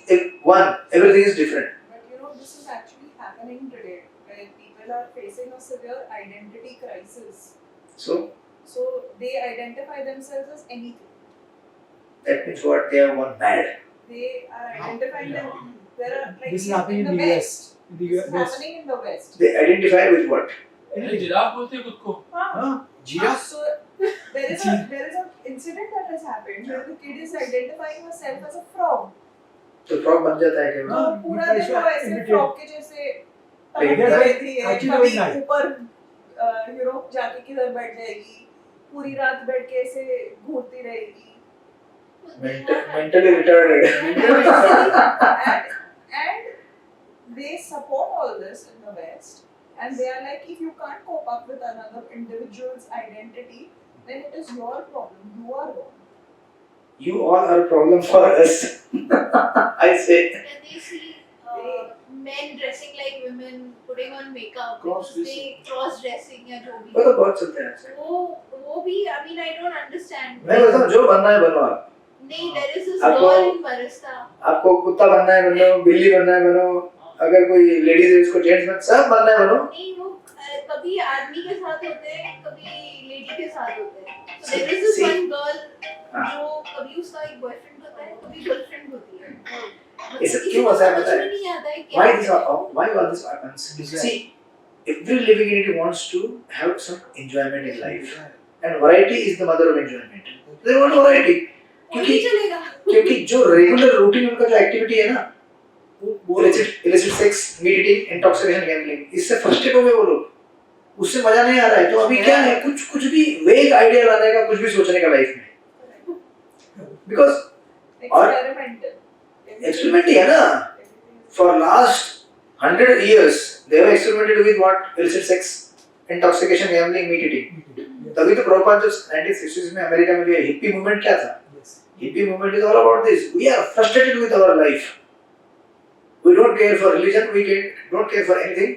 one, everything is different. But you know, this is actually happening today, where people are facing a severe identity crisis. So they identify themselves as anything. That means what? They are one mad. They are identifying them. There are like This is happening in the West. In the This is West. happening in the West. They identify with what? अरे giraffe बोलते हैं खुद को। हाँ, Giraffe. So there is an incident that has happened where the kid is identifying herself as a frog. तो frog बन जाता है क्या? तो हाँ, पूरा ये दिन वो ऐसे imitate. फ्रॉग के जैसे लेकिन तड़पती रहती है, actually कभी very nice. ऊपर जाके किधर बैठ जाएगी, पूरी रात बैठ के ऐसे घूरती रहेगी। Mentally retarded. and they support all this in the West, and they are like, if you can't cope up with another individual's identity, then it is your problem. You are wrong. You all are a problem for us. I say. When they see men dressing like women, putting on makeup, Cross-dressing. cross dressing या जो वो भी, तो बहुत चलते हैं ऐसे। वो भी, I mean, I don't understand. मैं बोलता हूँ जो बनना है बनो आप। नहीं, there is this आपको- girl in Barista. आपको कुत्ता बनना है बनो, बिल्ली बनना है बनो, अगर कोई लेडीज है उसको जेंट्स बन, सब बनना है बनो। नहीं, वो कभी आदमी के साथ होते हैं, कभी लेडी के साथ होते हैं। So there is this See. one girl हाँ। जो कभी उसका एक बॉयफ्रेंड होता है, कभी गर्लफ्रेंड होती है। ये सब किसी क्यों को ऐसा समझ होता है? में नहीं आता है क्या Why है। all this happens? See, every living entity wants to have some enjoyment in life, and variety is the mother of enjoyment. They want variety. नहीं चलेगा। क्योंकि जो रेगुलर रूटीन उनका जो एक्टिविटी है ना, वो illicit sex, meat eating, intoxication, gambling, इससे फ्रस्ट्रेट हो गए वो लोग, उससे मजा नहीं आ रहा है। तो अभी क्या है, कुछ भी वेग आइडिया लाने का, कुछ भी सोचने का लाइफ में, बिकॉज Experimental. एक्सपेरिमेंट ही है ना। For last 100 years they have experimented with what? illicit sex, intoxication, gambling, meat eating. तभी तो प्रभुपाद जो 1960s में अमेरिका में गए, हिप्पी मूवमेंट क्या था? Hippie movement is all about this. We are frustrated with our life. We don't care for religion. We don't care for anything.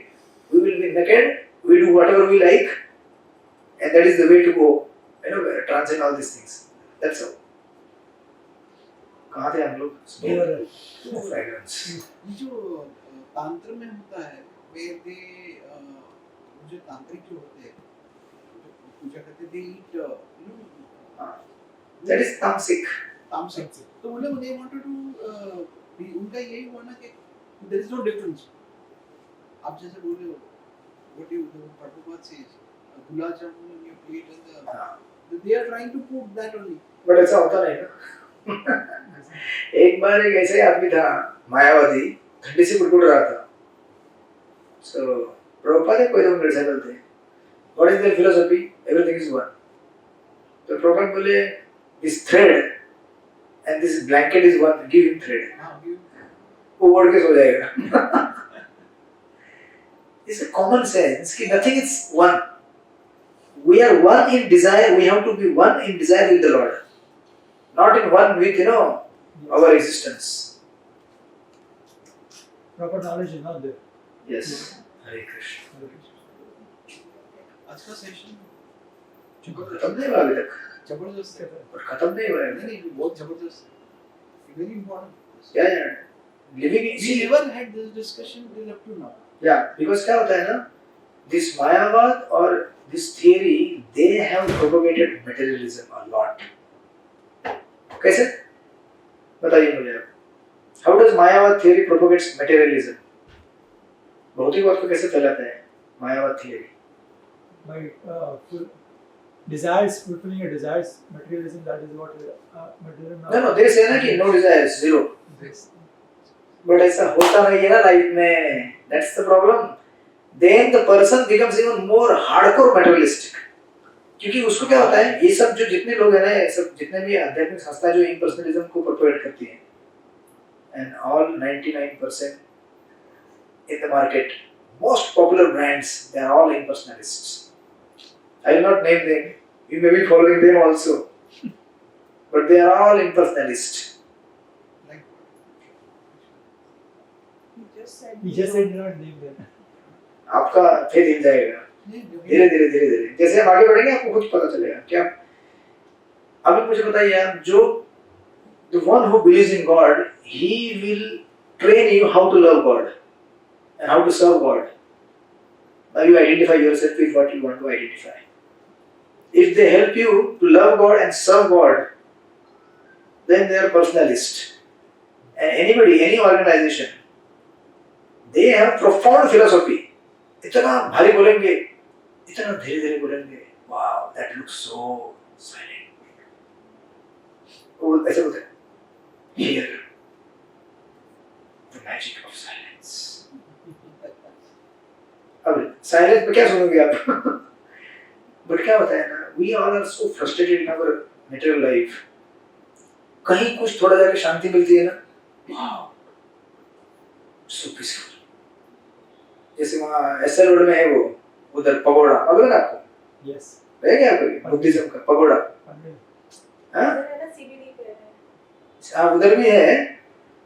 We will be naked. We do whatever we like, and that is the way to go. Transcend all these things. That's all. कहाँ थे हम लोग? Fragrance. जो तांत्र में होता है, where they जो तांत्रिक जो होते हैं, जो पूजा करते हैं, they eat That is tamasic. तामसिक। तो वो लोग they wanted to उनका यही हुआ ना कि there is no difference. आप जैसे बोल रहे हो, what you Prabhupada says, gulab jamun on your plate and they are trying to put that only. But ऐसा होता नहीं ना। एक बार एक ऐसे आदमी था, मायावादी, ठंडी से कुड़कुड़ रहा था। So प्रभुपाद ने कोई दो डिसाइपल थे। What is their philosophy? Everything is one. तो प्रभुपाद बोले, this thread and this blanket is one. Give him thread. वो ओढ़ के सो जाएगा। It's a common sense कि nothing is one. We are one in desire. We have to be one in desire with the Lord, not in one with our existence. Proper knowledge is not there. Yes. Hare Krishna. आज का session खत्म नहीं हुआ अभी तक, जबरदस्त है। और खत्म नहीं हुआ है। नहीं बहुत जबरदस्त है। Very important. Yeah. Living in We never had this discussion till up to now. Yeah, because क्या होता है ना, this Mayavad or this theory, they have propagated materialism a lot. कैसे? बताइए मुझे आप. How does Mayavad theory propagates materialism? भौतिकवाद को कैसे फैलाता है मायावाद theory? By desires, fulfilling your desires, materialism, that is what materialism. No, they say ना कि no desires, zero. But ऐसा होता नहीं है ना लाइफ में. That's the problem. Then the person becomes even more hardcore materialistic. क्योंकि उसको क्या होता है, ये सब जो जितने लोग हैं ना, ये सब जितने भी आध्यात्मिक संस्थाएं जो impersonalism को propagate करती हैं, and all 99% in the market, most popular brands, they are all impersonalists. I will not name them. You may be following them also, but they are all impersonalists. Like He just said do not name them. आपका faith हिल जाएगा धीरे धीरे धीरे धीरे. जैसे हम आगे बढ़ेंगे आपको खुद पता चलेगा क्या. अभी मुझे बताइए आप, जो the one who believes in God, he will train you how to love God and how to serve God. Now you identify yourself with what you want to identify. If they help you to love God and serve God, then they are personalist. And anybody, any organization, they have profound philosophy. इतना भारी बोलेंगे, इतना धीरे धीरे बोलेंगे. Wow, that looks so silent. वो ऐसे बोलते हैं. Hear the magic of silence. अब साइलेंस में क्या सुनोगे आप? बट क्या होता है ना, we all are so frustrated in our material life. कहीं कुछ थोड़ा जाके शांति मिलती है ना, wow, so peaceful. जैसे वहाँ एसएल रोड में है वो, उधर पगोड़ा, अगर ना आपको, Yes. है क्या कोई बुद्धिज्म का पगोड़ा? हाँ? उधर है ना CBD पे है। हाँ उधर भी है,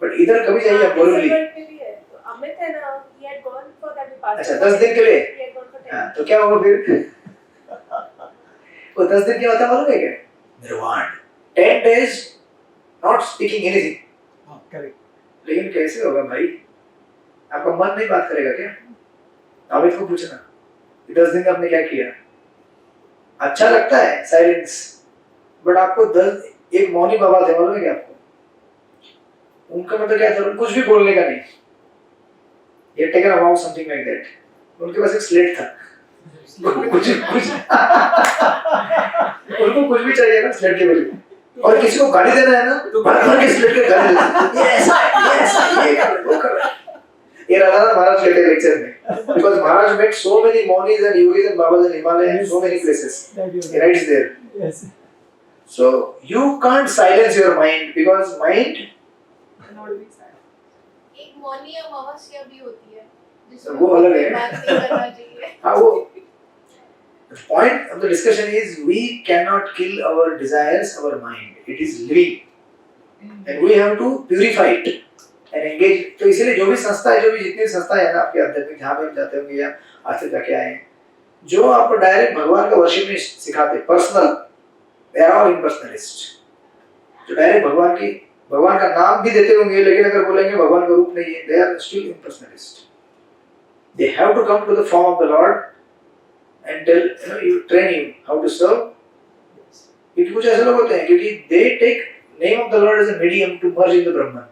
बट इधर कभी जाइए आप बोरिवली. December पे भी है। तो अमित है ना, he had gone for that Vipassana. अच्छा 10 दिन के लिए. He had gone for 10 हाँ तो क्या होगा फिर? वो 10 दिन क्या होता है मालूम है क्या? निर्वाण. 10 days not speaking anything. हाँ, correct. लेकिन कैसे होगा भाई? आपका मन नहीं बात करेगा क्या? अमित को पूछना, 10 दिन आपने क्या किया? अच्छा लगता है साइलेंस, बट आपको 10 एक मौनी बाबा थे मालूम है क्या आपको? उनका मतलब क्या था? कुछ भी बोलने का नहीं. ये taken about something like that. उनके पास एक स्लेट था. कुछ उनको कुछ भी चाहिए ना स्लेट के बदले. और किसी को गाली देना है ना, तो भर के स्लेट के गाली देना. ये ऐसा ये कर वो कर. ये रहा था महाराज के लेक्चर में. Because Maharaj met so many Maunis and Yogis and Babas in Himalaya and so many places. He writes there. Yes. So you can't silence your mind because mind. Not be sad. एक मौनी अमावस्या भी होती है जिसमें वो अलग है. बात नहीं करना चाहिए. हाँ वो. The point of the discussion is we cannot kill our desires, our mind. It is living, and we have to purify it and engage. तो इसीलिए जो भी संस्था है, जो भी जितनी संस्था है ना आपके आध्यात्मिक, जहाँ पे जाते होंगे या आज से जाके आए हैं, जो आपको डायरेक्ट भगवान का वर्शिप नहीं सिखाते, personal, they are all impersonalists. जो डायरेक्ट भगवान का नाम भी देते होंगे, लेकिन अगर बोलेंगे भगवान का रूप नहीं है, they are still impersonalists. They have to come to the form of the Lord and tell, you train you how to serve. क्योंकि कुछ ऐसे लोग होते हैं क्योंकि they take name of the Lord as a medium to merge in the Brahman.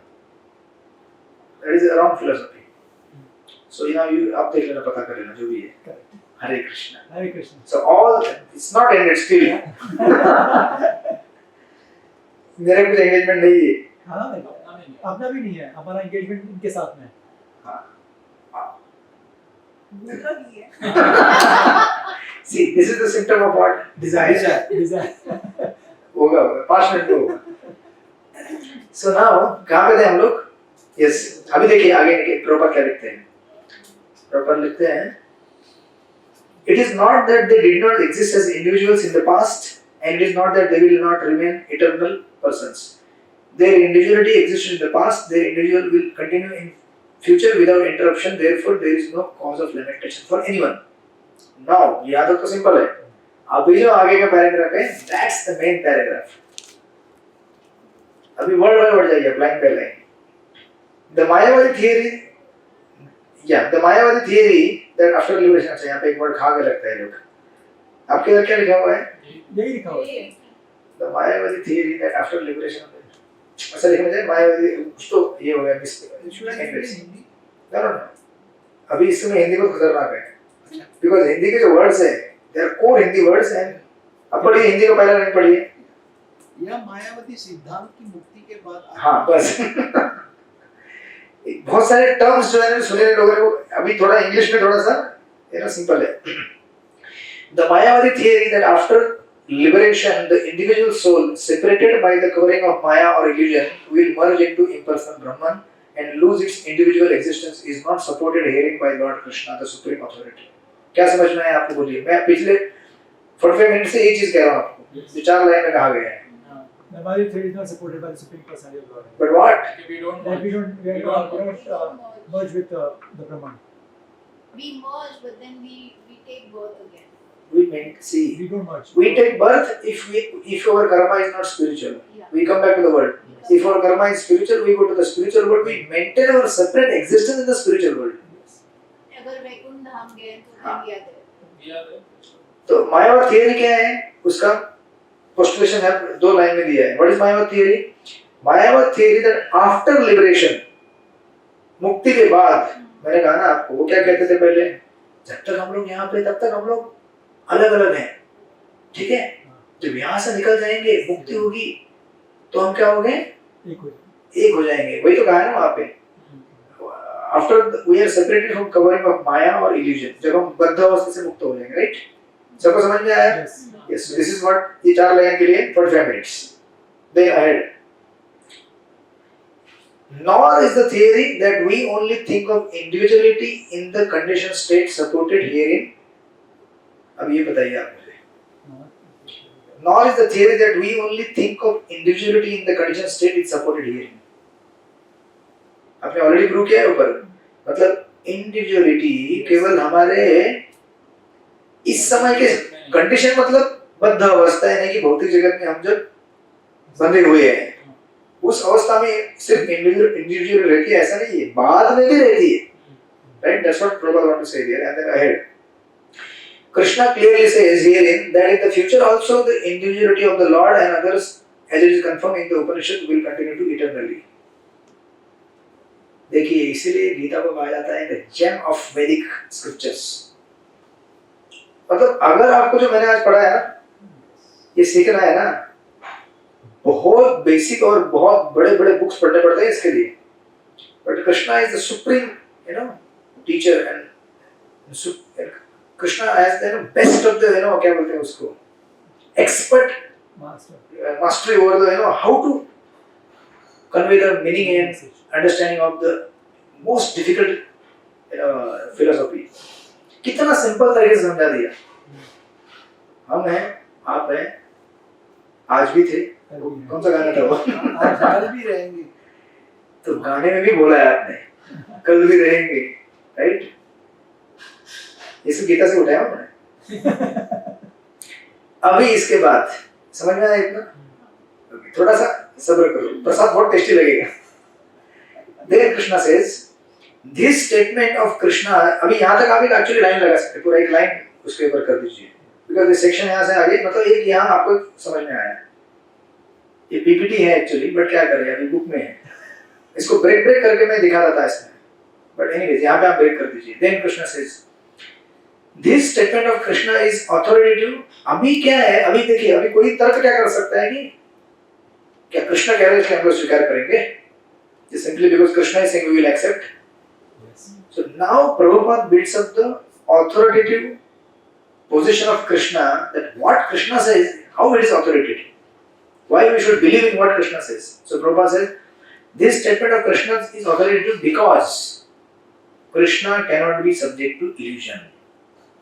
That is a wrong philosophy. So you आप देख लेना, पता कर लेना जो भी है. Hare Krishna. Hare Krishna. So all it's not ended still. मेरा कुछ engagement नहीं है. हाँ, अपना भी नहीं है. हमारा engagement इनके साथ में है. मतलब ही है. See, this is the symptom of what? Desire. Desire. होगा 5 मिनट में होगा. So now कहाँ पे थे हम लोग? Yes. अभी देखिए आगे प्रॉपर क्या लिखते हैं. प्रॉपर लिखते हैं. It is not that they did not exist as individuals in the past, and it is not that they will not remain eternal persons. Their individuality existed in the past. Their individual will continue in future without interruption. Therefore, there is no cause of lamentation for anyone. Now, यहाँ तक तो simple है. अभी जो आगे का paragraph है, that's the main paragraph. अभी वर्ड बाय वर्ड जाइए, line by line. The Mayavadi theory that after liberation, अच्छा यहाँ पे एक वर्ड खा के लगता है लोग. आपके इधर क्या लिखा हुआ है? यही लिखा हुआ है. The Mayavadi theory that after liberation, अच्छा लिखना चाहिए मायावादी. कुछ तो ये हो गया मिस्टेक. No. अभी इसमें हिंदी को खतरनाक है. Because हिंदी के जो वर्ड्स हैं, they are core Hindi words and अब पढ़िए हिंदी का पहला लाइन पढ़िए. यह मायावती सिद्धांत की मुक्ति के बाद. हाँ बस. बहुत सारे टर्म्स जो है सुने लोगों ने, अभी थोड़ा इंग्लिश में थोड़ा सा सिंपल है. The Mayavadi theory that after liberation the individual soul separated by the covering of Maya or illusion will merge into impersonal Brahman and lose its individual existence is not supported herein by Lord Krishna, the supreme authority. क्या समझ में आया आपको बोलिए? मैं पिछले 45 minute से ये चीज कह रहा हूँ आपको, जो 4 लाइन में कहा गया है. The Maya theory is not supported by the Supreme Personality of Godhead. But what? We don't That we want. don't merge with the Brahman. We merge, but then we take birth again. We meant, see, We don't merge. we take birth if our karma is not spiritual. Yeah. We come back to the world. Yes. If our karma is spiritual, we go to the spiritual world. We maintain our separate existence in the spiritual world. Yes. अगर वैकुंठ धाम गए तो हाँ. हम याद है. Yeah. तो मायावत theory क्या है? उसका पोस्टुलेशन है 2 लाइन में दिया है. What is Mayavad theory? Mayavad theory that after liberation, मुक्ति के बाद, मैंने कहा ना आपको, वो क्या कहते थे पहले, जब तक हम लोग यहाँ पे तब तक हम लोग अलग अलग हैं, ठीक है, जब यहाँ से निकल जाएंगे, मुक्ति होगी, तो हम क्या हो गए? एक हो जाएंगे. वही तो कहा है ना वहाँ पे, after we are separated from covering of maya और इल्यूजन, जब हम बद्ध अवस्था से मुक्त हो जाएंगे. राइट? सबको समझ में आया? Yes. Yes, this is what ये 4 लाइन के लिए 45 minutes. Then ahead. Nor is the theory that we only think of individuality in the conditioned state supported herein. अब ये बताइए आप मुझे. Nor is the theory that we only think of individuality in the conditioned state is supported herein. आपने already prove किया है ऊपर. मतलब इंडिविजुअलिटी केवल हमारे इस समय के कंडीशन, मतलब बद्ध अवस्था है, नहीं कि भौतिक जगत में हम जब बंधे हुए हैं, उस अवस्था में सिर्फ इंडिविजुअल रहती है, ऐसा नहीं है, बाद में भी रहती है. Right? That's what Prabhupad want to say here. And then ahead Krishna clearly says herein that in the future also the individuality of the Lord and others, as it is confirmed in the Upanishad, will continue to eternally. देखिए, इसीलिए गीता को कहा जाता है the gem of Vedic scriptures. मतलब अगर आपको जो मैंने आज पढ़ा है ना, ये सीखना है ना, बहुत बेसिक और बहुत बड़े बड़े बुक्स पढ़ने पड़ते हैं इसके लिए. But Krishna is the supreme, teacher, and Krishna has the best of the, क्या बोलते हैं उसको, expert mastery over the, how to convey the meaning and understanding of the most difficult philosophy. कितना सिंपल तरीके से समझा दिया. हम हैं, आप हैं, आज भी थे. कौन सा गाना था वो? आज कल भी रहेंगे. तो गाने में भी बोला है आपने, कल भी रहेंगे. राइट? इसे गीता से उठाया हमने. अभी इसके बाद समझ में आया इतना? थोड़ा सा सब्र करो, प्रसाद बहुत टेस्टी लगेगा. Then Krishna says, this statement of Krishna, अभी यहाँ तक आप एक एक्चुअली लाइन लगा सकते हैं, पूरा एक लाइन उसके ऊपर कर दीजिए, बिकॉज़ ये सेक्शन यहाँ से आगे, मतलब एक यहाँ आपको समझ में आया. ये पीपीटी है एक्चुअली, बट क्या करें, अभी बुक में है, इसको ब्रेक करके मैं दिखा रहा था इसमें, बट एनीवेज यहाँ पे आप ब्रेक कर दीजिए. Then Krishna says, this statement of Krishna is authoritative. अभी क्या है, अभी देखिए, अभी कोई तर्क क्या कर सकता है कि क्या कृष्णा कह रहे हैं इसलिए हम लोग स्वीकार करेंगे, just simply because Krishna is saying we will accept. So now Prabhupada builds up the authoritative position of Krishna, that what Krishna says, how it is authoritative, why we should believe in what Krishna says. So Prabhupada says, this statement of Krishna is authoritative because Krishna cannot be subject to illusion.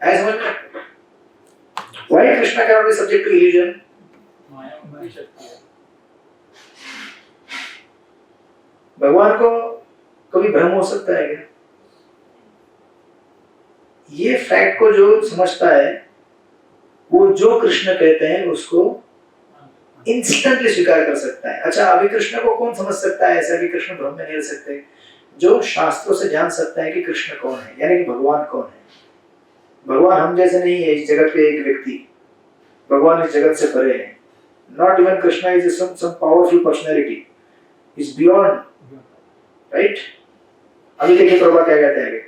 As one, why Krishna cannot be subject to illusion? माया उनकी शक्ति है. भगवान को कभी भ्रम हो सकता है क्या? ये फैक्ट को जो समझता है, वो जो कृष्ण कहते हैं उसको इंस्टेंटली स्वीकार कर सकता है. अच्छा, अभी कृष्ण को कौन समझ सकता है ऐसा कि कृष्ण भ्रम में नहीं रह सकते? जो शास्त्रों से जान सकता है कि कृष्ण कौन है, यानी कि भगवान कौन है. भगवान हम जैसे नहीं है, इस जगत के एक व्यक्ति. भगवान इस जगत से परे है. Not even Krishna is some powerful personality, is beyond. Right? अभी देखिए प्रभुपाद क्या कहते हैं आगे.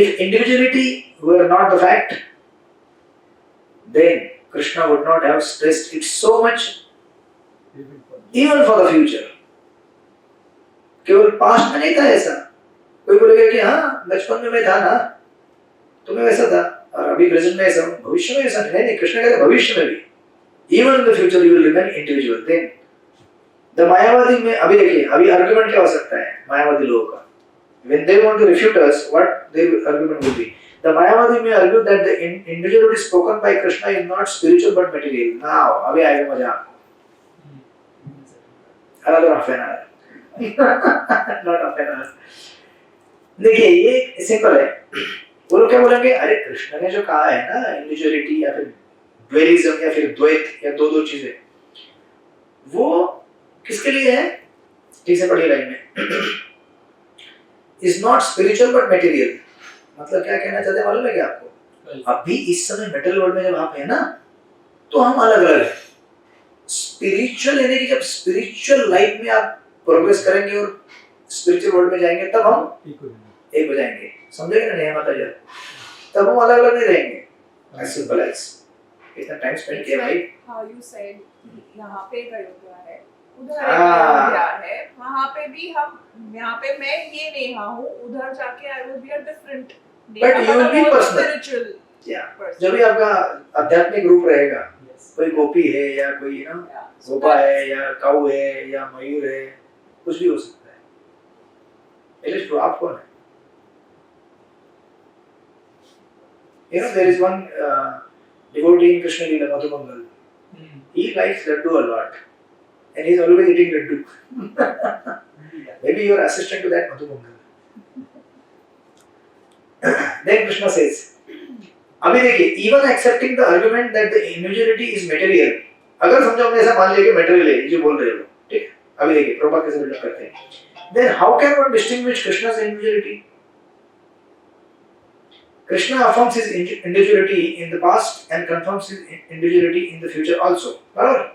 If individuality were not the fact, then Krishna would not have stressed it so much, even for the future. केवल पास्ट में नहीं था ऐसा. कोई बोलेगा कि हाँ, बचपन में मैं था ना, तो मैं वैसा था, और अभी प्रेजेंट में ऐसा हूँ, भविष्य में ऐसा नहीं. कृष्ण कहते भविष्य में भी, even in the future you will remain individual. Then the Mayavadi में अभी देखिए, अभी आर्गुमेंट क्या हो सकता है मायावादी लोगों का, when they want to refute us, what their argument will be? The Mayavadi may argue that the individuality spoken by Krishna is not spiritual but material. Now, अभी आएगा मजा आपको. Another half an hour. Not half an hour. देखिए ये simple है. वो लोग क्या बोलेंगे? अरे कृष्ण ने जो कहा है ना इंडिविजुअलिटी या फिर ड्वेलिज्म या फिर द्वैत या दो चीजें, वो किसके लिए है? ठीक से पढ़िए लाइन में. Is not spiritual but material. मतलब क्या कहना चाहते हैं मालूम है क्या आपको? अभी इस समय मेटल वर्ल्ड में जब आप हैं ना, तो हम अलग अलग हैं. स्पिरिचुअल यानी कि जब स्पिरिचुअल लाइफ में आप प्रोग्रेस करेंगे और स्पिरिचुअल वर्ल्ड में जाएंगे तब हम एक हो जाएंगे. समझेंगे ना? नहीं माता जी, तब हम अलग अलग नहीं रहेंगे. As simple as. इतना टाइम स्पेंड किया भाई. How you said यहाँ पे एक अयोध्या है, उधर एक अयोध्या है, वहाँ पे भी हम, यहाँ पे मैं ये नेहा हूँ, उधर जाके I will be a different But you will be personal. spiritual. जब भी आपका आध्यात्मिक रूप रहेगा, कोई गोपी है या कोई ना गोपा है या काऊ है या मयूर है, कुछ भी हो सकता है. It is true. आप कौन है? You know there is one devotee in Krishna Leela, Madhumangal. He likes laddu a lot, and he is always eating laddu. Maybe you are assistant to that Madhumangal. Then Krishna says, अभी देखिए, even accepting the argument that the individuality is material, अगर समझो हमने ऐसा मान लिया कि material है, जो बोल रहे हो, ठीक? अभी देखिए, प्रभुपाद कैसे बिल्डअप करते हैं. Then how can one distinguish Krishna's individuality? Krishna affirms his individuality in the past and confirms his individuality in the future also. Barabar?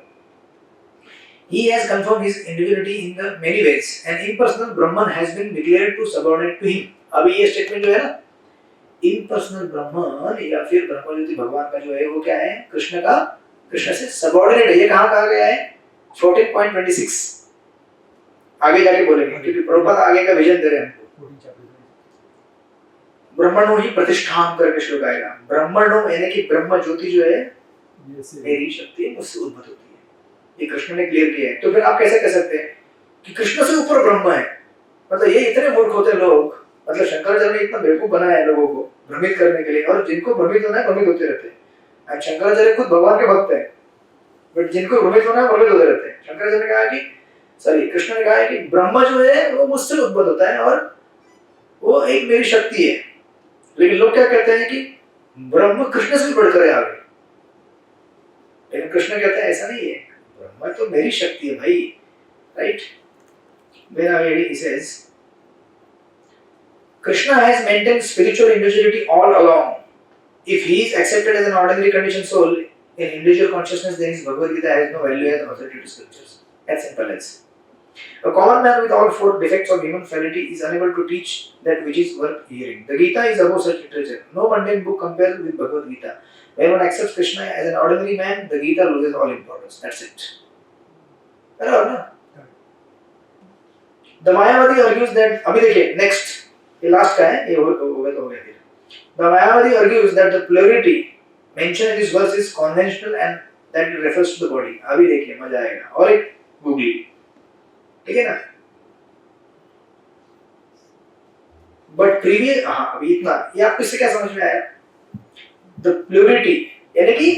He has confirmed his individuality in the many ways. An impersonal Brahman has been declared to subordinate to him. अभी ये statement जो है ना, impersonal Brahman या फिर ब्रह्मज्योति भगवान का जो है वो क्या है? कृष्ण का, कृष्ण से सबऑर्डिनेट है. ये कहाँ कहा गया है? 14.26. आगे जाके बोलेंगे क्योंकि प्रभुपाद आगे का विजन दे रहे हैं हमको. ब्रह्मणो ही प्रतिष्ठाम करके श्लोक आएगा. ब्रह्मणो यानी कि ब्रह्म ज्योति जो है मेरी शक्ति है, मुझसे उद्भूत होती है. ये कृष्ण ने क्लियर किया है. तो फिर आप कैसे कह सकते हैं कि कृष्ण से ऊपर ब्रह्म है? मतलब ये इतने मूर्ख होते हैं लोग. मतलब शंकराचार्य ने इतना बेवकूफ बनाया है लोगों को भ्रमित करने के लिए, और जिनको भ्रमित होना है भ्रमित होते रहते हैं. शंकराचार्य खुद भगवान के भक्त है, बट जिनको भ्रमित होना है भ्रमित होते रहते हैं. शंकराचार्य ने कहा कि सॉरी कृष्ण ने कहा है कि ब्रह्म जो है वो मुझसे उद्भूत होता है और वो एक मेरी शक्ति है. लेकिन लोग क्या कहते हैं कि ब्रह्म कृष्ण से बढ़कर है आगे. लेकिन कृष्ण कहते हैं ऐसा नहीं है, ब्रह्म तो मेरी शक्ति है भाई. राइट? मेरा he says Krishna has maintained spiritual individuality all along. If he is accepted as an ordinary conditioned soul in individual consciousness, then his Bhagavad Gita has no value as authoritative scriptures. As simple as. A common man with all four defects of human fallibility is unable to teach that which is worth hearing. The Gita is above such literature. No mundane book compares with Bhagavad Gita. When one accepts Krishna as an ordinary man, the Gita loses all importance. That's it. बराबर ना? The Mayavadi argues that अभी देखिए next ये last का है, ये हो गया फिर. The Mayavadi argues that the plurality mentioned in this verse is conventional and that it refers to the body. अभी देखिए मजा आएगा. और एक गूगली, ठीक है ना? बट प्रीवियस, हाँ अभी इतना, ये आपको इससे क्या समझ में आया? द प्लूरिटी यानी कि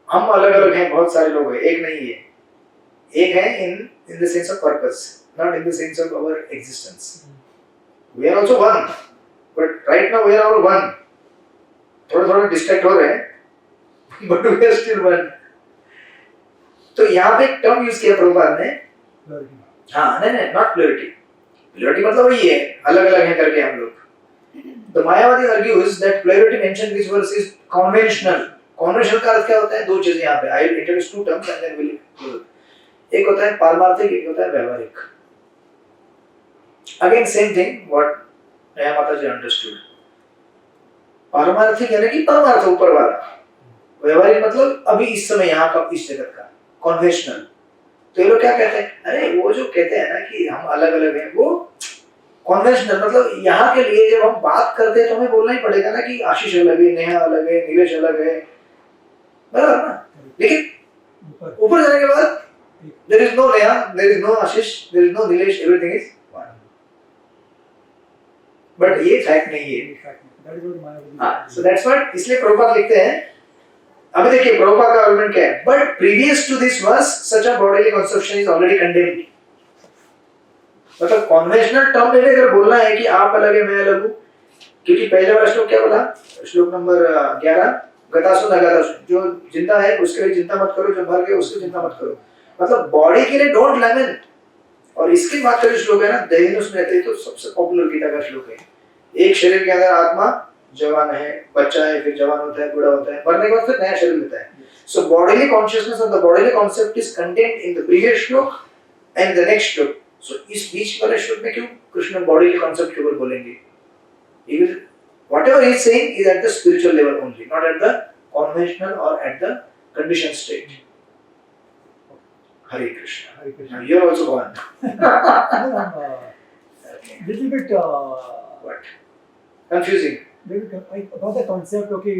हम अलग अलग हैं, बहुत सारे लोग हैं, एक नहीं है. एक है in the sense of purpose, not in the sense of our existence. We are also one, but right now we are all one. थोड़ा डिस्ट्रैक्ट हो रहे हैं, but we are still one. तो यहाँ पे एक टर्म यूज किया प्रभुपाद ने. हाँ नहीं नॉट प्लूरिटी. प्लूरिटी मतलब वही है, अलग अलग हैं करके हम लोग. The Mayavadi argues that plurality mentioned in this verse is conventional. Conventional का अर्थ क्या होता है? दो चीजें यहाँ पे. I will introduce two terms and then we'll close. एक होता है पारमार्थिक, एक होता है व्यवहारिक. Again same thing what नया माता जी understood. पारमार्थिक यानी कि परमार्थ ऊपर वाला. व्यवहारिक मतलब अभी इस समय यहाँ का इस जगत का. Conventional. तो ये लोग क्या कहते हैं? अरे वो जो कहते हैं ना कि हम अलग अलग हैं, वो कॉन्वेंशनल मतलब यहाँ के लिए जब हम बात करते हैं तो हमें बोलना ही पड़ेगा ना कि आशीष अलग है, नेहा अलग है, नीलेश अलग है, बराबर ना? लेकिन ऊपर जाने के बाद There is no Neha, there is no Ashish, there is no Nilesh, everything is one. But ये fact नहीं है. That is what Mayavadi. हाँ, so that's what इसलिए प्रभुपाद लिखते हैं. अभी देखिए प्रभुपाद का आर्गुमेंट क्या है? But previous to this verse, such a bodily conception is already condemned. मतलब कन्वेंशनल टर्म में अगर बोलना है कि आप अलग है मैं अलग हूँ, क्योंकि पहले वाला श्लोक क्या बोला? श्लोक नंबर 11 गतासु नगादासु, जो जिंदा है उसके लिए चिंता मत करो, जो मर गए उसकी चिंता मत करो. मतलब बॉडी के लिए डोंट लैमेंट. और इसकी बात करें श्लोक है ना दयानुस में रहते तो सबसे पॉपुलर गीता का श्लोक है. एक शरीर के अंदर आत्मा जवान है, बच्चा है, फिर जवान होता है, बूढ़ा होता है, मरने के बाद फिर नया शरीर लेता है. So bodily consciousness of the bodily concept is contained in the previous shloka and the next shloka. So इस बीच वाले श्लोक में क्यों कृष्ण बॉडीली कॉन्सेप्ट केवल बोलेंगे? He will, whatever he is saying is at the spiritual level only, not at the conventional or at the conditioned state. Hare Krishna. Hare Krishna. Now you are also one. Little bit What? Confusing. about the concept. Okay,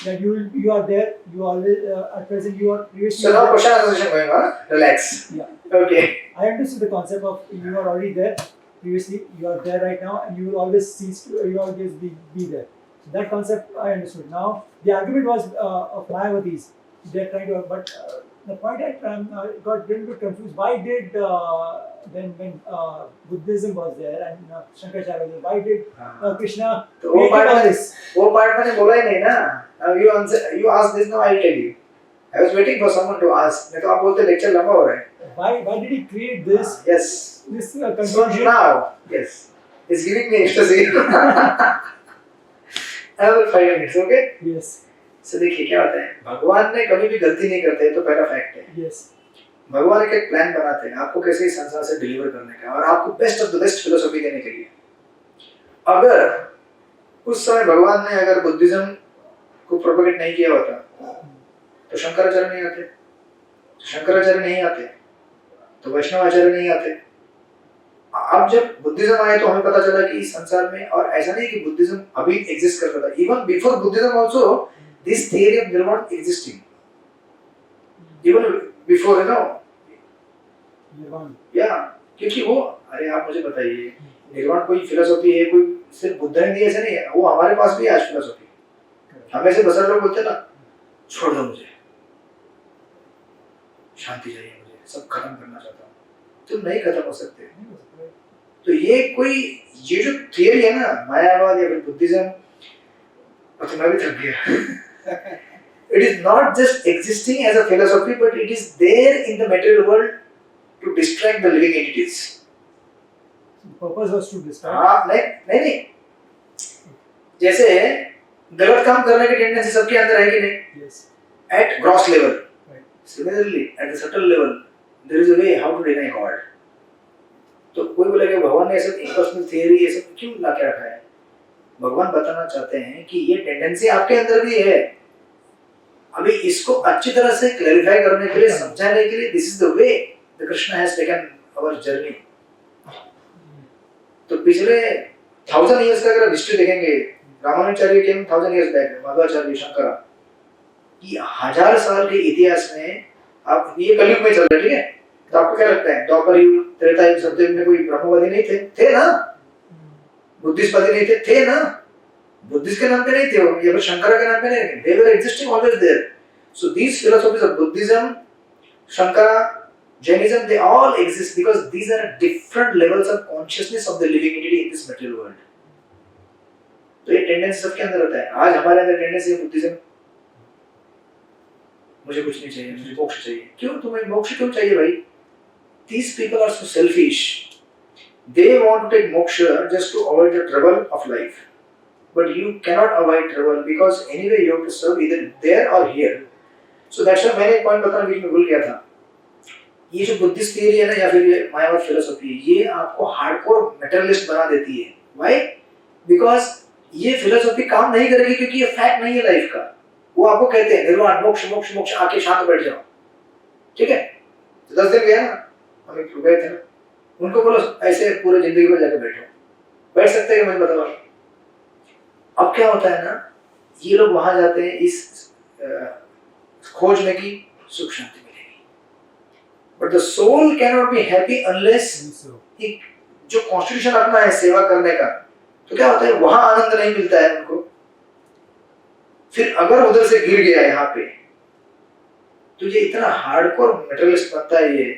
that you are there. You always at present you are previously. So now question answer session going on. Relax. Yeah. Okay. I understood the concept of you are already there. Previously, you are there right now, and you will always cease to. You will always be there. So that concept I understood. Now the argument was of Mayavadi's. They are trying to, but the point I got a little bit confused. Why did when Buddhism was there and Shankaracharya was there, why did Krishna तो वो create part all मैंने this? वो part मैंने बोला ही नहीं ना. Now you answer. You ask this now. I'll tell you. I was waiting for someone to ask. नहीं तो आप बोलते lecture लंबा हो रहा है. Why did he create this? Yes. This So confusion. now, yes, it's giving me ecstasy. Another 5 minutes, okay? Yes. So देखिए क्या होता है, भगवान ने कभी भी गलती नहीं करते हैं, तो पहला फैक्ट है. Yes. भगवान एक प्लान बनाते हैं आपको कैसे इस संसार से डिलीवर करने का और आपको best of the best philosophy देने के लिए. अगर उस समय भगवान ने अगर बुद्धिज्म को प्रोपेगेट नहीं किया होता तो शंकराचार्य नहीं आते, शंकराचार्य नहीं आते तो वैष्णवाचार्य नहीं आते. अब जब बुद्धिज्म आया तो हमें पता चला कि इस संसार में, और ऐसा नहीं कि बुद्धिज्म अभी एग्जिस्ट करता था, even before Buddhism also this theory of nirvana existing, even before you know Nirvana. या, क्योंकि वो, अरे आप मुझे बताइए निर्वाण कोई फिलोसॉफी है, कोई सिर्फ बुद्ध ने दी ऐसे नहीं है, वो हमारे पास भी आज फिलोसॉफी. हमें से बसर लोग बोलते ना छोड़ दो मुझे, शांति चाहिए मुझे, सब खत्म करना चाहता हूँ. तुम नहीं खत्म हो सकते. तो ये जो थियरी है ना मायावाद या फिर बुद्धिज्म, तो मैं भी थक गया. It is not just existing as a philosophy, but it is there in the material world to distract the living entities. The purpose was to distract. हाँ, नहीं. जैसे गलत काम करने की टेंडेंसी सबके अंदर है कि नहीं? Yes. At gross level. Right. Similarly, at the subtle level, there is a way how to deny God. तो कोई बोलेगा भगवान ने ऐसा impersonal theory ये सब क्यों ला के रखा है? भगवान बताना चाहते हैं कि ये टेंडेंसी आपके अंदर भी है. अभी इसको अच्छी तरह से क्लैरिफाई करने के लिए, समझाने के लिए, this is the way the Krishna has taken our journey. तो पिछले 1000 इयर्स का अगर हिस्ट्री देखेंगे, Ramanujacharya came 1000 years back, Madhvacharya, Shankara, ये 1000 साल के इतिहास में आप ये कलयुग में चल रहे, ठीक है? तो आपको क्या लगता है द्वापर युग, त्रेता युग, सत्ययुग में कोई ब्रह्मवादी नहीं थे ना? बुद्धिस्टवादी नहीं थे ना? बुद्धिस्ट के नाम पे नहीं थे वो, या फिर शंकरा के नाम पे नहीं थे. They were existing always there. So these philosophies of Buddhism, Shankara, Jainism, they all exist because these are different levels of consciousness of the living entity in this material world. तो ये टेंडेंसी सबके अंदर होता है. आज हमारे अंदर tendency है बुद्धिज्म, मुझे कुछ नहीं चाहिए, मुझे मोक्ष चाहिए. क्यों तुम्हें मोक्ष क्यों चाहिए भाई? These people are so selfish. They want to take moksha just to avoid the trouble of life. But you cannot avoid trouble because anyway you have to serve either there or here. So that's why मैंने एक point बताना बीच में भूल गया था. ये जो Buddhist theory है ना या फिर ये मायावाद फिलोसॉफी, ये आपको हार्डकोर मेटेरियलिस्ट बना देती है. Why? Because ये फिलोसॉफी काम नहीं करेगी क्योंकि ये फैक्ट नहीं है लाइफ का. वो आपको कहते हैं निर्वाण, मोक्ष, मोक्ष, मोक्ष, आके शांत बैठ जाओ, ठीक है? तो 10 दिन गया ना, हम एक गए थे ना, उनको बोलो ऐसे पूरे जिंदगी में जाके बैठो, बैठ सकते हैं? मुझे बताओ. अब क्या होता है ना, ये लोग वहां जाते हैं इस खोज में कि सुख शांति मिलेगी. But the soul cannot be happy unless So, he जो कॉन्स्टिट्यूशन अपना है सेवा करने का, तो क्या होता है वहां आनंद नहीं मिलता है उनको। फिर अगर उधर से गिर गया यहाँ पे, तो ये इतना हार्डकोर मेटेरियलिस्ट बनता है ये,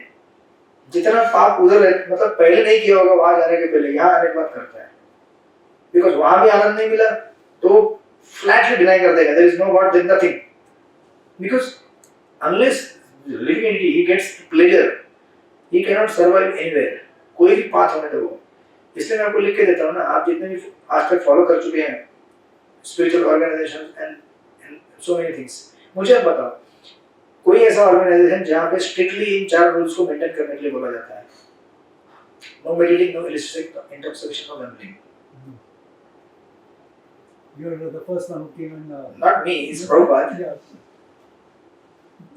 जितना पाप उधर मतलब पहले नहीं किया होगा वहां जाने के पहले यहाँ आने के बाद करता है, बिकॉज वहां भी आनंद नहीं मिला तो फ्लैटली डिनाई कर देगा, there is no God, there nothing, because unless living entity he gets pleasure he can not survive anywhere, कोई भी पाथ होने दो। इसलिए मैं आपको लिख के देता हूँ ना, आप जितने भी आज तक फॉलो कर चुके हैं spiritual organisations and so many things, मुझे आप बताओ कोई ऐसा ऑर्गेनाइजेशन जहाँ पे स्ट्रिक्टली इन 4 रूल्स को मेंटेन करने के लिए बोला जाता है, no meditating, no illicit intoxication, no gambling. you're the first one who came and. Not me, it's Prabhupada. Yeah.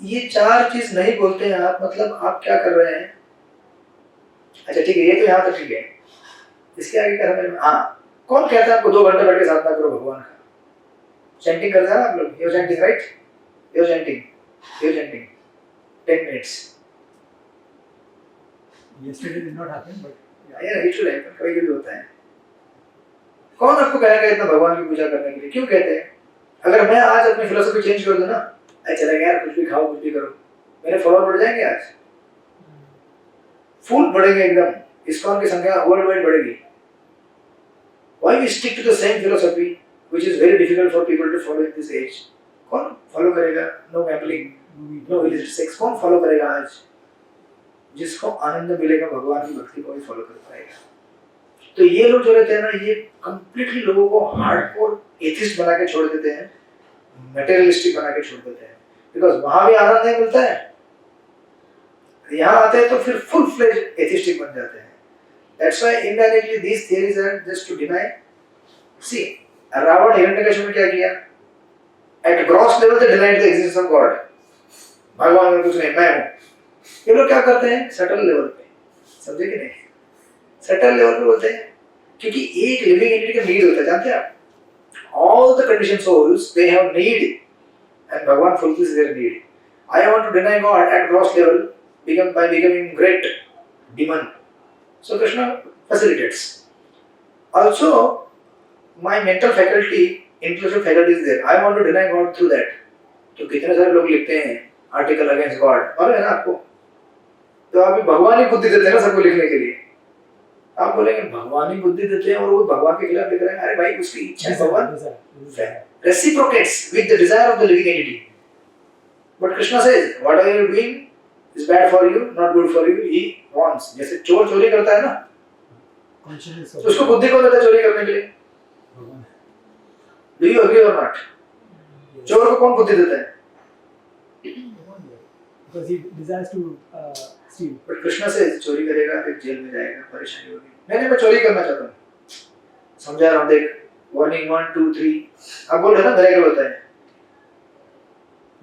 ये 4 चीज नहीं बोलते हैं आप, मतलब आप क्या कर रहे हैं? अच्छा ठीक है, ये तो यहाँ तक ठीक है, इसके आगे क्या समझ में? हाँ, कौन कहता है आपको 2 घंटे बैठ के साधना करो भगवान का? चैंटिंग करते हैं ना आप लोग, you're chanting, right? You're chanting 10 minutes. Yesterday did not happen, but Yeah, it should happen, कभी-कभी होता है। कौन आपको कहेगा इतना भगवान की पूजा करने के लिए? क्यों कहते हैं? अगर मैं आज अपनी फिलोसफी चेंज कर दूं ना, अरे चलेगा यार, कुछ भी खाओ, कुछ भी करो, मेरे फॉलोअर बढ़ जाएंगे आज, फुल बढ़ेंगे एकदम, इस्कॉन की संख्या वर्ल्ड वाइड बढ़ेगी। Why we stick to the same philosophy, which is very difficult for people to follow in this age? कौन फॉलो करेगा? No gambling, no illicit sex, कौन फॉलो करेगा आज? जिसको आनंद मिलेगा भगवान की भक्ति को ही फॉलो कर पाएगा। तो ये लोग जो रहते हैं ना, ये कंप्लीटली लोगों को हार्डकोर एथिस्ट बना के छोड़ देते हैं, मटेरियलिस्टिक बना के छोड़ देते हैं, बिकॉज वहां भी आनंद नहीं मिलता है, यहाँ आते हैं तो फिर फुल फ्लेज एथिस्टिक बन जाते हैं। That's why indirectly these theories are just to deny. See, Ravan Hiranyakashyap ने क्या किया? At gross level they denied the existence of God. भगवान में कुछ नहीं, मैं हूँ। ये लोग क्या करते हैं? सटल लेवल पे, समझे कि नहीं? सटल लेवल पे बोलते हैं, क्योंकि एक लिविंग एंटिटी का नीड होता है, जानते हैं आप? All the conditioned souls they have need, and भगवान fulfills their need. I want to deny God at gross level, by becoming great demon. So Krishna facilitates. Also, my mental faculty, intellectual faculty is there. I want to deny God through that. तो कितने सारे लोग लिखते हैं article against God, और है ना आपको, तो आप भगवान ही बुद्धि देते हैं ना सबको लिखने के लिए। आप बोलेंगे भगवान ही बुद्धि देते हैं और वो भगवान के खिलाफ लिख रहे हैं, अरे भाई उसकी इच्छा है, भगवान reciprocates with the desire of the living entity. But Krishna says, whatever you are doing is bad for you, not good for you. He wants. जैसे चोर चोरी करता है ना, तो उसको बुद्धि कौन देता है चोरी करने के लिए? Do you agree or not? चोर को कौन बुद्धि देता है? because he desires to steal. But Krishna says चोरी करेगा फिर जेल में जाएगा, परेशानी होगी। नहीं मैं चोरी करना चाहता हूँ, समझा रहा हूँ, देख warning 1 2 3, आप बोल रहे ना मिरेकल होता है।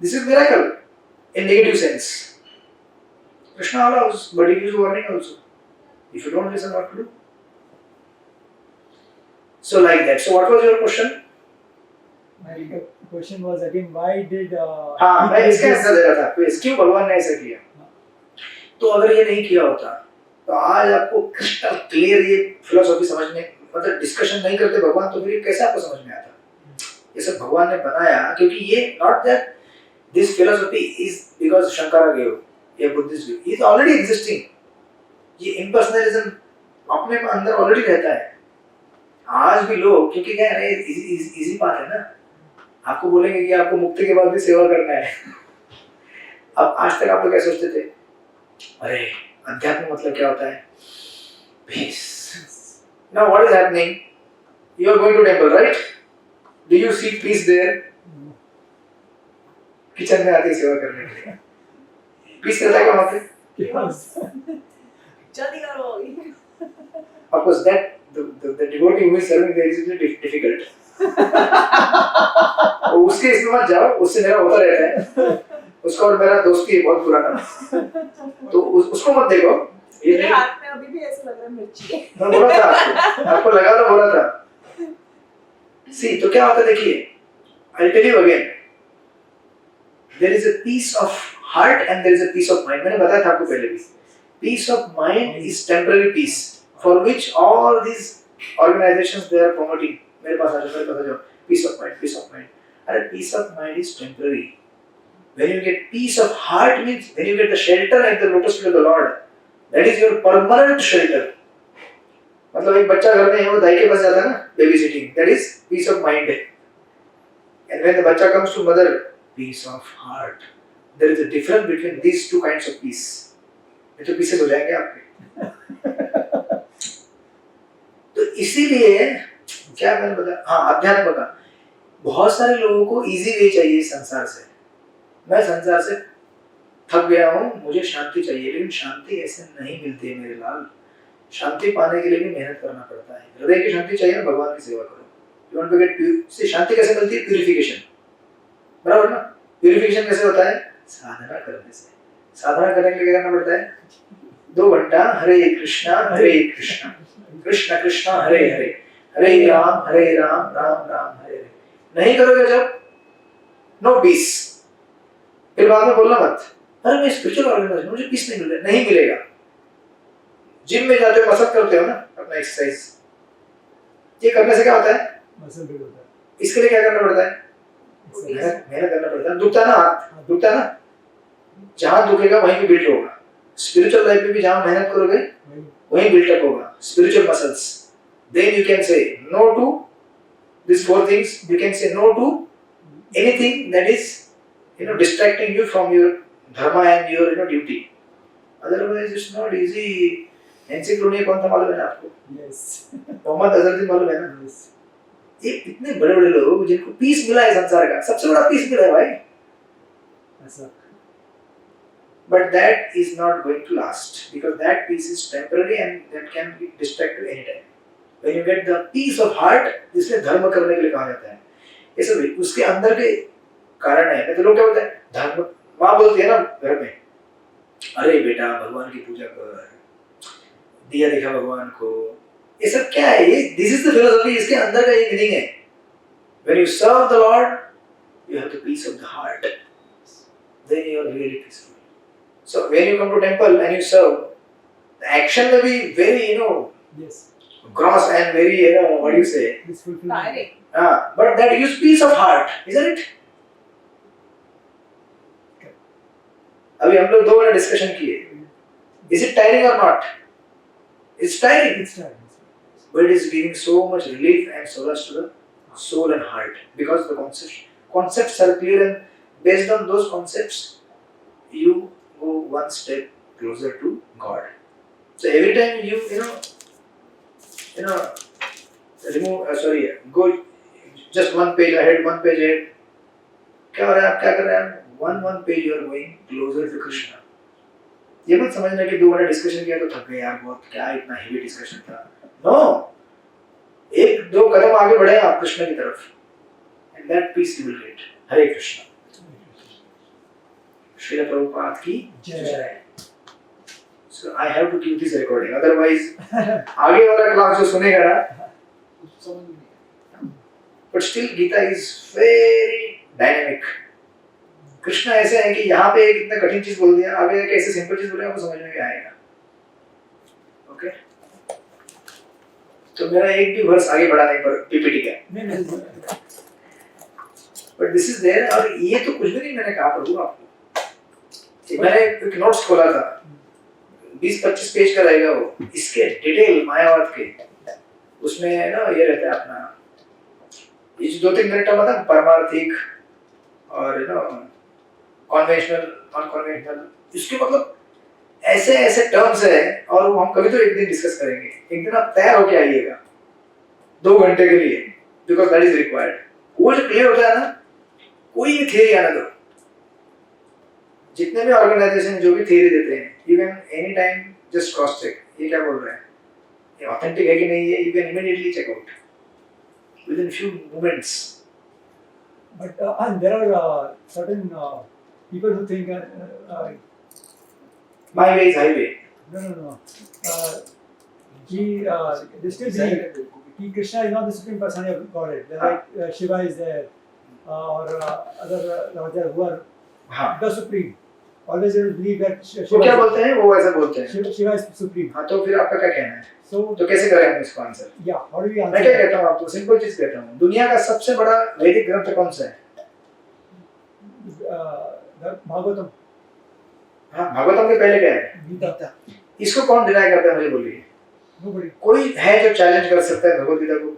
This is miracle in negative sense. Krishna allows, but he gives warning also. If you don't listen, what to do? So like that. So what was your question? My question was again, why did हाँ, मैं इसका answer दे रहा था। तो क्यों भगवान ने ऐसा किया? तो अगर ये नहीं किया होता, तो आज आपको क्रिस्टल क्लियर ये फिलोसॉफी समझने, मतलब डिस्कशन नहीं करते भगवान, तो फिर कैसे आपको समझ में आता? ये सब भगवान ने बनाया, क्योंकि ये not that this philosophy is because Shankara gave. ये बुद्धिस्ट भी इज ऑलरेडी एग्जिस्टिंग, ये इम्पर्सनलिज्म अपने अंदर ऑलरेडी रहता है। आज भी लोग, क्योंकि क्या है, इजी बात है ना, आपको बोलेंगे कि आपको मुक्ति के बाद भी सेवा करना है। अब आज तक आप लोग क्या सोचते थे? अरे अध्यात्म मतलब क्या होता है? Peace. Now what is happening? You are going to temple, right? Do you see peace there? Kitchen में आते सेवा करने के लिए पीस रहता है क्या वहाँ पे? जल्दी करो। Of course, that the devotee who is serving there is really difficult. उसके इसमें मत जाओ, उससे मेरा होता रहता है, उसका और मेरा दोस्ती है बहुत पुराना, तो उसको मत देखो। मेरे हाथ में अभी भी ऐसा लग रहा है मिर्ची है। मैं बोला था आपको लगा था, बोला था। See, तो क्या होता है देखिए, I'll tell you again. There is a piece of heart and there is a peace of mind. मैंने बताया था आपको पहले भी. Peace of mind is temporary peace for which all these organizations they are promoting. मेरे पास आ जाओ. Peace of mind, peace of mind. अरे peace of mind is temporary. When you get peace of heart means when you get the shelter at the lotus feet of the Lord, that is your permanent shelter. मतलब एक बच्चा घर में है वो दाई के पास जाता है ना baby sitting, that is peace of mind. And when the बच्चा comes to mother, peace of heart. There is a difference between these two kinds of peace. ये तो पीसेस हो जाएंगे आपके. तो इसीलिए क्या मैंने बताया, हाँ अध्यात्म का बहुत सारे लोगों को इजी वे चाहिए इस संसार से. मैं संसार से थक गया हूँ, मुझे शांति चाहिए, लेकिन शांति ऐसे नहीं मिलती है मेरे लाल. शांति पाने के लिए भी मेहनत करना पड़ता है. हृदय की शांति चाहिए ना, भगवान की सेवा करो. You want to get pure, शांति कैसे मिलती है? प्यूरिफिकेशन, बराबर ना. प्यूरिफिकेशन कैसे होता है? साधना करने से. साधना करने के लिए क्या करना पड़ता है? 2 घंटा हरे कृष्णा कृष्ण कृष्ण हरे हरे, हरे राम राम राम हरे हरे. नहीं करोगे जब, नो पीस. फिर बाद में बोलना मत, अरे मैं स्पिरिचुअल ऑर्गेनाइजेशन मुझे पीस नहीं मिल रहा. नहीं मिलेगा. जिम में जाते हो, मसल्स करते हो ना अपना एक्सरसाइज, ये करने से क्या होता है? मसल बिल्ड होता है. इसके लिए क्या करना पड़ता है? मेहनत करना पड़ता है. दुखता ना हाथ, दुखता ना, जहां दुखेगा वहीं पे बिल्ड होगा. स्पिरिचुअल लाइफ में भी जहां मेहनत करोगे वहीं बिल्डअप होगा spiritual muscles. Then you can say no to these 4 things. You can say no to anything that is distracting you from your dharma and your duty. Otherwise it's not easy. NC Clooney कौन था मालूम है ना आपको? Yes. Mohammad Azharuddin मालूम है ना? Yes. ये इतने बड़े बड़े लोग जिनको पीस मिला है संसार का, सबसे बड़ा पीस मिला है भाई. ऐसा. But that is not going to last because that peace is temporary and that can be distracted anytime. When you get the peace of heart, जिसमें धर्म करने के लिए कहा जाता है, ये सब उसके अंदर के कारण है. तो लोग क्या बोलते हैं? धर्म, माँ बोलती है ना घर में, अरे बेटा भगवान की पूजा कर, दिया देखा भगवान को. ये सब क्या है? ये दिस इज द फिलोसफी. इसके अंदर का ये मीनिंग है. When you serve the Lord, you have the peace of the heart. Then you are really peaceful. So when you come to temple and you serve, the action may be very Yes. gross and very what do you say? This fulfillment. Tiring. But that gives peace of heart, isn't it? अभी हम लोग 2 घंटे discussion किए. Is it tiring or not? It's tiring. It's tiring. But it is giving so much relief and solace to the soul and heart because the concepts are clear and based on those concepts you go one step closer to God. So every time you go just one page ahead. क्या हो रहा है? आप क्या कर रहे हैं? One page you are going closer to Krishna. ये मत समझना कि 2 घंटे डिस्कशन किया तो थक गए यार, बहुत क्या इतना हेवी डिस्कशन था. नो, 1-2 कदम आगे बढ़े आप कृष्ण की तरफ. And that peace you will get. हरे कृष्ण. श्रील प्रभुपाद की जय. So I have to keep this recording. Otherwise, आगे वाला क्लास जो सुनेगा ना, समझ में नहीं. but still Gita is very dynamic. Krishna ऐसे है कि यहाँ पे एक इतना कठिन चीज बोल दिया, आगे एक ऐसे सिंपल चीज बोलेगा वो समझ में भी आएगा. ओके, तो मेरा एक भी वर्स आगे बढ़ा नहीं पर पीपीटी का. But this is there. और ये तो कुछ भी नहीं मैंने कहा प्रभु आपको. मैंने एक नोट्स खोला था, 20-25 पेज का रहेगा वो. इसके डिटेल मायावाद के उसमें ना ये रहता है अपना, ये 2-3 मिनट का मतलब परमार्थिक और कन्वेंशनल नॉन कन्वेंशनल, इसके मतलब ऐसे ऐसे टर्म्स है. और वो हम कभी तो एक दिन डिस्कस करेंगे. एक दिन आप तैयार होके आइएगा 2 घंटे के लिए, बिकॉज दैट इज रिक्वायर्ड. वो जो क्लियर होता है ना, कोई भी थियरी आना दो, जितने भी ऑर्गेनाइजेशन जो भी थियरी देते हैं, you can any time just cross check ये क्या बोल रहा है, ये ऑथेंटिक है कि नहीं है. You can immediately check out within few moments. But and there are certain people who think My way is highway. no. They still believe कि Krishna is not the supreme personality of Godhead. They're like Shiva is there, or other lords there who are the supreme. always they will believe that वो क्या बोलते हैं, वो ऐसा बोलते हैं। Shiva is supreme. हाँ, तो फिर आपका क्या कहना है? So तो कैसे करें हम इसको answer? yeah, how do we मैं answer क्या that? कहता हूँ आपको, सिंपल चीज कहता हूँ, दुनिया का सबसे बड़ा वैदिक ग्रंथ कौन सा है? The Bhagavatam, हाँ, भागवतम के पहले क्या है? Gita. इसको कौन डिनाई करता है, मुझे बोलिए। Nobody. कोई है जो चैलेंज कर सकता है भगवत गीता को?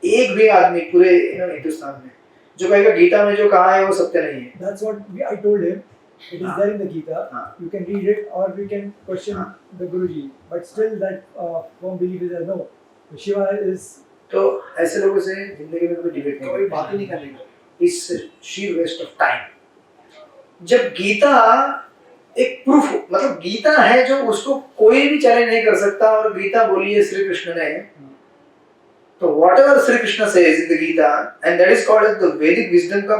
एक भी आदमी पूरे हिंदुस्तान में जो कहेगा गीता में जो कहा है वो सत्य नहीं है? That's what I told him. It is there in the Gita. You can read it or we can question the Guruji. But still that firm belief is that no, Shiva is. तो ऐसे लोगों से जिंदगी में कभी debate नहीं कोई करना। बात ही नहीं करेगा। इस sheer waste of time। जब गीता एक प्रूफ, मतलब गीता है जो उसको कोई भी चैलेंज नहीं कर सकता, और गीता बोली है श्री कृष्ण ने, तो whatever Sri Krishna says in the Gita, and that is called as the Vedic wisdom का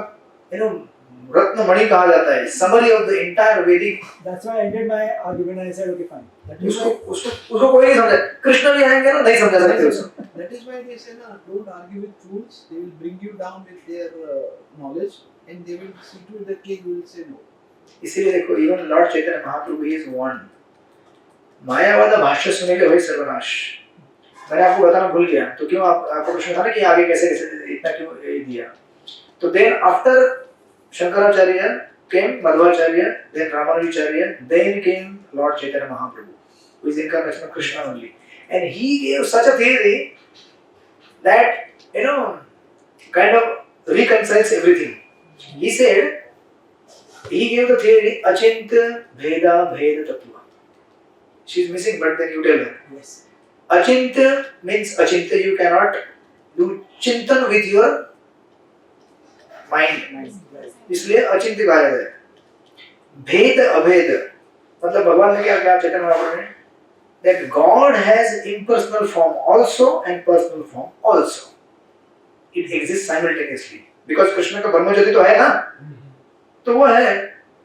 रत्न मणि कहा जाता है, summary of the entire Vedic। That's why I ended my argument and I said okay fine. उसको कोई नहीं समझा, कृष्ण भी आएंगे ना, नहीं समझा सकते उसको। That is why they say ना, don't argue with fools. They will bring you down with their knowledge, and they will see to it that you will say no. इसीलिए देखो, even Lord Chaitanya Mahaprabhu he is warned, मायावाद भाष्य सुनेंगे वही सर्वनाश। मैंने आपको बताना भूल गया, तो क्यों आपको प्रश्न था ना कि आगे कैसे इतना क्यों दिया? तो then after Shankaracharya came Madhvacharya, then Ramanujacharya, then came Lord Chaitanya Mahaprabhu, who is incarnation of Krishna only, and he gave such a theory that kind of reconciles everything. He said, he gave the theory Achintya Bheda Bheda Tattva. She is missing, but then you tell her. Yes. Achintya means achintya, you cannot do chintan with your mind, इसलिए अचिंत्य कहा जाता है। भेद अभेद मतलब भगवान ने क्या कहा चैतन्य महाप्रभु ने, that God has impersonal form also and personal form also. It exists simultaneously because Krishna का ब्रह्म ज्योति तो है ना, तो वो है,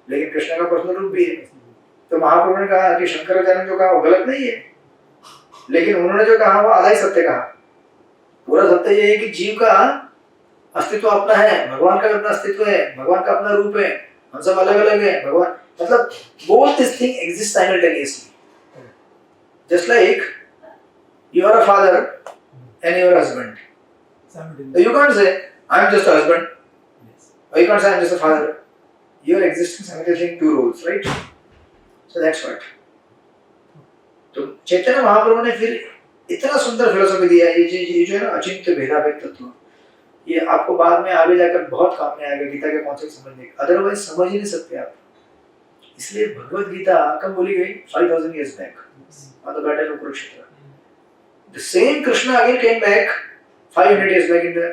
लेकिन कृष्ण का पर्सनल रूप भी है। तो महाप्रभु ने कहा कि शंकराचार्य ने जो कहा वो गलत नहीं है, लेकिन उन्होंने जो कहा वो आधा ही सत्य कहा। पूरा सत्य ये है कि जीव का अस्तित्व अपना है, भगवान का अपना अस्तित्व है, भगवान का अपना रूप है, हम सब अलग अलग हैं। भगवान मतलब both this thing exist simultaneously. Just like you are a father and you are a husband. So you can't say I am just a husband, or you can't say I am just a father. You are existing simultaneously in two roles, right? So that's what. तो चैतन्य महाप्रभु ने फिर इतना सुंदर philosophy दिया, ये जो है ना अचिंत्य भेदाभेद तत्व, ये आपको बाद में आगे जाकर बहुत काम में आएगा गीता के कॉन्सेप्ट समझने के, अदरवाइज समझ ही नहीं सकते आप। इसलिए भगवत गीता कब बोली गई? 5000 years back on the battle of Kurukshetra. The same Krishna again came back 500 years back in the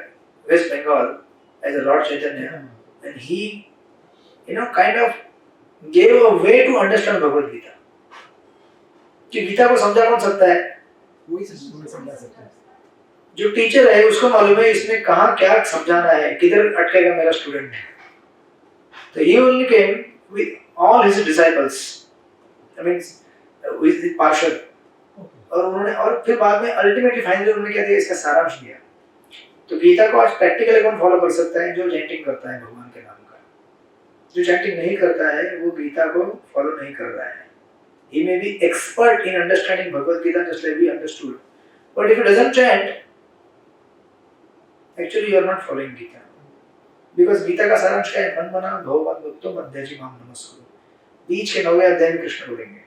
West Bengal as a Lord Chaitanya, and he kind of gave a way to understand Bhagavad Gita. कि गीता को समझा कौन सकता है? वही समझा सकता है। जो टीचर है उसको मालूम है इसमें कहाँ क्या समझाना है, किधर अटकेगा मेरा स्टूडेंट। तो he only came with all his disciples, I mean with the partial, और उन्होंने और फिर बाद में अल्टीमेटली फाइनली उन्होंने क्या दिया, इसका सारांश दिया। तो गीता को आज प्रैक्टिकली कौन फॉलो कर सकता है? जो चैंटिंग करता है भगवान के नाम का। जो चैंटिंग नहीं करता है वो गीता को फॉलो नहीं कर रहा है। He may be expert in understanding Bhagavad Gita just like we understood, but if he doesn't chant, actually you are not following Gita. Because Gita का सारांश क्या है? मन मना भगवान भक्तो मध्याजी माम नमस्कुरु। बीच के 9वें अध्याय में कृष्ण बोलेंगे,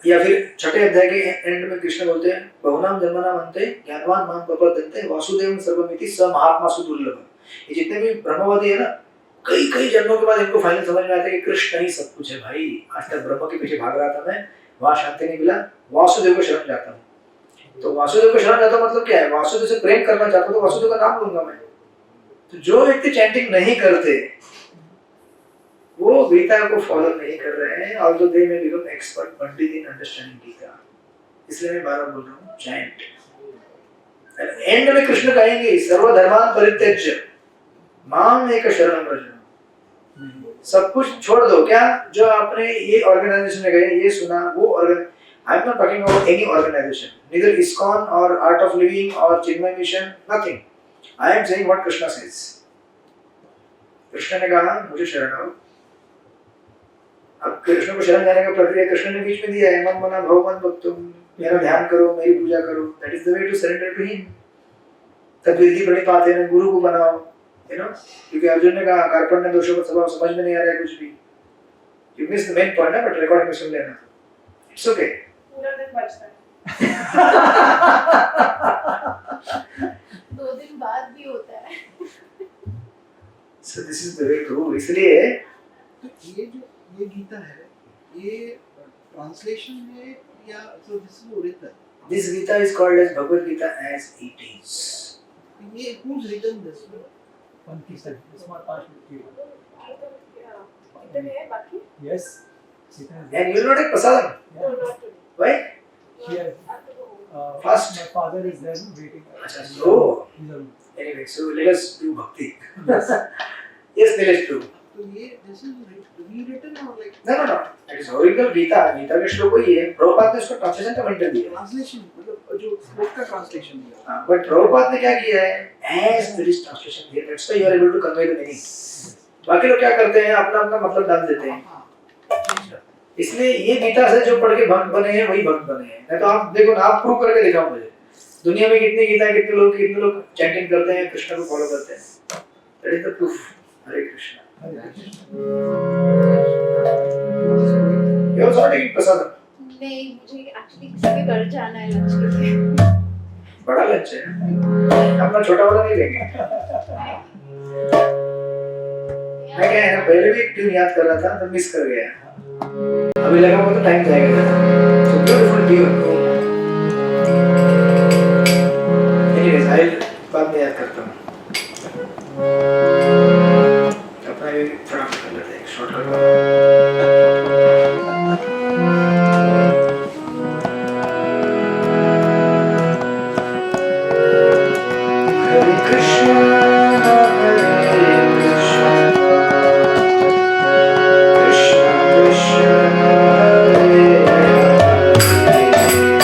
या फिर छठे अध्याय के एंड में कृष्ण बोलते हैं बहुनाम जन्मनाम अन्ते ज्ञानवान माम प्रपद्यन्ते वासुदेवं सर्वमिति स महात्मासु दुर्लभम्। ये जितने भी ब्रह्मवादी है ना, कई कई जन्मों के बाद इनको फाइनल समझ में आता है कि कृष्ण ही सब कुछ है भाई। आज तक ब्रह्म के पीछे भाग रहा था मैं, वहां शांति नहीं मिला, वासुदेव को शरण जाता हूँ। तो वासुदेव को शरण जाता मतलब क्या है? वासुदेव से प्रेम करना चाहता हूँ तो वासुदेव का नाम लूंगा मैं। तो जो व्यक्ति चैंटिंग नहीं करते वो गीता को फॉलो नहीं कर रहे हैं, although they may become expert pandit in understanding Gita. इसलिए मैं बार बार बोल रहा हूँ चैंट। एंड में कृष्ण कहेंगे सर्वधर्मान परित्यज्य माम एक शरणं व्रज। सब कुछ छोड़ दो। क्या? जो आपने ये ऑर्गेनाइजेशन में गए, ये सुना, वो I am not talking about any organization, neither ISKCON और आर्ट ऑफ लिविंग और Chinmaya Mission, nothing. I am saying what Krishna says. Krishna ने कहा मुझे शरण आओ, अब कृष्ण को शरण जाने का प्रक्रिया कृष्ण ने बीच में दिया है, मन मना भव मन भक्तुम, मेरा ध्यान करो, मेरी पूजा करो, that is the way to surrender to him. तद्विधि बड़ी बात है ना, गुरु को बनाओ, यू नो, क्योंकि अर्जुन ने कहा कार्पण्य दोषों का स्वभाव समझ में नहीं आ रहा है कुछ भी। You miss the main point, but recording में सुन लेना, इट्स ओके। पूरा दिन बचता है। 2 दिन बाद भी होता है। So this is the way to, इसलिए तो ये जो ये गीता है, ये ट्रांसलेशन है या so this is original? this Gita is called as Bhagavad Gita as it is. ये who's written this? Panki said, small partial. कितने हैं बाकी? Yes. Gita is And you will not take prasadam. No, not today. Why? here. Fast. My father is there waiting. Acha, so He's alone. anyway, so let us do bhakti. Yes. Yes, let us do. तो ये this is rewritten or like No. It is original Gita. Gita के श्लोक वही है। प्रभुपाद ने उसको translation का mentor दिया है। translation, मतलब जो श्लोक का ट्रांसलेशन दिया। But प्रभुपाद ने क्या किया है? As there is translation here, that's why you are able to convey the meaning. बाकी लोग क्या करते हैं? अपना अपना मतलब डाल देते हैं। हाँ, इसलिए ये गीता से जो पढ़ के भक्त बने हैं वही भक्त बने हैं। नहीं तो आप देखो ना, आप प्रूव करके दिखाओ मुझे। दुनिया में कितनी गीता, कितने लोग चैंटिंग करते हैं, कृष्ण को फॉलो करते हैं। That is the proof. Hare Krishna. You also are taking prasadam. नहीं, मुझे एक्चुअली किसी के घर जाना है लंच के लिए। बड़ा लंच है। अपना छोटा वाला नहीं लेंगे। मैं क्या है ना, पहले भी एक ट्यून याद कर रहा था, तो मिस कर गया। अभी लगा हुआ तो टाइम जाएगा। So beautiful tune. Anyways, I'll बाद में याद करता हूँ। अपना ये फटाफट कर लेते हैं, शॉर्ट कर लेते हैं। हरे Krishna Krishna Krishna Hare Hare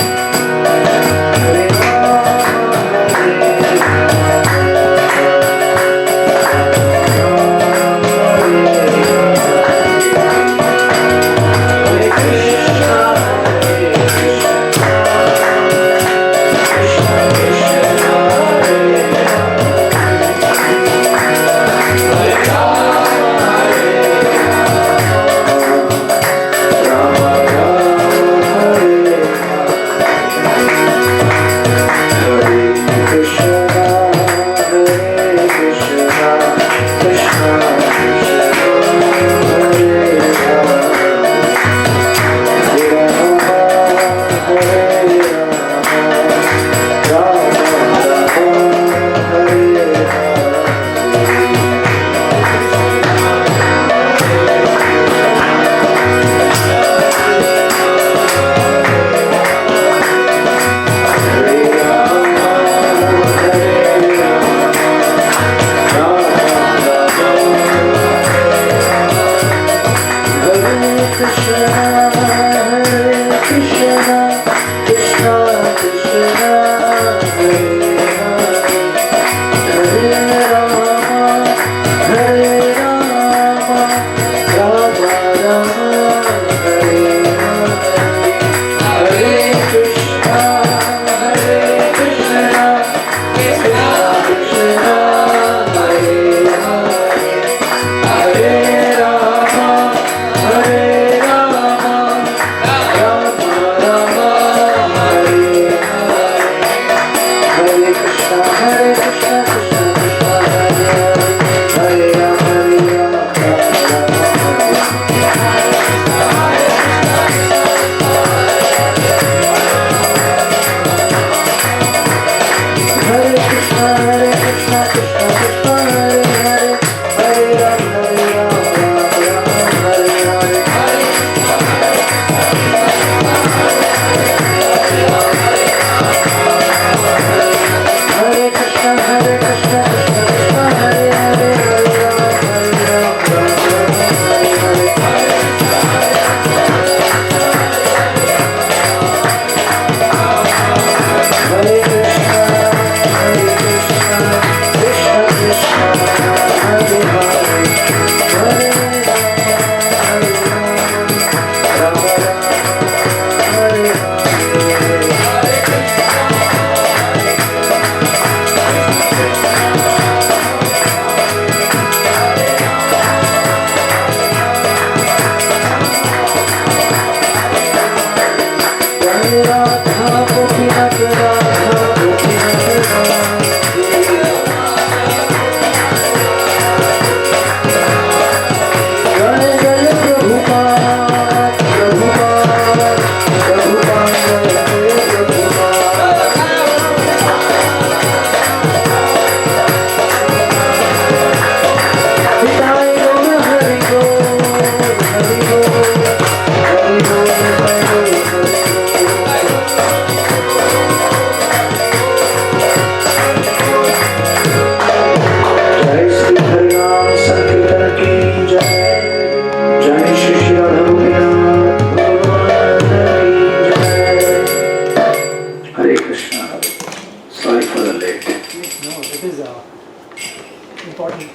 important.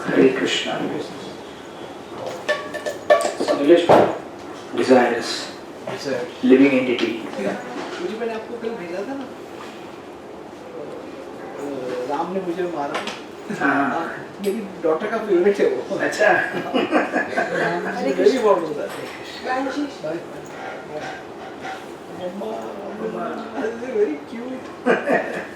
Hare Krishna. Krishna. So Nilesh, desires, living entity. मुझे मैंने आपको कल भेजा था ना राम ने मुझे मारा हाँ, मेरी डॉटर का फेवरेट है वो अच्छा. वेरी फॉन्ड होता है मम्मा वेरी क्यूट